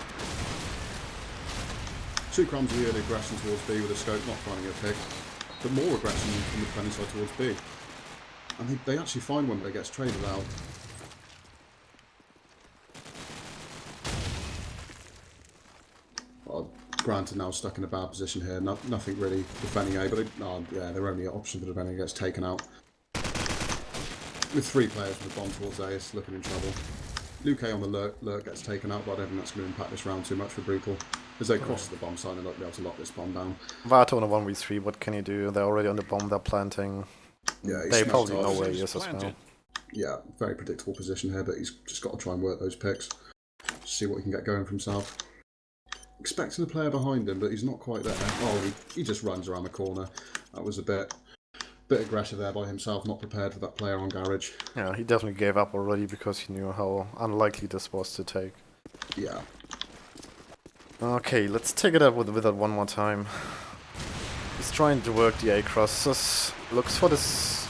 Speaker 2: 2 crumbs of the early aggression towards B with a scope, not finding a pick, but more aggression from the defending side towards B. And they actually find one that gets traded out. Well, Granted now stuck in a bad position here, nothing really defending A, but yeah, their only option for defending gets taken out. With 3 players with a bomb towards A, it's looking in trouble. Luke on the lurk gets taken out, but I don't think that's going to impact this round too much for Brutal. As they cross the bomb site, they're not going to be able to lock this bomb down.
Speaker 1: Vato on a 1v3, what can you do? They're already on the bomb, they're planting.
Speaker 2: Yeah,
Speaker 1: they probably know where he is as well.
Speaker 2: Yeah, very predictable position here, but he's just got to try and work those picks. See what he can get going for himself. Expecting a player behind him, but he's not quite there. Oh, he just runs around the corner. That was a bit aggressive there by himself, not prepared for that player on Garage.
Speaker 1: Yeah, he definitely gave up already because he knew how unlikely this was to take.
Speaker 2: Yeah.
Speaker 1: Okay, let's take it up with that one more time. He's trying to work the A-crosses, looks for this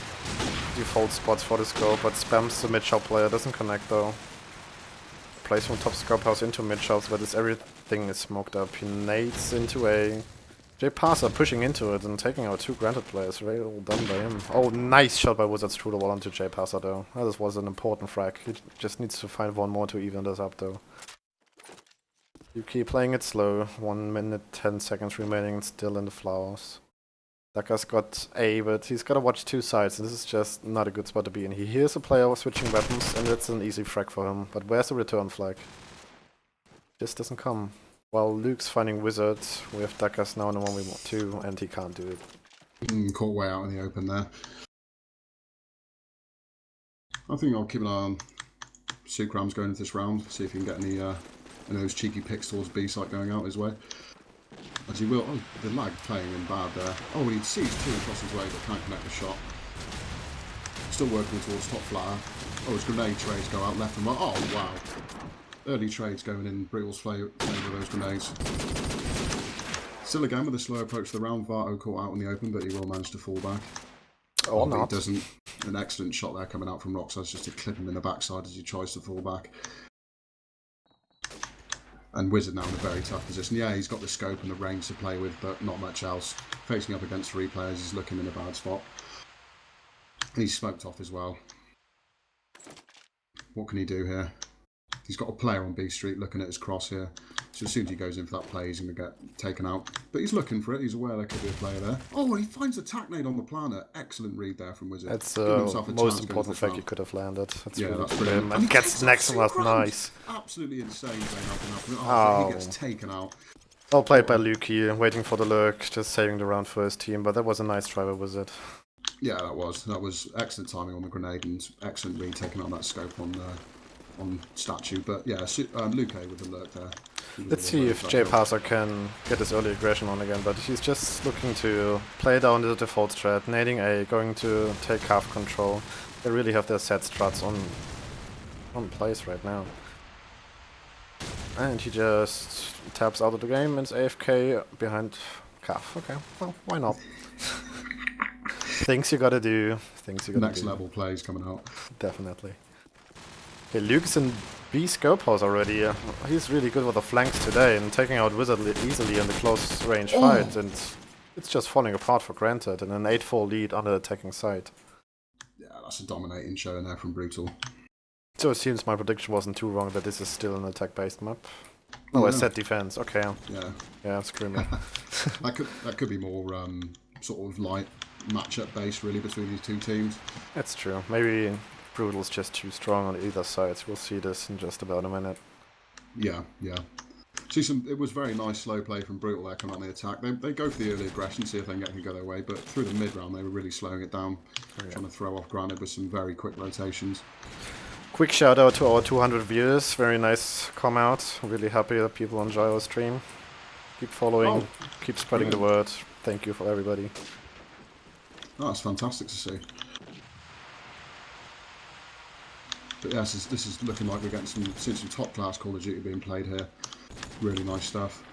Speaker 1: default spots for the scope, but spams the mid-shop player, doesn't connect though. Plays from top scope house into mid-shops, but everything is smoked up. He nades into A. J Passer pushing into it and taking out 2 Granted players, very well done by him. Oh, nice shot by Wizards through the wall onto J Passer though. This was an important frag. He just needs to find one more to even this up though. You keep playing it slow. 1 minute 10 seconds remaining, still in the flowers. Daka's got A, but he's got to watch 2 sides, and this is just not a good spot to be in. He hears a player switching weapons, and it's an easy frag for him. But where's the return flag? Just doesn't come. While Luke's finding Wizard, we have Dakas now in the 1v2, and he can't do it.
Speaker 2: Caught way out in the open there. I think I'll keep an eye on Sukrams going into this round, see if he can get any of those cheeky picks towards B site going out his way. As he will. Oh, the lag playing in bad there. Oh, he sees 2 across his way but can't connect the shot. Still working towards top flower. Oh, his grenade trades go out left and right. Oh, wow. Early trades going in Brutal's favour of those grenades. Still again with a slow approach to the round. Vato caught out in the open, but he will manage to fall back.
Speaker 1: Or not.
Speaker 2: He doesn't. An excellent shot there coming out from Roxas just to clip him in the backside as he tries to fall back. And Wizard now in a very tough position. Yeah, he's got the scope and the range to play with, but not much else. Facing up against 3 players, he's looking in a bad spot. And he's smoked off as well. What can he do here? He's got a player on B Street looking at his cross here. So as soon as he goes in for that play, he's going to get taken out. But he's looking for it. He's aware there could be a player there. Oh, he finds the tack nade on the planet. Excellent read there from Wizard.
Speaker 1: That's the most important frag you could have landed. That's
Speaker 2: yeah,
Speaker 1: really
Speaker 2: that's brilliant.
Speaker 1: And gets next one. Nice.
Speaker 2: Absolutely insane going up. Oh, he gets taken out.
Speaker 1: Well played by Luke here, waiting for the lurk, just saving the round for his team. But that was a nice try by Wizard.
Speaker 2: Yeah, that was excellent timing on the grenade and excellent read taking on that scope on statue. But yeah, Luke with the lurk there.
Speaker 1: Let's see if J Passer can get his early aggression on again, but he's just looking to play down the default strat, nading A, going to take half control. They really have their set strats on place right now. And he just taps out of the game and is AFK behind Calf. Okay, well, why not? Things you gotta do. Things you gotta do.
Speaker 2: Next level plays coming out.
Speaker 1: Definitely. Okay, Luke's in B scope house already. He's really good with the flanks today and taking out Wizard easily in the close range fight, and it's just falling apart for Granted and an 8-4 lead on the attacking side.
Speaker 2: Yeah, that's a dominating show in there from Brutal.
Speaker 1: So it seems my prediction wasn't too wrong that this is still an attack-based map. Oh, I said defense. Okay. Yeah, screw me.
Speaker 2: that could be more sort of light matchup based really between these 2 teams.
Speaker 1: That's true. Maybe Brutal's just too strong on either side. We'll see this in just about a minute.
Speaker 2: Yeah. It was very nice slow play from Brutal there coming on the attack. They go for the early aggression, see if they can go their way, but through the mid round they were really slowing it down, trying to throw off Granted with some very quick rotations.
Speaker 1: Quick shout out to our 200 viewers. Very nice come out. Really happy that people enjoy our stream. Keep following, keep spreading the word. Thank you for everybody.
Speaker 2: Oh, that's fantastic to see. But yes, this is looking like we're getting seeing some top class Call of Duty being played here. Really nice stuff.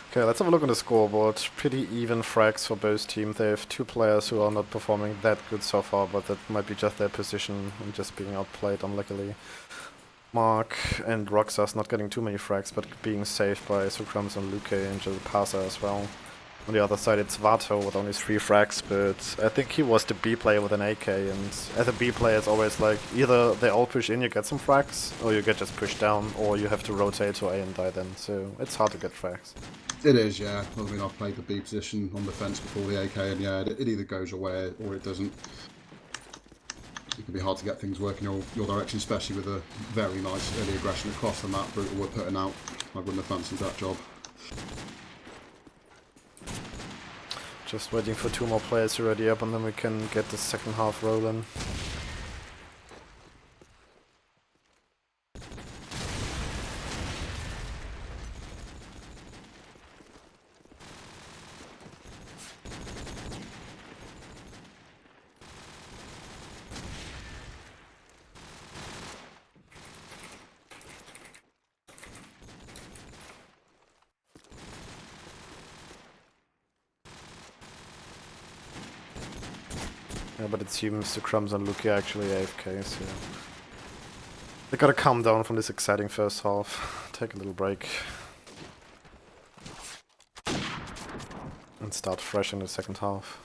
Speaker 1: Okay, let's have a look on the scoreboard. Pretty even frags for both teams. They have two players who are not performing that good so far, but that might be just their position and just being outplayed, unluckily. Mark and Roxas not getting too many frags, but being saved by Sukrams and Luke and Pasa as well. On the other side, it's Vato with only 3 frags, but I think he was the B player with an AK, and as a B player, it's always like either they all push in, you get some frags, or you get just pushed down, or you have to rotate to A and die then, so it's hard to get frags.
Speaker 2: It is, yeah. I mean, I've played the B position on the fence before the AK, and yeah, it either goes away or it doesn't. It can be hard to get things working your direction, especially with a very nice early aggression across the map. Brutal were putting out. I wouldn't have fancied that job.
Speaker 1: Just waiting for 2 more players to ready up, and then we can get the second half rolling. Yeah, but it seems the Crumbs and Luke are actually AFK, so they gotta calm down from this exciting first half, take a little break, and start fresh in the second half.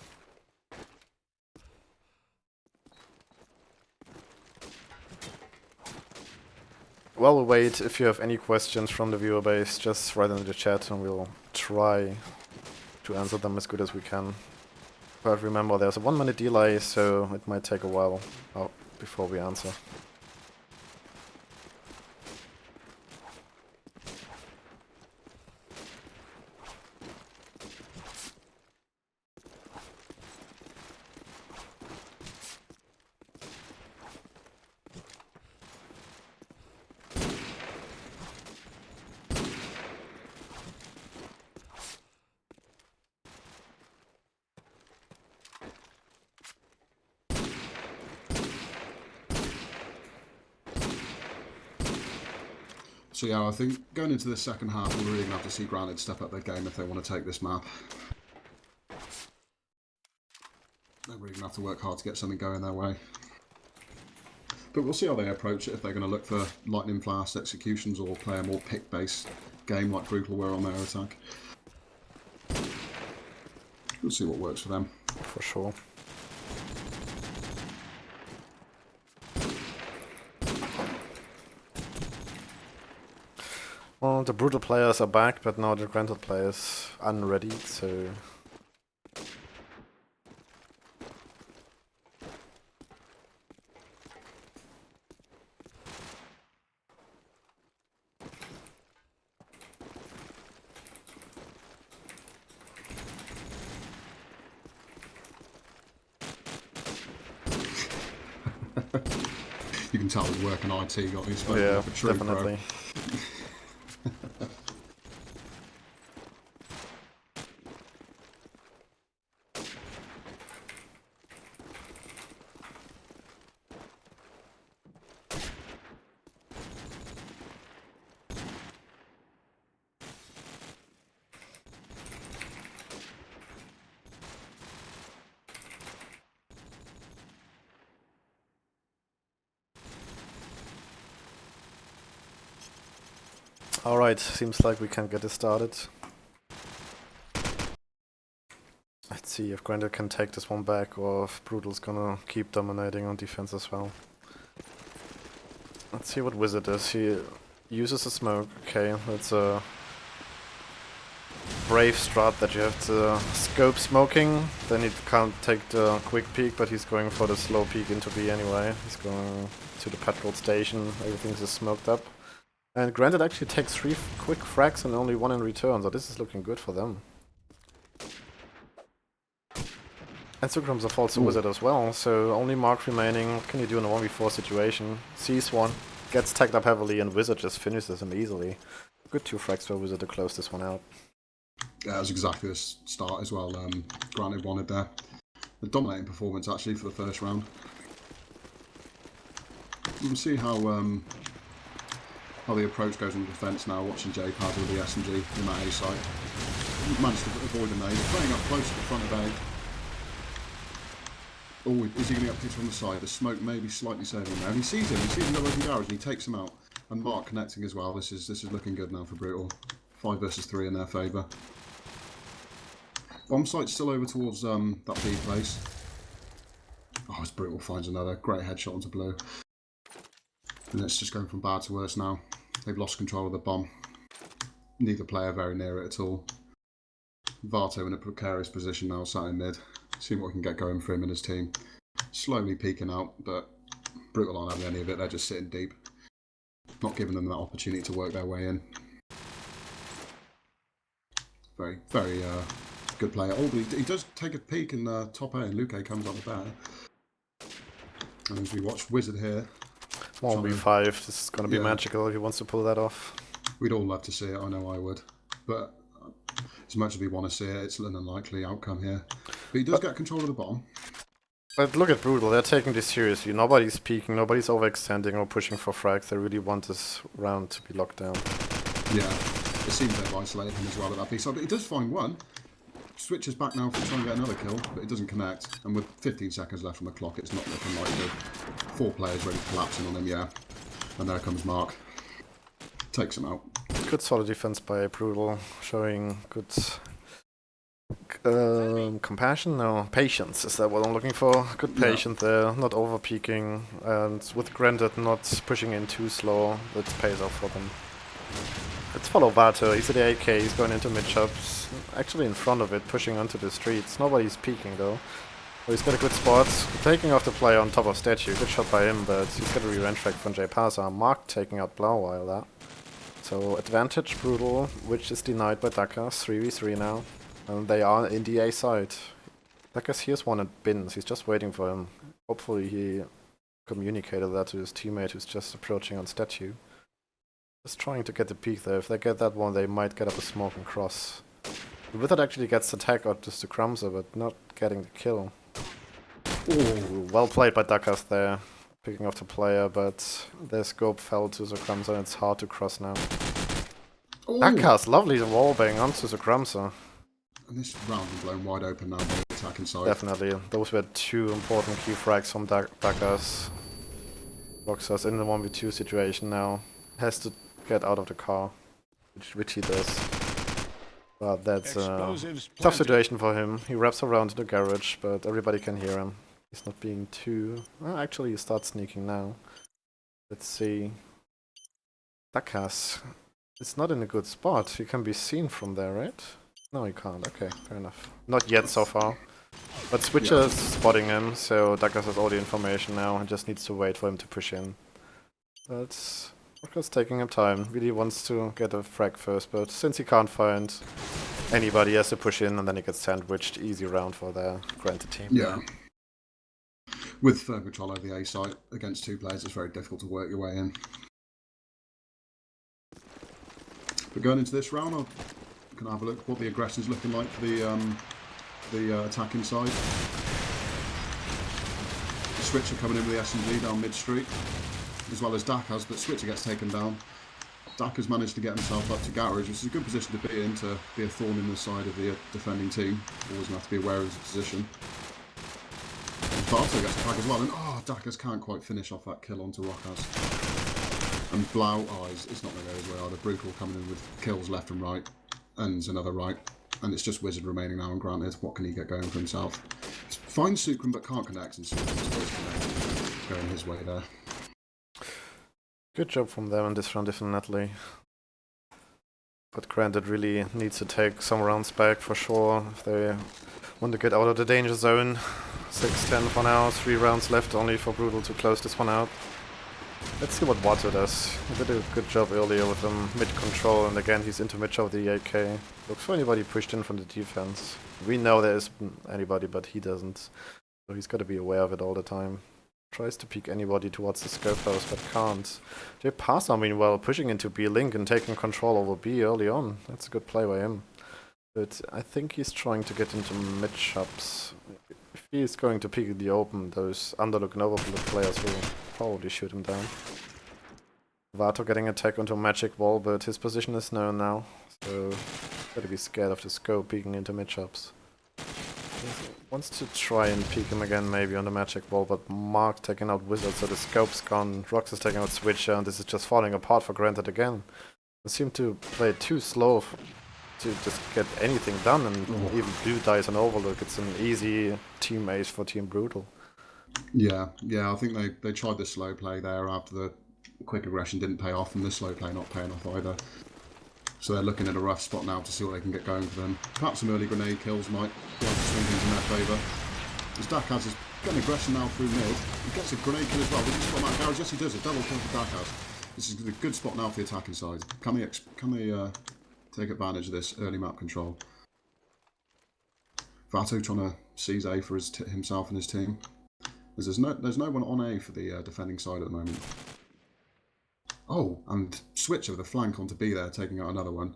Speaker 1: While we wait, if you have any questions from the viewer base, just write in the chat and we'll try to answer them as good as we can. But remember, there's a 1-minute delay, so it might take a while before we answer.
Speaker 2: So yeah, I think going into the second half, we're really going to have to see Granted step up their game if they want to take this map. They're really going to have to work hard to get something going their way. But we'll see how they approach it, if they're going to look for lightning-fast executions or play a more pick-based game like Brutal were on their attack. We'll see what works for them.
Speaker 1: For sure. Well, the Brutal players are back, but now the Granted players unready, so...
Speaker 2: You can tell his work in IT got his phone.
Speaker 1: Yeah, definitely. Alright, seems like we can get it started. Let's see if Grander can take this one back or if Brutal's gonna keep dominating on defense as well. Let's see what Wizard does. He uses a smoke. Okay, that's a brave strat that you have to scope smoking. Then he can't take the quick peek, but he's going for the slow peek into B anyway. He's going to the petrol station. Everything's just smoked up. And Granted actually takes 3 quick frags and only 1 in return, so this is looking good for them. And Sukrams are false to Wizard as well, so only Mark remaining. What can you do in a 1v4 situation? Sees one, gets tagged up heavily, and Wizard just finishes him easily. Good 2 frags for Wizard to close this one out.
Speaker 2: Yeah, it was exactly the start as well. Granted wanted there. A dominating performance actually for the first round. We'll see how the approach goes in defence now, watching J-Pad with the SMG in that A site. Managed to avoid an A. They're playing up close to the front of A. Oh, is he going to get picked from the side? The smoke may be slightly saving him now. And he sees him in the open garage, and he takes him out. And Mark connecting as well. This is looking good now for Brutal. 5 versus 3 in their favour. Bomb site's still over towards that B place. Oh, it's Brutal finds another great headshot onto Blue. And it's just going from bad to worse now. They've lost control of the bomb. Neither player very near it at all. Vato in a precarious position now, sat in mid. See what we can get going for him and his team. Slowly peeking out, but Brutal aren't having any of it. They're just sitting deep. Not giving them that opportunity to work their way in. Very, very good player. Oh, he does take a peek in top A, and Luque comes on the bat. And as we watch Wizard here.
Speaker 1: 1v5, this is going to be magical if he wants to pull that off.
Speaker 2: We'd all love to see it, I know I would. But as much as we want to see it, it's an unlikely outcome here. But he does get control of the bomb.
Speaker 1: But look at Brutal, they're taking this seriously. Nobody's peeking, nobody's overextending or pushing for frags. They really want this round to be locked down.
Speaker 2: Yeah, it seems they've isolated him as well at that piece. But he does find one. Switches back now for trying to get another kill, but it doesn't connect. And with 15 seconds left on the clock, it's not looking like good. 4 players ready to collapse in on him, yeah. And there comes Mark. Takes him out.
Speaker 1: Good solid defense by Brutal, showing good compassion? No, patience is that what I'm looking for. Good patience there, not over peaking, and with Granted not pushing in too slow, it pays off for them. Let's follow Vato, he's at the AK, he's going into mid-shops, actually in front of it, pushing onto the streets. Nobody's peeking though. So he's got a good spot, taking off the player on top of Statue. Good shot by him, but he's got a revenge frag from J-Pasa. Mark taking out Blau while that. So advantage Brutal, which is denied by Dakas, 3v3 now. And they are in the A side. Dakas here's one at Bins, he's just waiting for him. Hopefully he communicated that to his teammate who's just approaching on Statue. Just trying to get the peek there. If they get that one, they might get up a smoke and cross. The Wizard actually gets the tag out just to Crumser, but not getting the kill. Ooh, well played by Dakas there. Picking off the player, but their scope fell to the Crumser and it's hard to cross now. Dakas, lovely wallbang onto the Crumser.
Speaker 2: And this round is blown wide open now by the attacking side.
Speaker 1: Definitely. Those were 2 important key frags from Dakas. Locks us in the 1v2 situation now. Has to get out of the car, which he does. But that's a tough situation for him. He wraps around to the garage, but everybody can hear him. He's not being too... Well, actually, he starts sneaking now. Let's see. Dakas. It's not in a good spot. He can be seen from there, right? No, he can't. Okay, fair enough. Not yet so far. But Switcher's spotting him, so Dakas has all the information now and just needs to wait for him to push in. But... Dakas taking him time, really wants to get a frag first, but since he can't find anybody, he has to push in and then he gets sandwiched. Easy round for the Granted team.
Speaker 2: Yeah. With firm control over the A site against 2 players, it's very difficult to work your way in. But going into this round, I can have a look what the aggression's looking like for the attacking side. The Switcher coming in with the SMG down mid-street, as well as Dakas, but Switcher gets taken down. Dakas managed to get himself up to garage, which is a good position to be in, to be a thorn in the side of the defending team. Always have to be aware of his position. Vato gets a tag as well, and Dakas can't quite finish off that kill onto Rockhouse. And Blau, it's not going to go his way either. Brutal coming in with kills left and right, and another right. And it's just Wizard remaining now, and Granted, what can he get going for himself? Finds Sukram but can't connect, and Sukram's going his way there.
Speaker 1: Good job from them in this round, definitely. But Granted really needs to take some rounds back for sure if they want to get out of the danger zone. 6-10 for now, 3 rounds left only for Brutal to close this one out. Let's see what Vato does. He did a good job earlier with him mid-control, and again he's into mid-shot with the AK. Looks for anybody pushed in from the defense. We know there isn't anybody, but he doesn't. So he's got to be aware of it all the time. Tries to peek anybody towards the scope house, but can't. J-Pasa, meanwhile, pushing into B-Link and taking control over B early on. That's a good play by him. But I think he's trying to get into mid-shops. If He's going to peek in the open. Those underlook and overlook players will probably shoot him down. Vato getting attack onto a magic wall, but his position is known now, so gotta be scared of the scope peeking into mid-shops. Wants to try and peek him again maybe on the magic wall, but Mark taking out Wizard, so the scope's gone. Rox is taking out Switcher, and this is just falling apart for Granted again. They seem to play it too slow to just get anything done, and even Blue dies on Overlook. It's an easy team ace for Team Brutal.
Speaker 2: Yeah, I think they tried the slow play there after the quick aggression didn't pay off, and the slow play not paying off either. So they're looking at a rough spot now to see what they can get going for them. Perhaps some early grenade kills might be able to swing things in their favour. As Dakaz is getting aggression now through mid, he gets a grenade kill as well. Did he spot that garage? Yes, he does. A double kill for Dakaz. This is a good spot now for the attacking side. Can they take advantage of this early map control? Vato trying to seize A for himself and his team. There's no one on A for the defending side at the moment. Oh, and Switcher with a flank onto B there, taking out another one.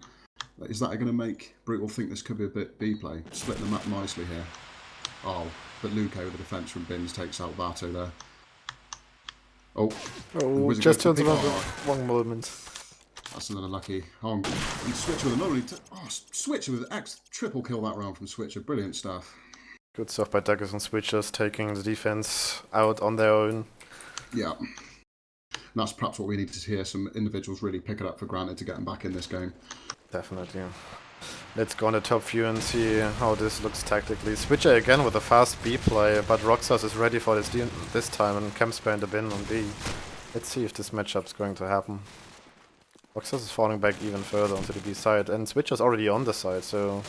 Speaker 2: Is that going to make Brutal think this could be a bit B play? Splitting the map nicely here. Oh, but Luke with the defence from Bins takes out Vato there. Oh,
Speaker 1: just turns around the wrong moment.
Speaker 2: That's another lucky. Oh, and Switcher with another. Switcher with an triple kill that round from Switcher. Brilliant stuff.
Speaker 1: Good stuff by Daggers and Switchers, taking the defense out on their own.
Speaker 2: Yeah. And that's perhaps what we need to hear, some individuals really pick it up for granted to get them back in this game.
Speaker 1: Definitely. Let's go on the top view and see how this looks tactically. Switcher again with a fast B play, but Roxas is ready for this time and camps behind the bin on B. Let's see if this matchup's going to happen. Roxas is falling back even further onto the B side, and Switcher's already on the side, so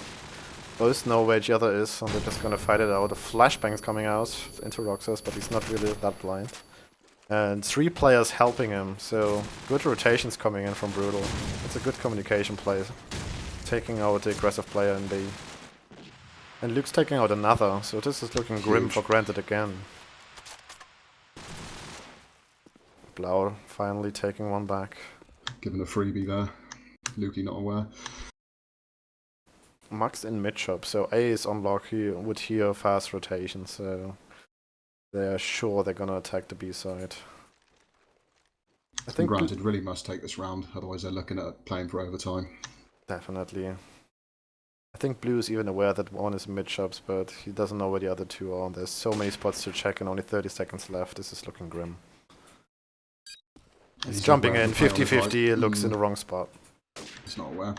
Speaker 1: both know where each other is, and they're just gonna fight it out. A flashbang's coming out into Roxas, but he's not really that blind. And 3 players helping him, so good rotations coming in from Brutal. It's a good communication play, taking out the aggressive player in B. And Luke's taking out another, so this is looking grim for Granted again. Blau finally taking one back.
Speaker 2: Given a freebie there. Lukey not aware.
Speaker 1: Max in mid-shop, so A is on lock. He would hear fast rotation, so they're sure they're gonna attack the B side. I think
Speaker 2: Granted really must take this round, otherwise they're looking at playing for overtime.
Speaker 1: Definitely. I think Blue is even aware that one is mid-shops, but he doesn't know where the other 2 are. There's so many spots to check and only 30 seconds left. This is looking grim. He's jumping in, 50-50, looks in the wrong spot.
Speaker 2: He's not aware.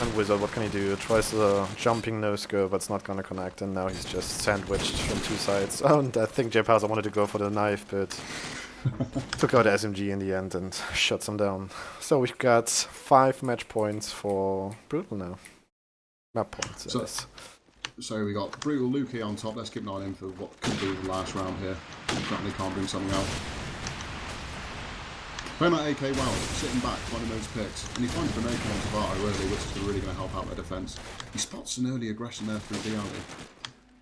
Speaker 1: And Wizard, what can he do? Tries the jumping no-scope, but it's not gonna connect, and now he's just sandwiched from 2 sides. Oh, and I think J-Pazza wanted to go for the knife, but took out the SMG in the end and shuts him down. So we've got 5 match points for Brutal now. Map points,
Speaker 2: So we got Brutal Lukey on top. Let's keep an eye on him for what could be the last round here. Certainly can't bring something out. Playing that AK well, sitting back, finding those picks, and he finds a grenade on Vato early, which is really going to help out their defence. He spots an early aggression there through the alley.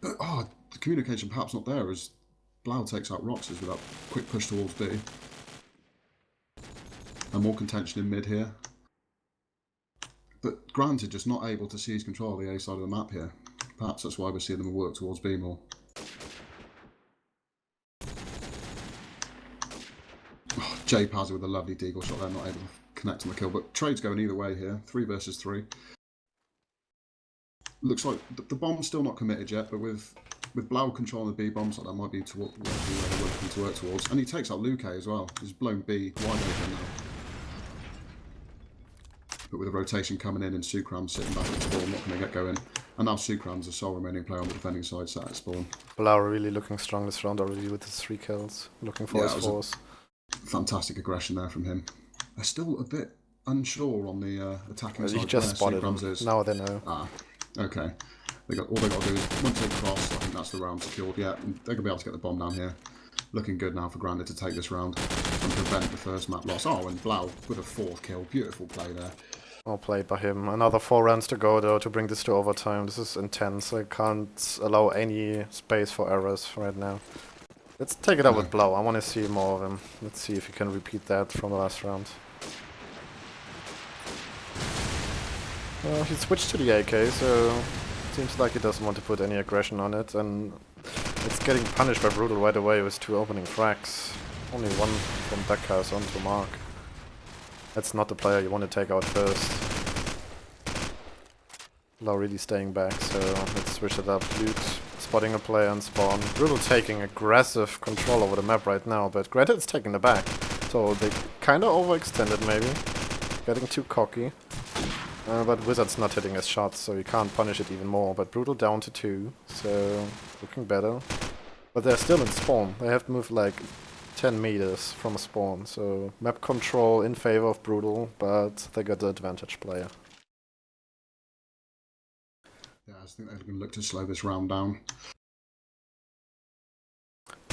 Speaker 2: But, the communication perhaps not there as Blau takes out Roxas with that quick push towards B. And more contention in mid here. But Granted, just not able to seize control of the A side of the map here. Perhaps that's why we're seeing them work towards B more. J Pazza with a lovely deagle shot there, not able to connect on the kill, but trade's going either way here. 3 versus 3. Looks like the bomb's still not committed yet, but with Blau controlling the B bomb, so that might be where they're looking to work towards. And he takes out Luke as well. He's blown B wide open now. But with a rotation coming in and Sukram sitting back at spawn, not going to get going. And now Sukram's the sole remaining player on the defending side sat at spawn.
Speaker 1: Blau really looking strong this round already with his 3 kills. Looking for his 4s.
Speaker 2: Fantastic aggression there from him. They're still a bit unsure on the attacking side.
Speaker 1: He just spotted him. Now they know.
Speaker 2: Ah, okay. All they got to do is once they cross, I think that's the round secured. Yeah, and they're gonna be able to get the bomb down here. Looking good now for Granted to take this round and prevent the first map loss. Oh, and Blau with a 4th kill. Beautiful play there.
Speaker 1: Well played by him. Another 4 rounds to go though to bring this to overtime. This is intense. I can't allow any space for errors right now. Let's take it up with Blau. I want to see more of him. Let's see if he can repeat that from the last round. Well, he switched to the AK, so Seems like he doesn't want to put any aggression on it, and it's getting punished by Brutal right away with 2 opening frags. Only one from Duckhouse onto Mark. That's not the player you want to take out first. Blau really staying back, so let's switch it up. Luke spotting a player and spawn. Brutal taking aggressive control over the map right now, but granted it's taking the back. So they kinda overextended maybe. Getting too cocky. But Wizard's not hitting his shots, so you can't punish it even more. But Brutal down to 2, so looking better. But they're still in spawn. They have to move like 10 meters from a spawn, so map control in favor of Brutal, but they got the advantage player.
Speaker 2: Yeah, I think they're going to look to slow this round down.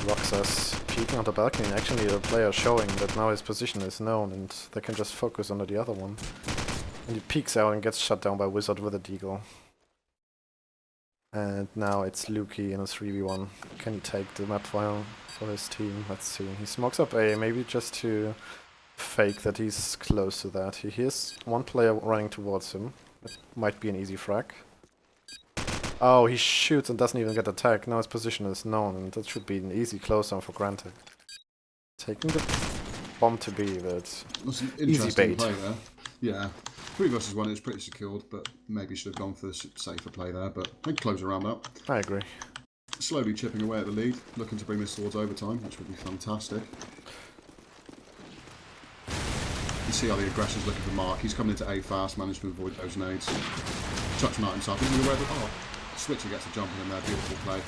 Speaker 1: Roxas peeking on the balcony, and actually the player showing that now his position is known and they can just focus on the other one. And he peeks out and gets shut down by Wizard with a deagle. And now it's Lukey in a 3v1. Can he take the map file for his team? Let's see. He smokes up A, maybe just to fake that he's close to that. He hears one player running towards him. It might be an easy frag. Oh, he shoots and doesn't even get attacked. Now his position is known, and that should be an easy close down for granted. Taking the bomb to B, but
Speaker 2: That's an
Speaker 1: easy
Speaker 2: interesting
Speaker 1: bait.
Speaker 2: play there. Yeah, 3 versus 1 is pretty secured, but maybe should have gone for the safer play there, but I can close the round up.
Speaker 1: I agree.
Speaker 2: Slowly chipping away at the lead, looking to bring this towards overtime, which would be fantastic. You see how the aggressor's looking for Mark. He's coming into A fast, managed to avoid those nades. Chucks him out himself. He's aware that, oh, Switcher gets a jump in there, beautiful play.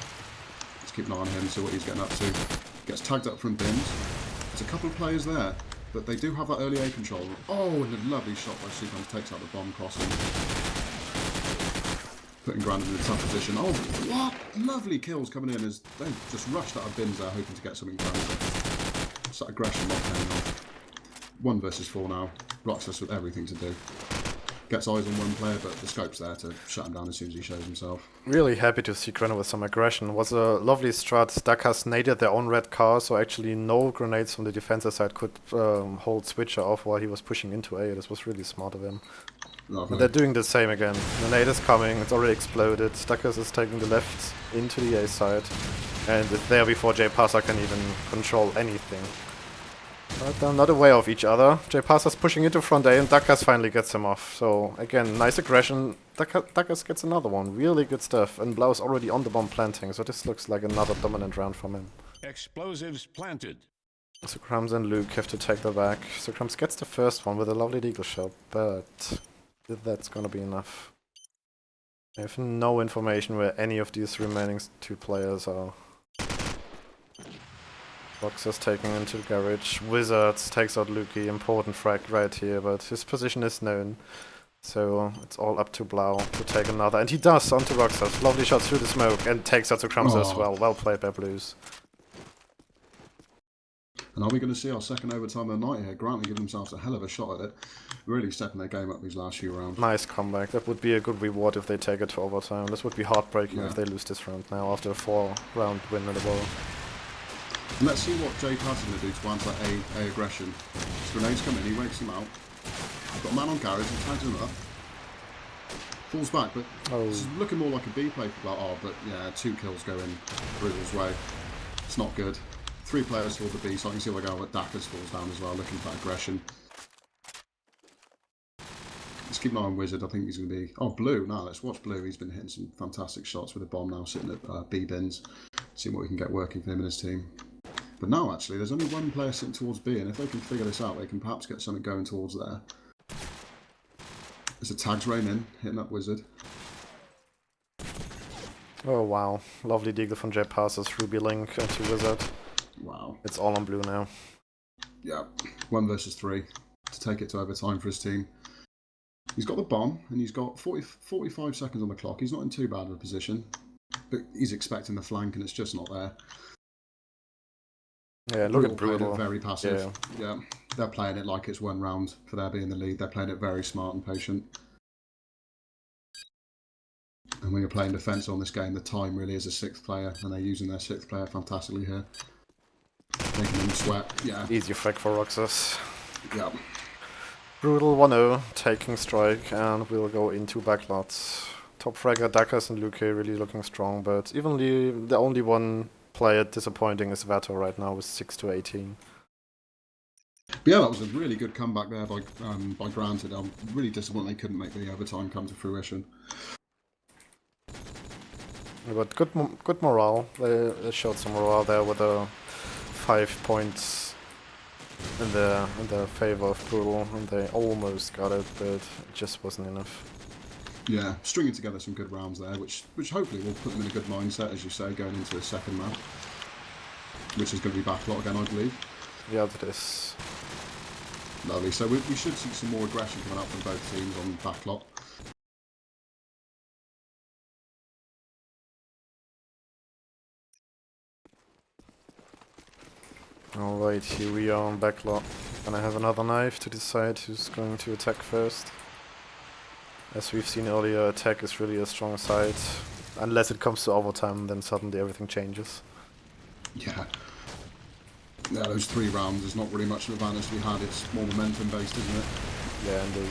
Speaker 2: Let's keep an eye on him, see what he's getting up to. Gets tagged up from bins. There's a couple of players there, but they do have that early A control. Oh, and a lovely shot by Sequence, takes out the bomb crossing. Putting Grandin in a tough position. Oh, what? Lovely kills coming in as they just rushed out of bins there, hoping to get something done. It's that aggression not paying off. 1 versus 4 now. Roxas with everything to do. Gets eyes on one player, but the scope's there to shut him down as soon as he shows himself.
Speaker 1: Really happy to see Grenade with some aggression. Was a lovely strat. Duck has naded their own red car, so actually no grenades from the defensive side could hold Switcher off while he was pushing into A. This was really smart of him.
Speaker 2: Lovely.
Speaker 1: And they're doing the same again. The nade is coming, it's already exploded. Duckers is taking the left into the A side. And it's there before J-Passer can even control anything. But they're not aware of each other. J-Passer's pushing into front A and Duckers finally gets him off. So again, nice aggression. Duckers gets another one. Really good stuff. And Blau's already on the bomb planting, so this looks like another dominant round from him.
Speaker 3: Explosives planted.
Speaker 1: So Crumbs and Luke have to take the back. So Crumbs gets the first one with a lovely deagle shot, but that's gonna be enough. I have no information where any of these remaining 2 players are. Roxas taking into the garage. Wizards takes out Lukey. Important frag right here, but his position is known. So it's all up to Blau to take another. And he does onto Roxas. Lovely shot through the smoke and takes out the Crumbs as well. Well played by Blues.
Speaker 2: And are we going to see our second overtime of the night here? Grantley giving themselves a hell of a shot at it. Really stepping their game up these last few rounds.
Speaker 1: Nice comeback. That would be a good reward if they take it to overtime. This would be heartbreaking if they lose this round now after a 4-round win in a row.
Speaker 2: And let's see what Jay Pass is going to do to answer A aggression. His grenades come in, he wakes him out. Got a man on garage, he tags him up. Falls back, but it's looking more like a B play for Blau. Oh, but yeah, 2 kills go in Brutal's way. It's not good. 3 players toward the B, so I can see where going, but Dackers falls down as well, looking for aggression. Let's keep an eye on Wizard. I think he's going to be... Oh, Blue. No, let's watch Blue. He's been hitting some fantastic shots with a bomb now, sitting at B bins. See what we can get working for him and his team. But now, actually, there's only 1 player sitting towards B, and if they can figure this out, they can perhaps get something going towards there. There's a tags rain in, hitting up Wizard.
Speaker 1: Oh wow, lovely deagle from J passes through B-Link to Wizard.
Speaker 2: Wow.
Speaker 1: It's all on Blue now.
Speaker 2: Yeah, 1 versus 3 to take it to overtime for his team. He's got the bomb, and he's got 45 seconds on the clock. He's not in too bad of a position, but he's expecting the flank, and it's just not there.
Speaker 1: Yeah, look at Brutal.
Speaker 2: Very passive. Yeah, they're playing it like it's 1 round for their being the lead. They're playing it very smart and patient. And when you're playing defence on this game, the time really is a 6th player, and they're using their 6th player fantastically here. Making them sweat. Yeah.
Speaker 1: Easy frag for Roxas.
Speaker 2: Yeah.
Speaker 1: Brutal 1-0, taking strike, and we'll go into backlots. Top fragger, Dakas and Luke really looking strong, but evenly the only one player disappointing is Vato right now with 6-18.
Speaker 2: But yeah, that was a really good comeback there by Granted. I'm really disappointed they couldn't make the overtime come to fruition.
Speaker 1: But good morale. They showed some morale there with the 5 points in their favor of Poodle, and they almost got it, but it just wasn't enough.
Speaker 2: Yeah, stringing together some good rounds there, which hopefully will put them in a good mindset, as you say, going into the second map, which is going to be backlot again, I believe.
Speaker 1: Yeah, that is.
Speaker 2: Lovely. So we should see some more aggression coming up from both teams on backlot.
Speaker 1: Alright, here we are on backlot. Gonna have another knife to decide who's going to attack first. As we've seen earlier, attack is really a strong side. Unless it comes to overtime, then suddenly everything changes.
Speaker 2: Yeah. Yeah, those 3 rounds, there's not really much of advantage to be had. It's more momentum based, isn't it?
Speaker 1: Yeah, indeed.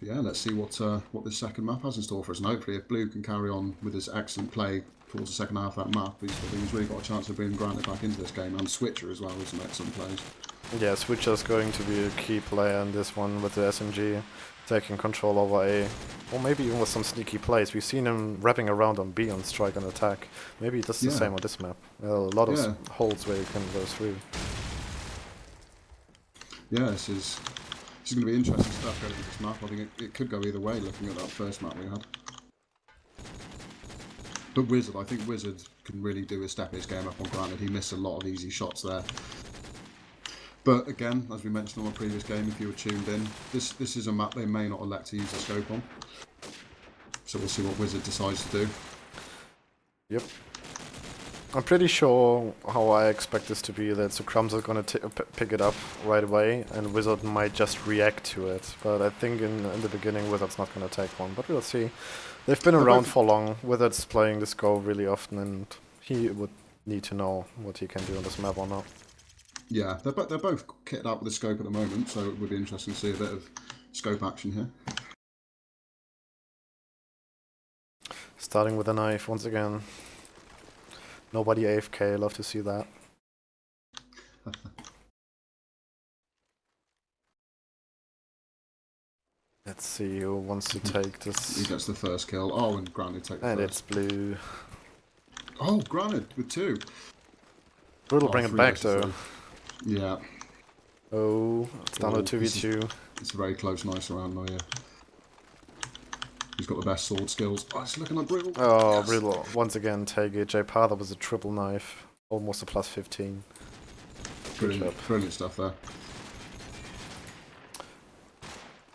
Speaker 2: Yeah, let's see what this second map has in store for us. And hopefully, if Blue can carry on with his excellent play towards the second half of that map, he's really got a chance of bringing Granted back into this game. And Switcher as well with some excellent plays.
Speaker 1: Yeah, Switcher's going to be a key player in this one with the SMG, taking control over A. Or maybe even with some sneaky plays. We've seen him wrapping around on B on strike and attack. Maybe he does the same on this map. A lot of holes where you can go through.
Speaker 2: Yeah, this is going to be interesting stuff going into this map. I think it could go either way looking at that first map we had. But Wizard, I think Wizard can really do a step his game up on Granted. He missed a lot of easy shots there. But again, as we mentioned on a previous game, if you were tuned in, this is a map they may not elect to use the scope on. So we'll see what Wizard decides to do.
Speaker 1: Yep. I'm pretty sure how I expect this to be, that the Crumbs are going to pick it up right away, and Wizard might just react to it. But I think in the beginning, Wizard's not going to take one, but we'll see. They've been around for long. Wizard's playing this go really often, and he would need to know what he can do on this map or not.
Speaker 2: Yeah, they're both kitted out with the scope at the moment, so it would be interesting to see a bit of scope action here.
Speaker 1: Starting with a knife once again. Nobody AFK, love to see that. Let's see who wants to take this.
Speaker 2: He gets the first kill. Oh, and Granted take the first.
Speaker 1: And it's Blue.
Speaker 2: Oh, Granted with 2.
Speaker 1: Brutal bring it back though.
Speaker 2: 3. Yeah.
Speaker 1: Oh, it's down to 2v2.
Speaker 2: It's a very close, nice round now, yeah. He's got the best sword skills. Oh, it's looking like Brutal.
Speaker 1: Oh,
Speaker 2: yes.
Speaker 1: Brutal. Once again, take it. J-Par, that was a triple knife. Almost a plus 15.
Speaker 2: Brilliant stuff there.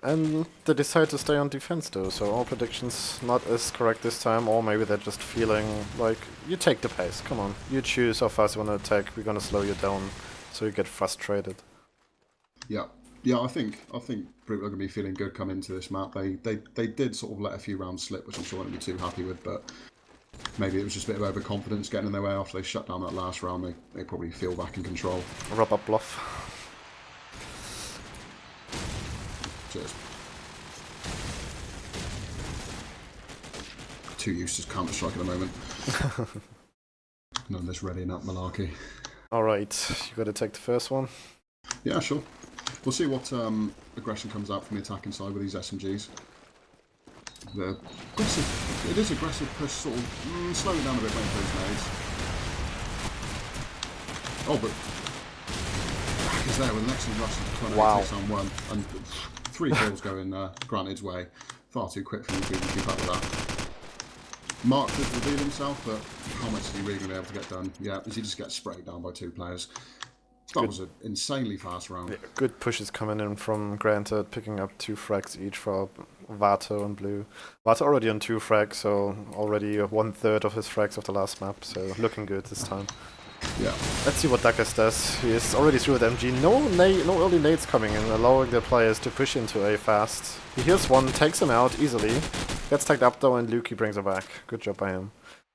Speaker 1: And they decide to stay on defense though, so all predictions not as correct this time, or maybe they're just feeling like, you take the pace, come on. You choose how fast you want to attack, we're gonna slow you down, so you get frustrated.
Speaker 2: Yeah. Yeah, I think Brutal are going to be feeling good coming into this map. They did sort of let a few rounds slip, which I'm sure I won't be too happy with, but maybe it was just a bit of overconfidence getting in their way after they shut down that last round. They probably feel back in control.
Speaker 1: Rub up bluff.
Speaker 2: Cheers. Too used to Counter-Strike at the moment. None of this ready in that malarkey.
Speaker 1: Alright, you gotta take the first one.
Speaker 2: Yeah, sure. We'll see what aggression comes out from the attacking side with these SMGs. The aggressive, it is aggressive push, sort of slow it down a bit waiting for his nades. Oh, but Rack is there with an excellent rush into 28 on 1, and 3 kills going Granted's way. Far too quick for him to keep up with that. Mark did reveal himself, but how much is he really going to be able to get done? Yeah, as he just gets sprayed down by 2 players. That was an insanely fast round.
Speaker 1: Yeah, good pushes coming in from Granted, picking up 2 frags each for Vato and Blue. Vato already on 2 frags, so already 1/3 of his frags of the last map, so looking good this time.
Speaker 2: Yeah.
Speaker 1: Let's see what Dakas does. He is already through with MG. No early nades coming in, allowing the players to push into A fast. He heals one, takes him out easily. Gets tagged up though, and Lukey brings it back. Good job by him.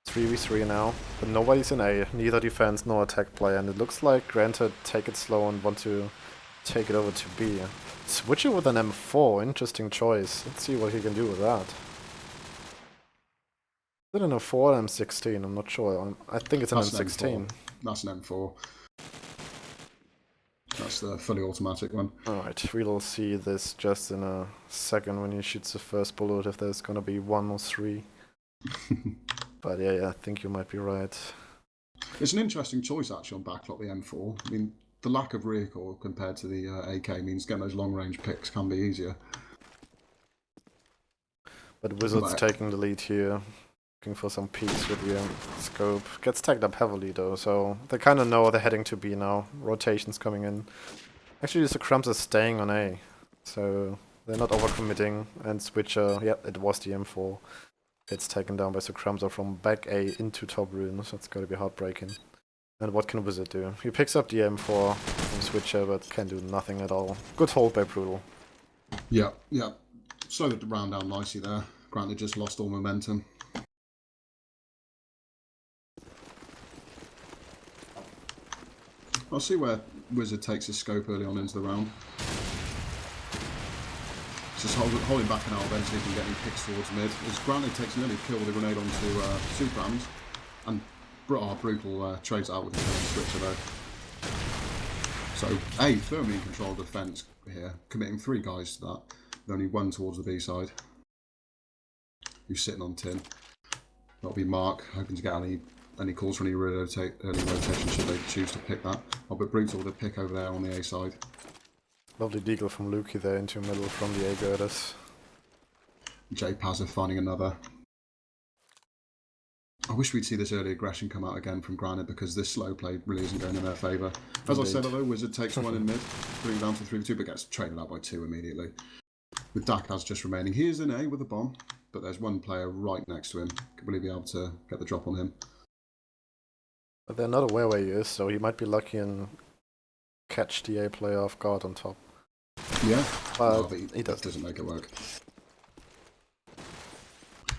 Speaker 1: 3v3 now, but nobody's in A, neither defense nor attack player, and it looks like Granted take it slow and want to take it over to B. Switch it with an M4, interesting choice. Let's see what he can do with that. Is it an M4 or M16? I'm not sure. I think it's an M16.
Speaker 2: That's an M4. That's the fully automatic one.
Speaker 1: Alright, we'll see this just in a second when he shoots the first bullet, if there's gonna be 1 or 3. But yeah, I think you might be right.
Speaker 2: It's an interesting choice actually on backlot, the M4. I mean, the lack of recoil compared to the AK means getting those long range picks can be easier.
Speaker 1: But Wizard's taking the lead here, looking for some peaks with the scope. Gets tagged up heavily though, so they kind of know they're heading to B now. Rotations coming in. Actually, the Crumbs are staying on A, so they're not overcommitting. And Switcher, yeah, it was the M4. It's taken down by Sucrumser from back A into top runes. That's gotta be heartbreaking. And what can Wizard do? He picks up the M4 from Switcher, but can do nothing at all. Good hold by Brutal.
Speaker 2: Yeah. Slowed the round down nicely there. Granted, just lost all momentum. I'll see where Wizard takes his scope early on into the round. Just holding back an then so he can get any picks towards mid. As Granted takes an early kill with a grenade onto Suprams, and Brutal trades out with the Switcher though. So A, firmly in control of the defence here, committing 3 guys to that, with only 1 towards the B side. Who's sitting on tin. That'll be Mark, hoping to get any calls for any early rotation should they choose to pick that. Oh, but Brutal with a pick over there on the A side.
Speaker 1: Lovely deagle from Lukey there into middle from the A girders.
Speaker 2: J Pazza finding another. I wish we'd see this early aggression come out again from Granite because this slow play really isn't going in their favour. As I said, although Wizard takes 1 in mid, bring down to 3-2, but gets traded out by 2 immediately. With Dakaz just remaining. He is in A with a bomb, but there's 1 player right next to him. Will he be able to get the drop on him?
Speaker 1: But they're not aware where he is, so he might be lucky and catch the A player off guard on top.
Speaker 2: Yeah,
Speaker 1: but
Speaker 2: he doesn't make it work.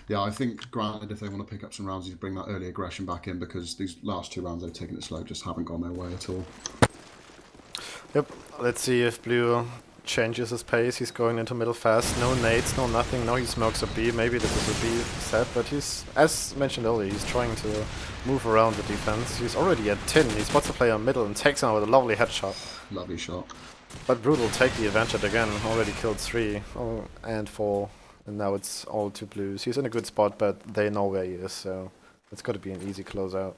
Speaker 2: Yeah, I think granted if they want to pick up some rounds, you bring that early aggression back in because these last 2 rounds they've taken it slow, just haven't gone their way at all.
Speaker 1: Yep, let's see if Blue changes his pace. He's going into middle fast, no nades, no nothing. Now he smokes a B, maybe this is a B set, but he's, as mentioned earlier, he's trying to move around the defense. He's already at 10, he spots the player in middle and takes him out with a lovely headshot.
Speaker 2: Lovely shot.
Speaker 1: But Brutal take the advantage again, already killed 3 and 4. And now it's all to Blues. He's in a good spot, but they know where he is, so it's got to be an easy closeout.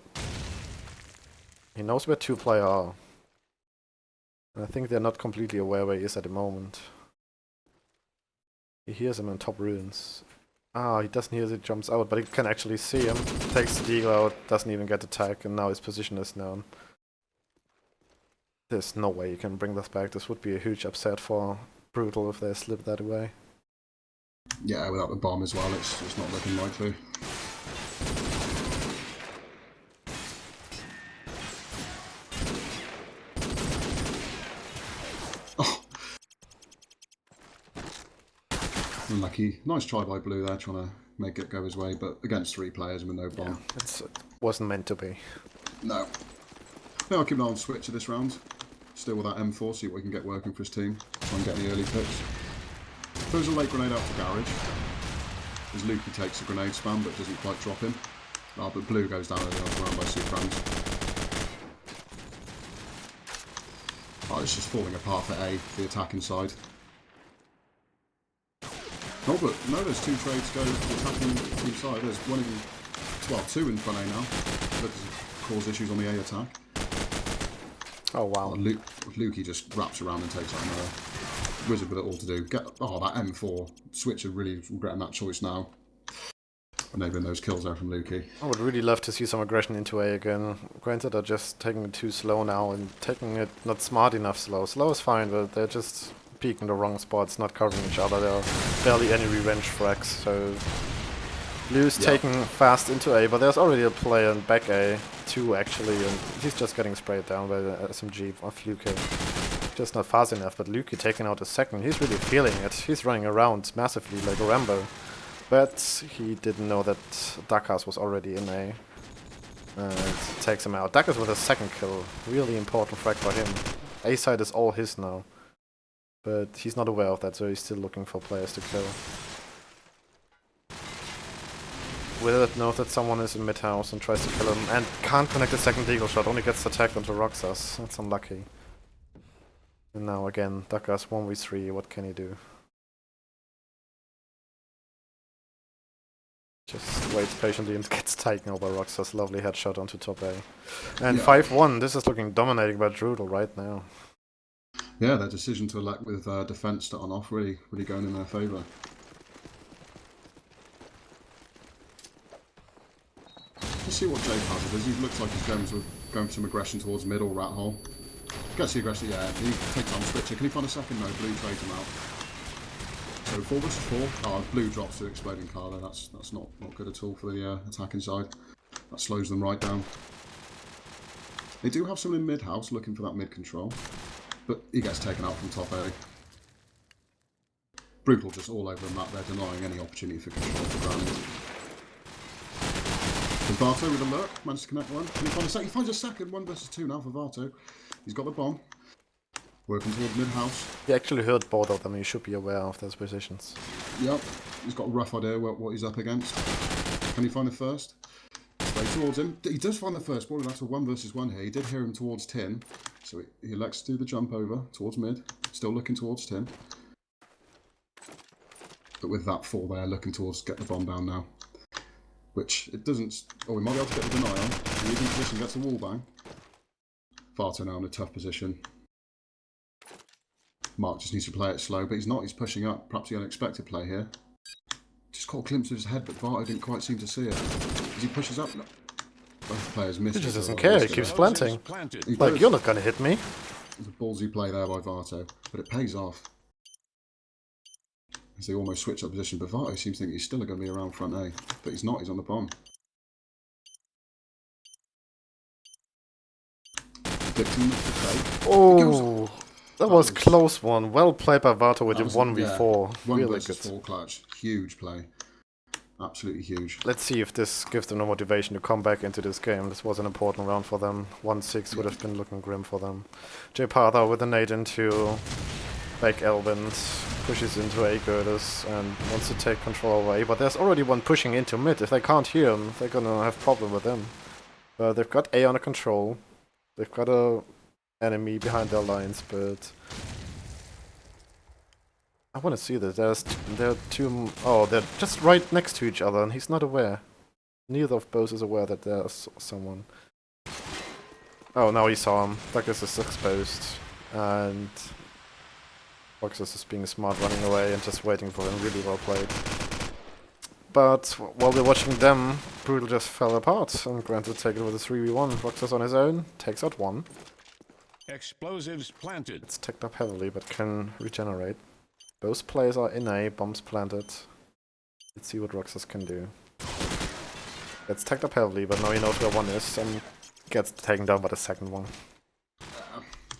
Speaker 1: He knows where 2-player are. And I think they're not completely aware where he is at the moment. He hears him in top ruins. Ah, he doesn't hear as he jumps out, but he can actually see him. Takes the deagle out, doesn't even get the tag, and now his position is known. There's no way you can bring this back. This would be a huge upset for Brutal if they slip that away.
Speaker 2: Yeah, without the bomb as well, it's not looking likely. Oh! Unlucky. Nice try by Blue there, trying to make it go his way, but against 3 players with no bomb.
Speaker 1: Yeah, it wasn't meant to be.
Speaker 2: No. Now I'll keep an eye on Switcher this round. Still with that M4, see what we can get working for his team. Try and get any early picks. Throws a late grenade out to Garage. As Lukey takes a grenade spam but doesn't quite drop him. Oh, but Blue goes down early on round by Suprams. Oh, it's just falling apart for A, the attacking side. Oh, but no, there's 2 trades go to the attacking team side. There's 1 in, well, 2 in front A now. That does cause issues on the A attack.
Speaker 1: Oh, wow.
Speaker 2: Oh, Lukey just wraps around and takes out another. Wizard with it all to do. That M4. Switcher really regretting that choice now. Enabling those kills there from Lukey.
Speaker 1: I would really love to see some aggression into A again. Granted, they're just taking it too slow now and taking it not smart enough slow. Slow is fine, but they're just peeking the wrong spots, not covering each other. There are barely any revenge frags, so Blue's taking fast into A, but there's already a player in back A, 2 actually, and he's just getting sprayed down by the SMG of Lukey. Just not fast enough, but Lukey taking out a second. He's really feeling it. He's running around massively like a Rambo. But he didn't know that Dakaz was already in A. And takes him out. Dakaz with a second kill. Really important frag for him. A side is all his now. But he's not aware of that, so he's still looking for players to kill. Will it know that someone is in mid-house and tries to kill him, and can't connect the second deagle shot, only gets attacked onto Roxas. That's unlucky. And now again, Duckas 1v3, what can he do? Just waits patiently and gets taken over Roxas. Lovely headshot onto top A. And 5-1, this is looking dominating by Drudel right now.
Speaker 2: Yeah, their decision to elect with defense starting off really going in their favour. Let's see what Jake has. He looks like he's going for some aggression towards mid or rat hole. Gets the aggression, yeah. He takes on Switcher. Can he find a second? No, Blue trades him out. So 4 versus 4. Oh, Blue drops to exploding Carlo. That's not good at all for the attacking side. That slows them right down. They do have someone in mid house looking for that mid control, but he gets taken out from top A. Brutal just all over the map. They're denying any opportunity for control for Grand. There's Vato with a lurk, managed to connect one. Can he find a second? He finds a second, 1 versus 2 now for Vato. He's got the bomb. Working towards mid-house.
Speaker 1: He actually heard both of them, he should be aware of those positions.
Speaker 2: Yep, he's got a rough idea what he's up against. Can he find the first? Straight towards him. He does find the first, but that's a 1 versus 1 here. He did hear him towards tin, so he elects to do the jump over towards mid. Still looking towards tin. But with that 4 there, looking towards get the bomb down now. Which it doesn't. Oh, we might be able to get the deny on. The leading position gets a wall bang. Vato now in a tough position. Mark just needs to play it slow, but he's not. He's pushing up. Perhaps the unexpected play here. Just caught a glimpse of his head, but Vato didn't quite seem to see it. As he pushes up, no. Both players missed.
Speaker 1: He just doesn't care. He keeps planting. Like, you're not gonna hit me.
Speaker 2: It's a ballsy play there by Vato, but it pays off. As they almost switch up position, but Vato seems to think he's still going to be around front A, but he's not. He's on the bomb.
Speaker 1: Oh, that was close one. Well played by Vato with the 1v4.
Speaker 2: Yeah,
Speaker 1: really good.
Speaker 2: 4 clutch. Huge play. Absolutely huge.
Speaker 1: Let's see if this gives them the motivation to come back into this game. This was an important round for them. 1-6 would have been looking grim for them. J Partha with a nade into back Elvins, pushes into A Girders and wants to take control over A, but there's already one pushing into mid. If they can't hear him, they're gonna have problem with him. They've got A under control. They've got a enemy behind their lines, but I want to see this. There are 2. Oh, they're just right next to each other, and he's not aware. Neither of both is aware that there's someone. Oh, now he saw him. Douglas is exposed, and Roxas is being smart, running away and just waiting for him. Really well played. But while we're watching them, Brutal just fell apart, and Granted take it with a 3v1. Roxas on his own takes out 1.
Speaker 3: Explosives planted.
Speaker 1: It's ticked up heavily, but can regenerate. Both players are in A, bombs planted. Let's see what Roxas can do. It's tacked up heavily, but now he knows where 1 is and gets taken down by the second one.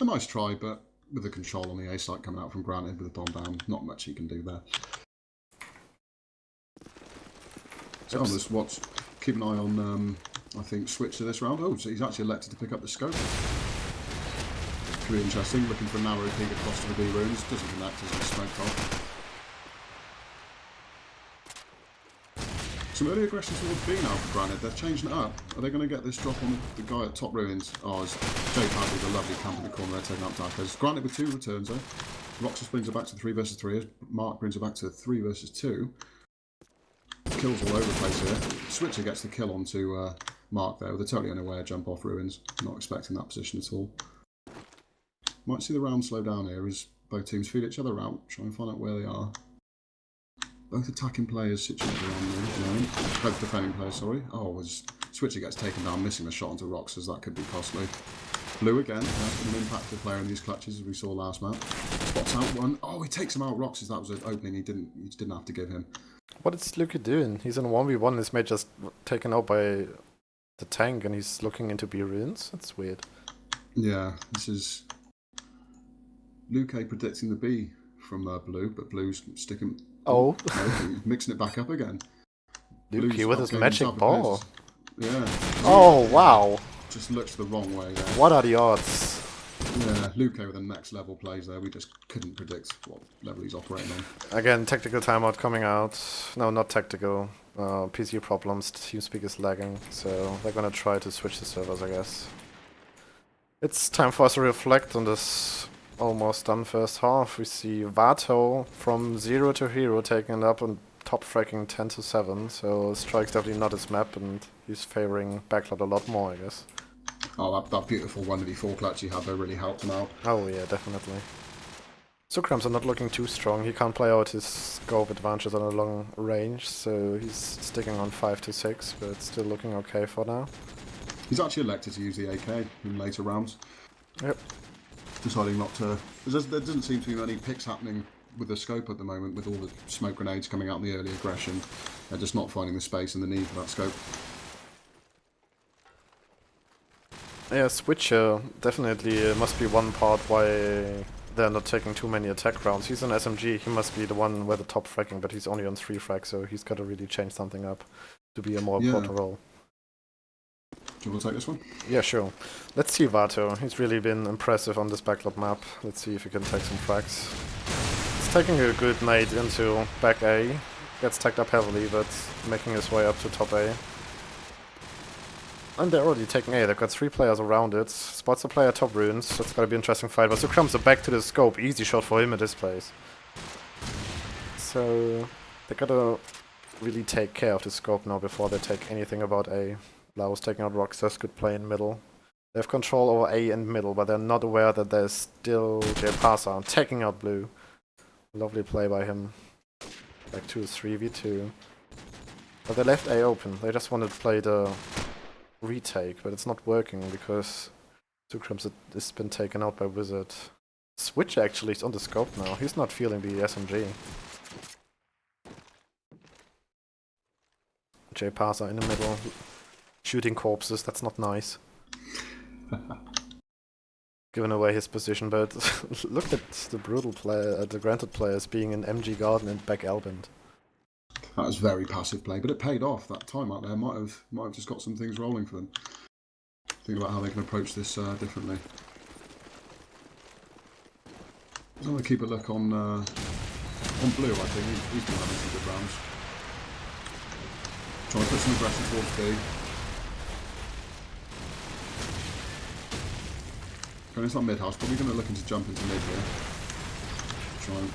Speaker 2: A nice try, but with the control on the A site coming out from Granted with the bomb down, not much he can do there. So I'll just watch, keep an eye on, I think, switch to this round. Oh, so he's actually elected to pick up the scope. Could be interesting, looking for a narrow peek across to the B runes. Doesn't connect as he's smoked off. Some early aggression towards B now for Granted. They're changing it up. Are they going to get this drop on the guy at top ruins? Oh, it's Jay Pad with a lovely camp in the corner there, taking up Darkers. Granted with 2 returns though. Roxas brings it back to 3 versus 3. Mark brings it back to 3 versus 2. Kills all over the place here. Switcher gets the kill onto Mark there with a totally unaware jump off ruins. Not expecting that position at all. Might see the round slow down here as both teams feed each other out, try and find out where they are. Both attacking players situated around there at the moment. Both defending players, sorry. Oh, as Switcher gets taken down, missing the shot onto Roxas, that could be costly. Blue again, an impactful player in these clutches as we saw last map. Spots out 1. Oh, he takes him out, Roxas, that was an opening he didn't have to give him.
Speaker 1: What is Luki doing? He's in 1v1, his mate just taken out by the tank and he's looking into B ruins? That's weird.
Speaker 2: Yeah, this is Luke predicting the B from Blue, but Blue's sticking.
Speaker 1: Oh.
Speaker 2: No, mixing it back up again.
Speaker 1: Luki with his magic ball.
Speaker 2: Yeah.
Speaker 1: Oh, wow.
Speaker 2: Just looks the wrong way there.
Speaker 1: What are the odds?
Speaker 2: Yeah, Luke with the next level plays there. We just couldn't predict what level he's operating on.
Speaker 1: Again, tactical timeout coming out. No, not tactical. PC problems. TeamSpeak is lagging, so they're gonna try to switch the servers, I guess. It's time for us to reflect on this almost done first half. We see Vato from 0 to hero taking it up and top fracking 10 to 7, so Strike's definitely not his map, and he's favoring Backlot a lot more, I guess.
Speaker 2: Oh, that beautiful 1v4 clutch he had there really helped him out.
Speaker 1: Oh yeah, definitely. Sukrams are not looking too strong. He can't play out his scope advantages on a long range, so he's sticking on 5 to 6, but it's still looking okay for now.
Speaker 2: He's actually elected to use the AK in later rounds.
Speaker 1: Yep.
Speaker 2: Deciding not to... There doesn't seem to be many picks happening with the scope at the moment, with all the smoke grenades coming out in the early aggression. They're just not finding the space and the need for that scope.
Speaker 1: Yeah, Switcher definitely must be one part why they're not taking too many attack rounds. He's an SMG, he must be the one with the top fracking, but he's only on 3 frags, so he's got to really change something up to be a more important role.
Speaker 2: Do you want to take this one?
Speaker 1: Yeah, sure. Let's see Vato. He's really been impressive on this backlot map. Let's see if he can take some frags. He's taking a good nade into back A. Gets tagged up heavily, but making his way up to top A. And they're already taking A. They've got 3 players around it. Spots a player top runes. That's gonna be an interesting fight. But Sukrams are back to the scope. Easy shot for him at this place. So they gotta really take care of the scope now before they take anything about A. Blau's taking out Roxas, good play in middle. They have control over A and middle, but they're not aware that there's still J-Pasa taking out Blue. Lovely play by him. Back to 3v2. But they left A open. They just wanted to play the retake, but it's not working because Sukrams has been taken out by Wizard. Switch actually is on the scope now. He's not feeling the SMG. J-Pasa in the middle. Shooting corpses, that's not nice. Giving away his position, but look at the brutal player, the granted players being in MG Garden and back Elbend.
Speaker 2: That was very passive play, but it paid off. That time out there might have just got some things rolling for them. Think about how they can approach this differently. I'm going to keep a look on Blue. I think he's been having some good rounds. Trying to put some aggression towards B. Going into that mid house, probably going to look into jump into mid here.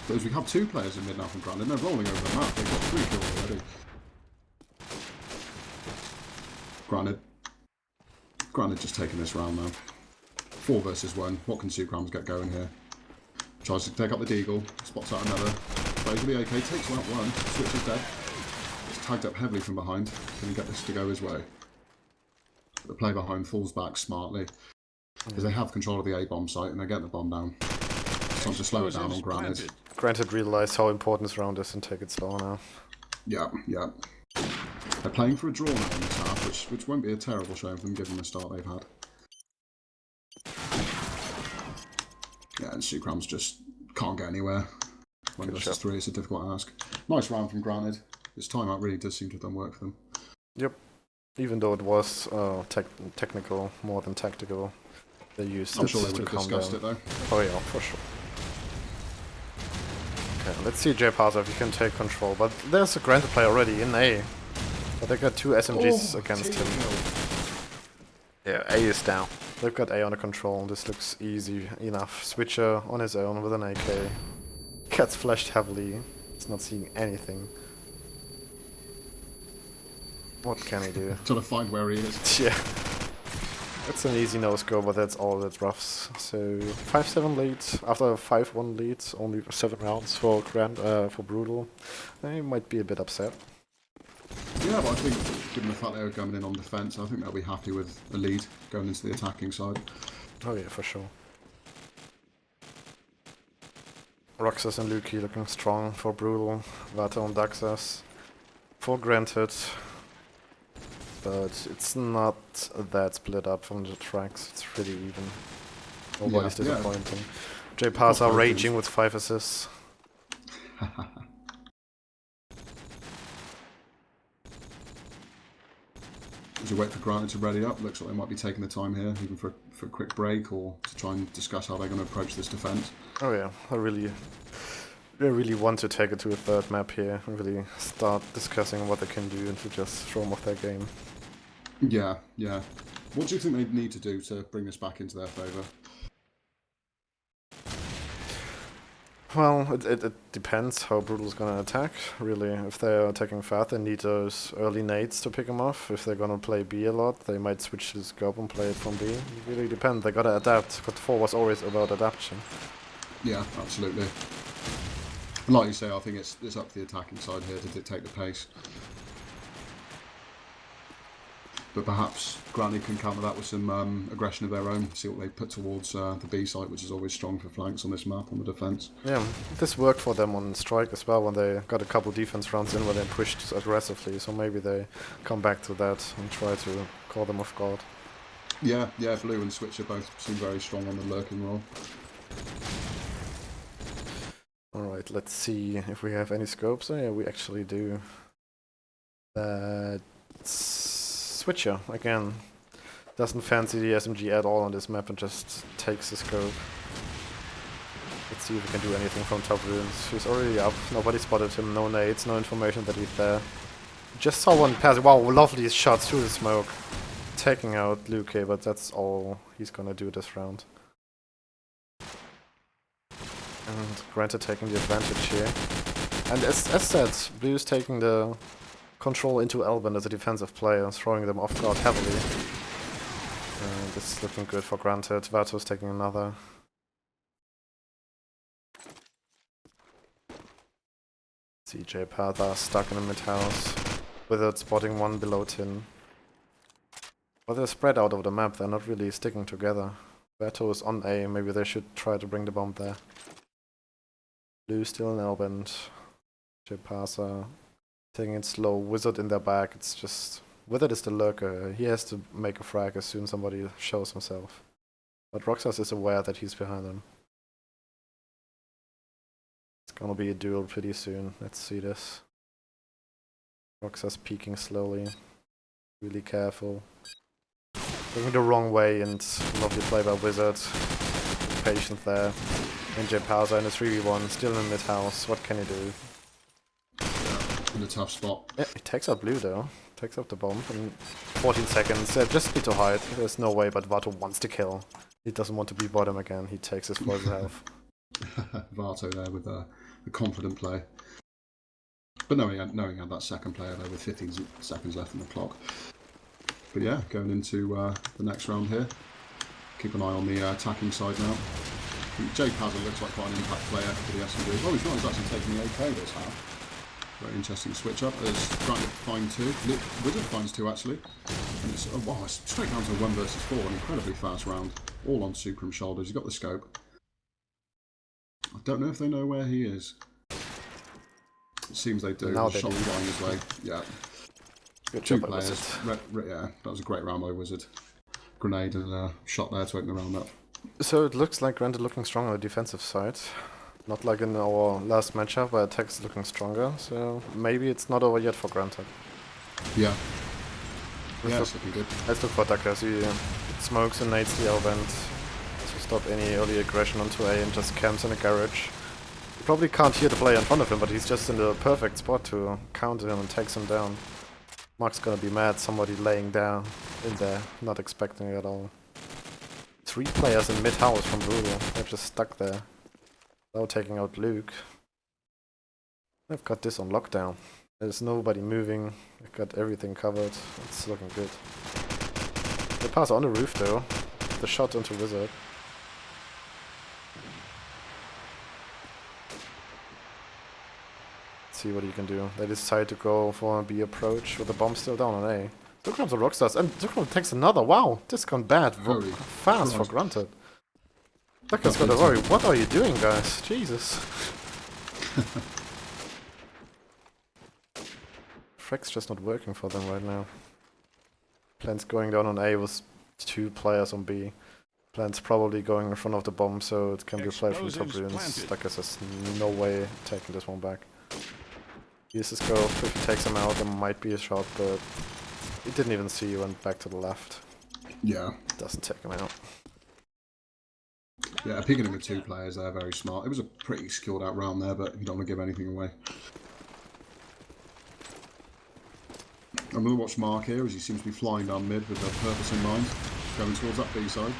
Speaker 2: Because we have 2 players in mid now from Granted, and they're rolling over the map. They've got 3 kills already. Granted just taking this round now. 4 versus 1. What can Sukrams get going here? Tries to take up the Deagle, spots out another. Plays with the AK, takes out one, Switch is dead. It's tagged up heavily from behind. Can he get this to go his way? The play behind falls back smartly. Because they have control of the A-bomb site and they get the bomb down. It's time to slow it down on Granted.
Speaker 1: Granted realised how important this round is and take it slower now.
Speaker 2: Yeah. They're playing for a draw now in this half, which won't be a terrible showing for them given the start they've had. Yeah, and Sukrams just can't get anywhere. When versus 3, it's a difficult ask. Nice round from Granted. This timeout really does seem to have done work for them.
Speaker 1: Yep. Even though it was technical more than tactical, they used
Speaker 2: I'm
Speaker 1: it
Speaker 2: sure they
Speaker 1: to
Speaker 2: would have
Speaker 1: calm
Speaker 2: discussed
Speaker 1: down.
Speaker 2: it though.
Speaker 1: Oh yeah, for sure. Okay, let's see J-Pasa if he can take control. But there's a Granted player already in A. But they got 2 SMGs against him. Yeah, A is down. They've got A under control. This looks easy enough. Switcher on his own with an AK. Gets flashed heavily. He's not seeing anything. What can he do?
Speaker 2: Trying to find where he is.
Speaker 1: Yeah. It's an easy no-score, but that's all it roughs. So 5-7 leads after 5-1 leads, only 7 rounds for Brutal. They might be a bit upset.
Speaker 2: Yeah, but I think given the fact they were coming in on defence, I think they'll be happy with a lead going into the attacking side.
Speaker 1: Oh yeah, for sure. Roxas and Luki looking strong for Brutal. Vato and Daxas for Granted. But it's not that split up from the tracks. It's pretty even. Nobody's disappointing. J-Pasa raging with 5 assists.
Speaker 2: as you wait for Granted to ready up, looks like they might be taking the time here, even for a quick break or to try and discuss how they're going to approach this defense.
Speaker 1: Oh yeah, I really want to take it to a third map here and really start discussing what they can do and to just throw them off their game.
Speaker 2: Yeah, yeah. What do you think they need to do to bring this back into their favour?
Speaker 1: Well, it depends how Brutal's gonna attack, really. If they're attacking fast, they need those early nades to pick them off. If they're gonna play B a lot, they might switch to scope and play it from B. It really depends. They gotta adapt. COD 4 was always about adaptation.
Speaker 2: Yeah, absolutely. And like you say, I think it's up to the attacking side here to dictate the pace. But perhaps Granny can counter that with some aggression of their own, see what they put towards the B site, which is always strong for flanks on this map, on the defence.
Speaker 1: Yeah, this worked for them on Strike as well when they got a couple defense rounds in where they pushed aggressively, so maybe they come back to that and try to call them off guard.
Speaker 2: Yeah, yeah, Blue and Switcher both seem very strong on the lurking role.
Speaker 1: Alright, let's see if we have any scopes. Oh yeah, we actually do. Switcher, again, doesn't fancy the SMG at all on this map and just takes the scope. Let's see if we can do anything from top ruins. He's already up, nobody spotted him, no nades, no information that he's there. Just saw one pass, wow, lovely shots through the smoke. Taking out Luke, but that's all he's gonna do this round. And Granted taking the advantage here. And as said, Blue's taking the control into Elben as a defensive player, throwing them off guard heavily. This is looking good for Granted. Vato's taking another. CJ Patha stuck in the mid-house. Wizard spotting one below tin. But they're spread out over the map, they're not really sticking together. Vato is on A, maybe they should try to bring the bomb there. Blue still in Elbend. CJ taking it slow, Wizard in their back, it's just... Wizard is the lurker, he has to make a frag as soon as somebody shows himself. But Roxas is aware that he's behind them. It's gonna be a duel pretty soon, let's see this. Roxas peeking slowly, really careful. Going the wrong way and lovely play by Wizard. Patient there. NJ Pausa in a 3v1, still in mid-house, what can he do?
Speaker 2: In a tough spot.
Speaker 1: Yeah, he takes out Blue though. Takes out the bomb in 14 seconds. Just need to hide. There's no way, but Vato wants to kill. He doesn't want to be bottom again. He takes his full health.
Speaker 2: Vato there with the confident play. But knowing he had that second player there with 15 seconds left on the clock. But yeah, going into the next round here. Keep an eye on the attacking side now. Jay Pazza looks like quite an impact player for the SMG. Oh, he's not. He's actually taking the AK this half. Very interesting switch up. There's Granted find two. Wizard finds two actually. And it's, oh, wow, it's straight down to 1 versus 4. An incredibly fast round. All on Sucrum shoulders. He's got the scope. I don't know if they know where he is. It seems they do.
Speaker 1: Now
Speaker 2: Shot flying his way. Yeah.
Speaker 1: Good
Speaker 2: Two
Speaker 1: job by
Speaker 2: players. Yeah, that was a great round by Wizard. Grenade and shot there to open the round up.
Speaker 1: So it looks like Granted looking strong on the defensive side. Not like in our last matchup where attack's looking stronger, so maybe it's not over yet for Granted.
Speaker 2: Yeah. Yeah, it's looking good.
Speaker 1: Let's look for Duckers. He smokes and nades the L-bend to stop any early aggression onto A and just camps in a garage. You probably can't hear the player in front of him, but he's just in the perfect spot to counter him and takes him down. Mark's gonna be mad, somebody laying down in there, not expecting it at all. 3 players in mid-house from Brutal, they're just stuck there. Now taking out Luke. I've got this on lockdown. There's nobody moving, I've got everything covered, it's looking good. They pass on the roof though, the shot into Wizard. See what he can do. They decide to go for a B approach with the bomb still down on A. So comes the Rockstars and Zucchero takes another. Wow, this gone bad. Fast for Granted. Ducker's got a worry. What are you doing, guys? Jesus. Frag's just not working for them right now. Plan's going down on A with 2 players on B. Plan's probably going in front of the bomb, so it can be played from top ruins. Duckers has no way taking this one back. Use the scope. If he takes him out, there might be a shot, but He didn't even see you, went back to the left.
Speaker 2: Yeah.
Speaker 1: Doesn't take him out.
Speaker 2: Yeah, picking him with 2 players there, very smart. It was a pretty skilled out round there, but you don't want to give anything away. I'm going to watch Mark here as he seems to be flying down mid with a purpose in mind, going towards that B side.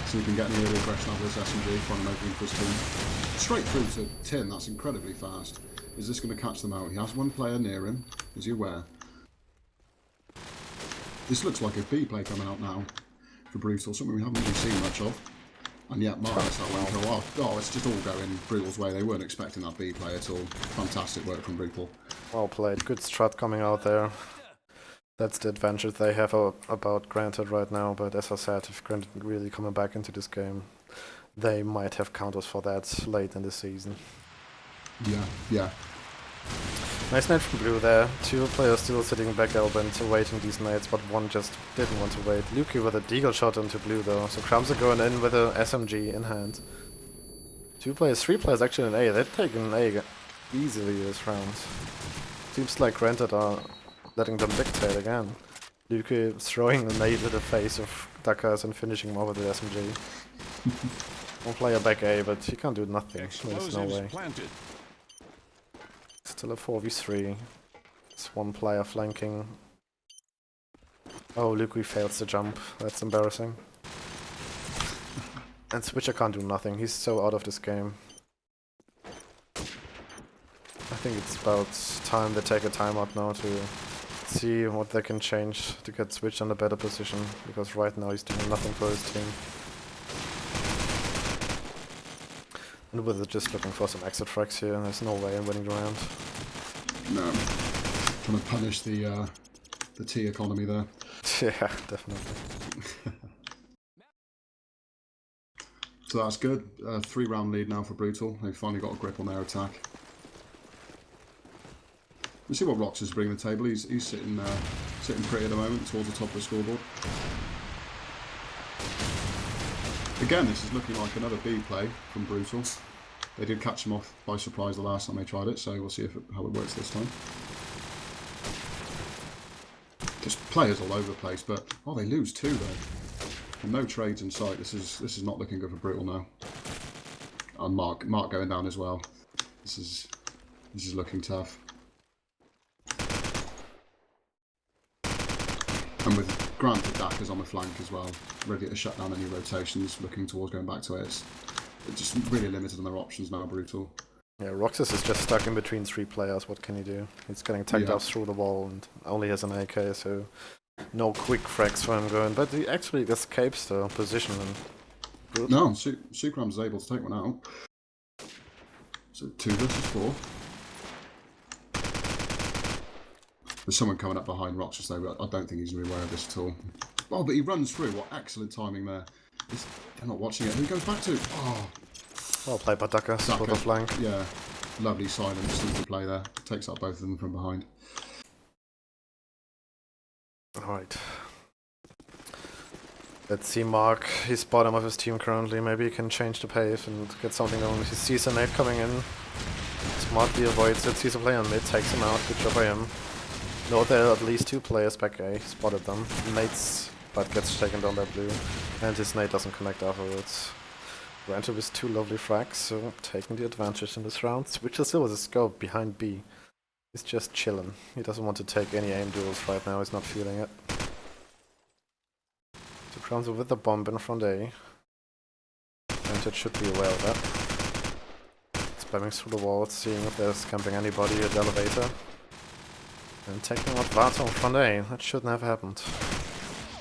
Speaker 2: So he can get an early aggression out of this SMG, find an opening for his team. Straight through to Tin, that's incredibly fast. Is this going to catch them out? He has 1 player near him, is he aware? This looks like a B play coming out now for Brutal, something we haven't really seen much of. And yet Mark lets that one go off. Oh, it's just all going Brutal's way. They weren't expecting that B play at all. Fantastic work from Brutal.
Speaker 1: Well played. Good strat coming out there. That's the advantage they have about Granted right now, but as I said, if Granted really coming back into this game, they might have counters for that late in the season.
Speaker 2: Yeah, yeah.
Speaker 1: Nice nade from Blue there. 2 players still sitting back open, awaiting these nades, but 1 just didn't want to wait. Luki with a deagle shot into Blue though, so Crumbs are going in with a SMG in hand. 2 players, 3 players actually in A. They're taking A easily this round. Seems like Granted are letting them dictate again. Luki throwing a nade at the face of Dakas and finishing him off with the SMG. 1 player back A, but he can't do nothing. There's no way.
Speaker 3: Planted.
Speaker 1: Still a 4v3. It's 1 player flanking. Oh, Luki fails the jump. That's embarrassing. And Switcher can't do nothing. He's so out of this game. I think it's about time they take a timeout now to see what they can change to get Switch in a better position. Because right now he's doing nothing for his team. And with it just looking for some exit frags here, there's no way in winning the round.
Speaker 2: No. Trying to punish the T economy there.
Speaker 1: Yeah, definitely.
Speaker 2: So that's good. 3-round lead now for Brutal. They've finally got a grip on their attack. We'll see what Rox is bringing to the table. He's sitting pretty at the moment towards the top of the scoreboard. Again, this is looking like another B play from Brutal. They did catch him off by surprise the last time they tried it, so we'll see how it works this time. Just players all over the place, but oh, they lose 2 though. And no trades in sight. This is not looking good for Brutal now. And Mark going down as well. This is looking tough. And with Granted Dackers on the flank as well, ready to shut down any rotations, looking towards going back to it. It's just really limited on their options now, Brutal.
Speaker 1: Yeah, Roxas is just stuck in between 3 players. What can he do? He's getting tagged off through the wall and only has an AK, so no quick frags for him going. But he actually escapes the position. And
Speaker 2: no, Sukrams is able to take one out. So 2 versus 4. There's someone coming up behind Roxas though, but I don't think he's really aware of this at all. Oh, but he runs through. What excellent timing there. They're not watching it. Who goes back to? Oh.
Speaker 1: Well played by Dakas for the flank.
Speaker 2: Yeah, lovely silent, simple play there. Takes out both of them from behind.
Speaker 1: Alright. Let's see Mark. He's bottom of his team currently. Maybe he can change the pace and get something going. He sees a nade coming in. Smartly avoids it. Sees a player on mid. Takes him out. Good job by him. No, there are at least 2 players back A. Spotted them. Nades, but gets taken down by Blue. And his nade doesn't connect afterwards. Granted with 2 lovely frags, so taking the advantage in this round. Switcher still with a scope behind B. He's just chilling. He doesn't want to take any aim duels right now, he's not feeling it. So Crowns with the bomb in front A. Granted should be aware of that. Spamming through the walls, seeing if there's camping anybody at the elevator. And taking out Vato in front A. That shouldn't have happened.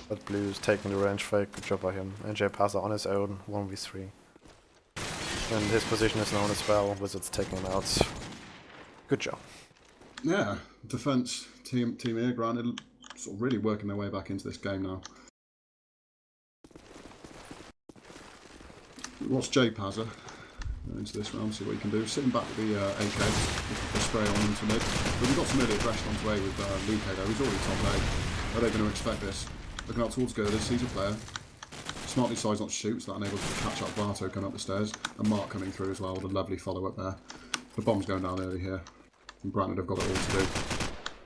Speaker 1: But Blue's taking the range frag, good job by him. NJ Passer on his own, 1v3. And his position is known as well, Wizards taking him out. Good job.
Speaker 2: Yeah, defense team here, granted, sort of really working their way back into this game now. Watch J Pazza into this round, see what he can do. Sitting back with the AK, looking for spray on into mid. But we've got some early aggression onto A with Luke though, he's already top A. Are they going to expect this? Looking out towards Girders, sees a player. Smartly decides not to shoot, so that enables him to catch up Vato coming up the stairs. And Mark coming through as well with a lovely follow up there. The bomb's going down early here. And Brandon have got it all to do.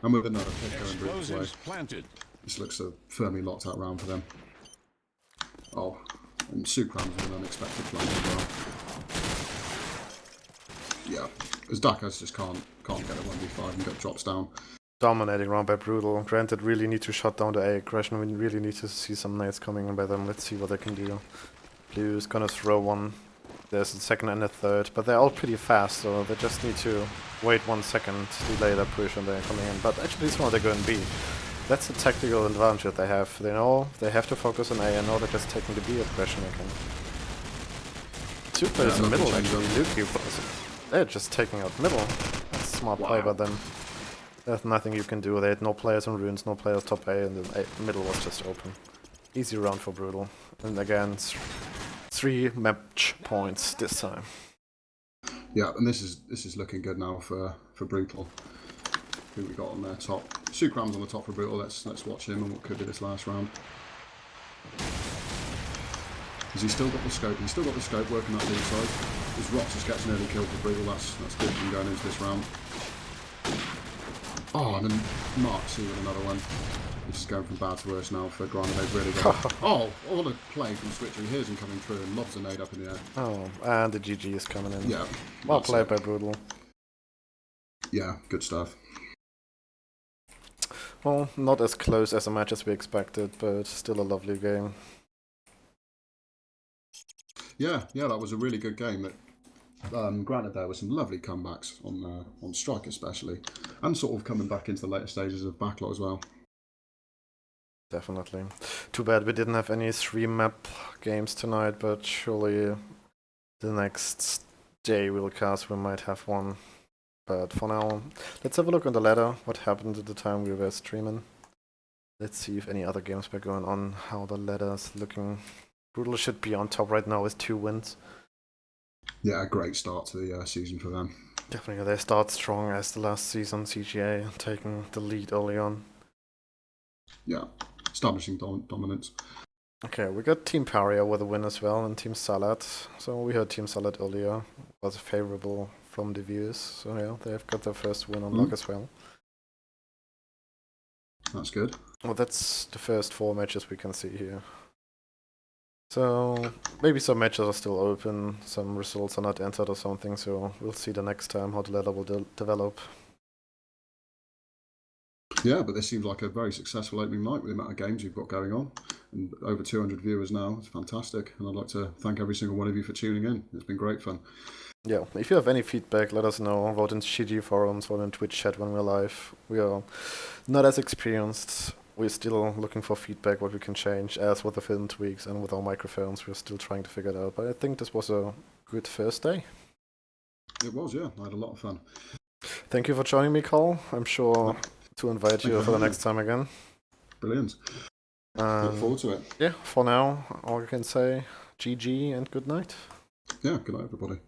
Speaker 2: And with another pick going Brutal's way.
Speaker 3: Explosives planted.
Speaker 2: This looks a firmly locked out round for them. Oh, and Sukram's with an unexpected flank as well. Yeah, as Dakas just can't get a 1v5 and get drops down.
Speaker 1: Dominating round by Brutal. Granted, really need to shut down the A aggression. We really need to see some nades coming in by them. Let's see what they can do. Blue's gonna throw one. There's a second and a third, but they're all pretty fast, so they just need to wait 1 second, delay their push, and they're coming in. But actually, this one they're going B. That's a tactical advantage that they have. They know they have to focus on A, and now they're just taking the B aggression again. Two players in the middle, actually. They're just taking out middle. That's a smart play by them. There's nothing you can do. They had no players on runes, no players top A, and the middle was just open. Easy round for Brutal. And again, 3 match points this time.
Speaker 2: Yeah, and this is looking good now for Brutal. Who we got on their top? Sukram's on the top for Brutal. Let's watch him and what could be this last round. Has he still got the scope? He's still got the scope working that lead side. His Rock just gets an early kill for Brutal. That's good from going into this round. Oh, and then Mark C with another one. He's just going from bad to worse now for Grindr. They've really got it. Oh, all the play from Switcher. He hears him coming through and lobs a nade up in the air.
Speaker 1: Oh, and the GG is coming in.
Speaker 2: Yeah.
Speaker 1: Well played by Brutal.
Speaker 2: Yeah, good stuff.
Speaker 1: Well, not as close as a match as we expected, but still a lovely game.
Speaker 2: Yeah, that was a really good game. Granted, there were some lovely comebacks on Strike especially, and sort of coming back into the later stages of Backlog as well.
Speaker 1: Definitely. Too bad we didn't have any 3-map games tonight, but surely the next day we'll cast we might have one. But for now, let's have a look on the ladder, what happened at the time we were streaming. Let's see if any other games were going on, how the ladder's looking. Brutal should be on top right now with 2 wins.
Speaker 2: Yeah, a great start to the season for them.
Speaker 1: Definitely, they start strong as the last season, CGA taking the lead early on.
Speaker 2: Yeah, establishing dominance.
Speaker 1: Okay, we got Team Paria with a win as well, and Team Salad. So we heard Team Salad earlier was favorable from the viewers. So yeah, they've got their first win on luck as well.
Speaker 2: That's good.
Speaker 1: Well, that's the first 4 matches we can see here. So maybe some matches are still open, some results are not entered or something, so we'll see the next time how the ladder will develop.
Speaker 2: Yeah, but this seems like a very successful opening night with the amount of games you've got going on. And over 200 viewers now. It's fantastic. And I'd like to thank every single one of you for tuning in. It's been great fun.
Speaker 1: Yeah, if you have any feedback, let us know. Vote in GG forums, vote in Twitch chat when we're live. We are not as experienced. We're still looking for feedback, what we can change. As with the film tweaks and with our microphones, we're still trying to figure it out. But I think this was a good first day.
Speaker 2: It was, yeah. I had a lot of fun.
Speaker 1: Thank you for joining me, Cole. I'm sure to invite you for the next time again.
Speaker 2: Brilliant. Look forward to it.
Speaker 1: Yeah, for now, all I can say, GG and good night.
Speaker 2: Yeah, good night, everybody.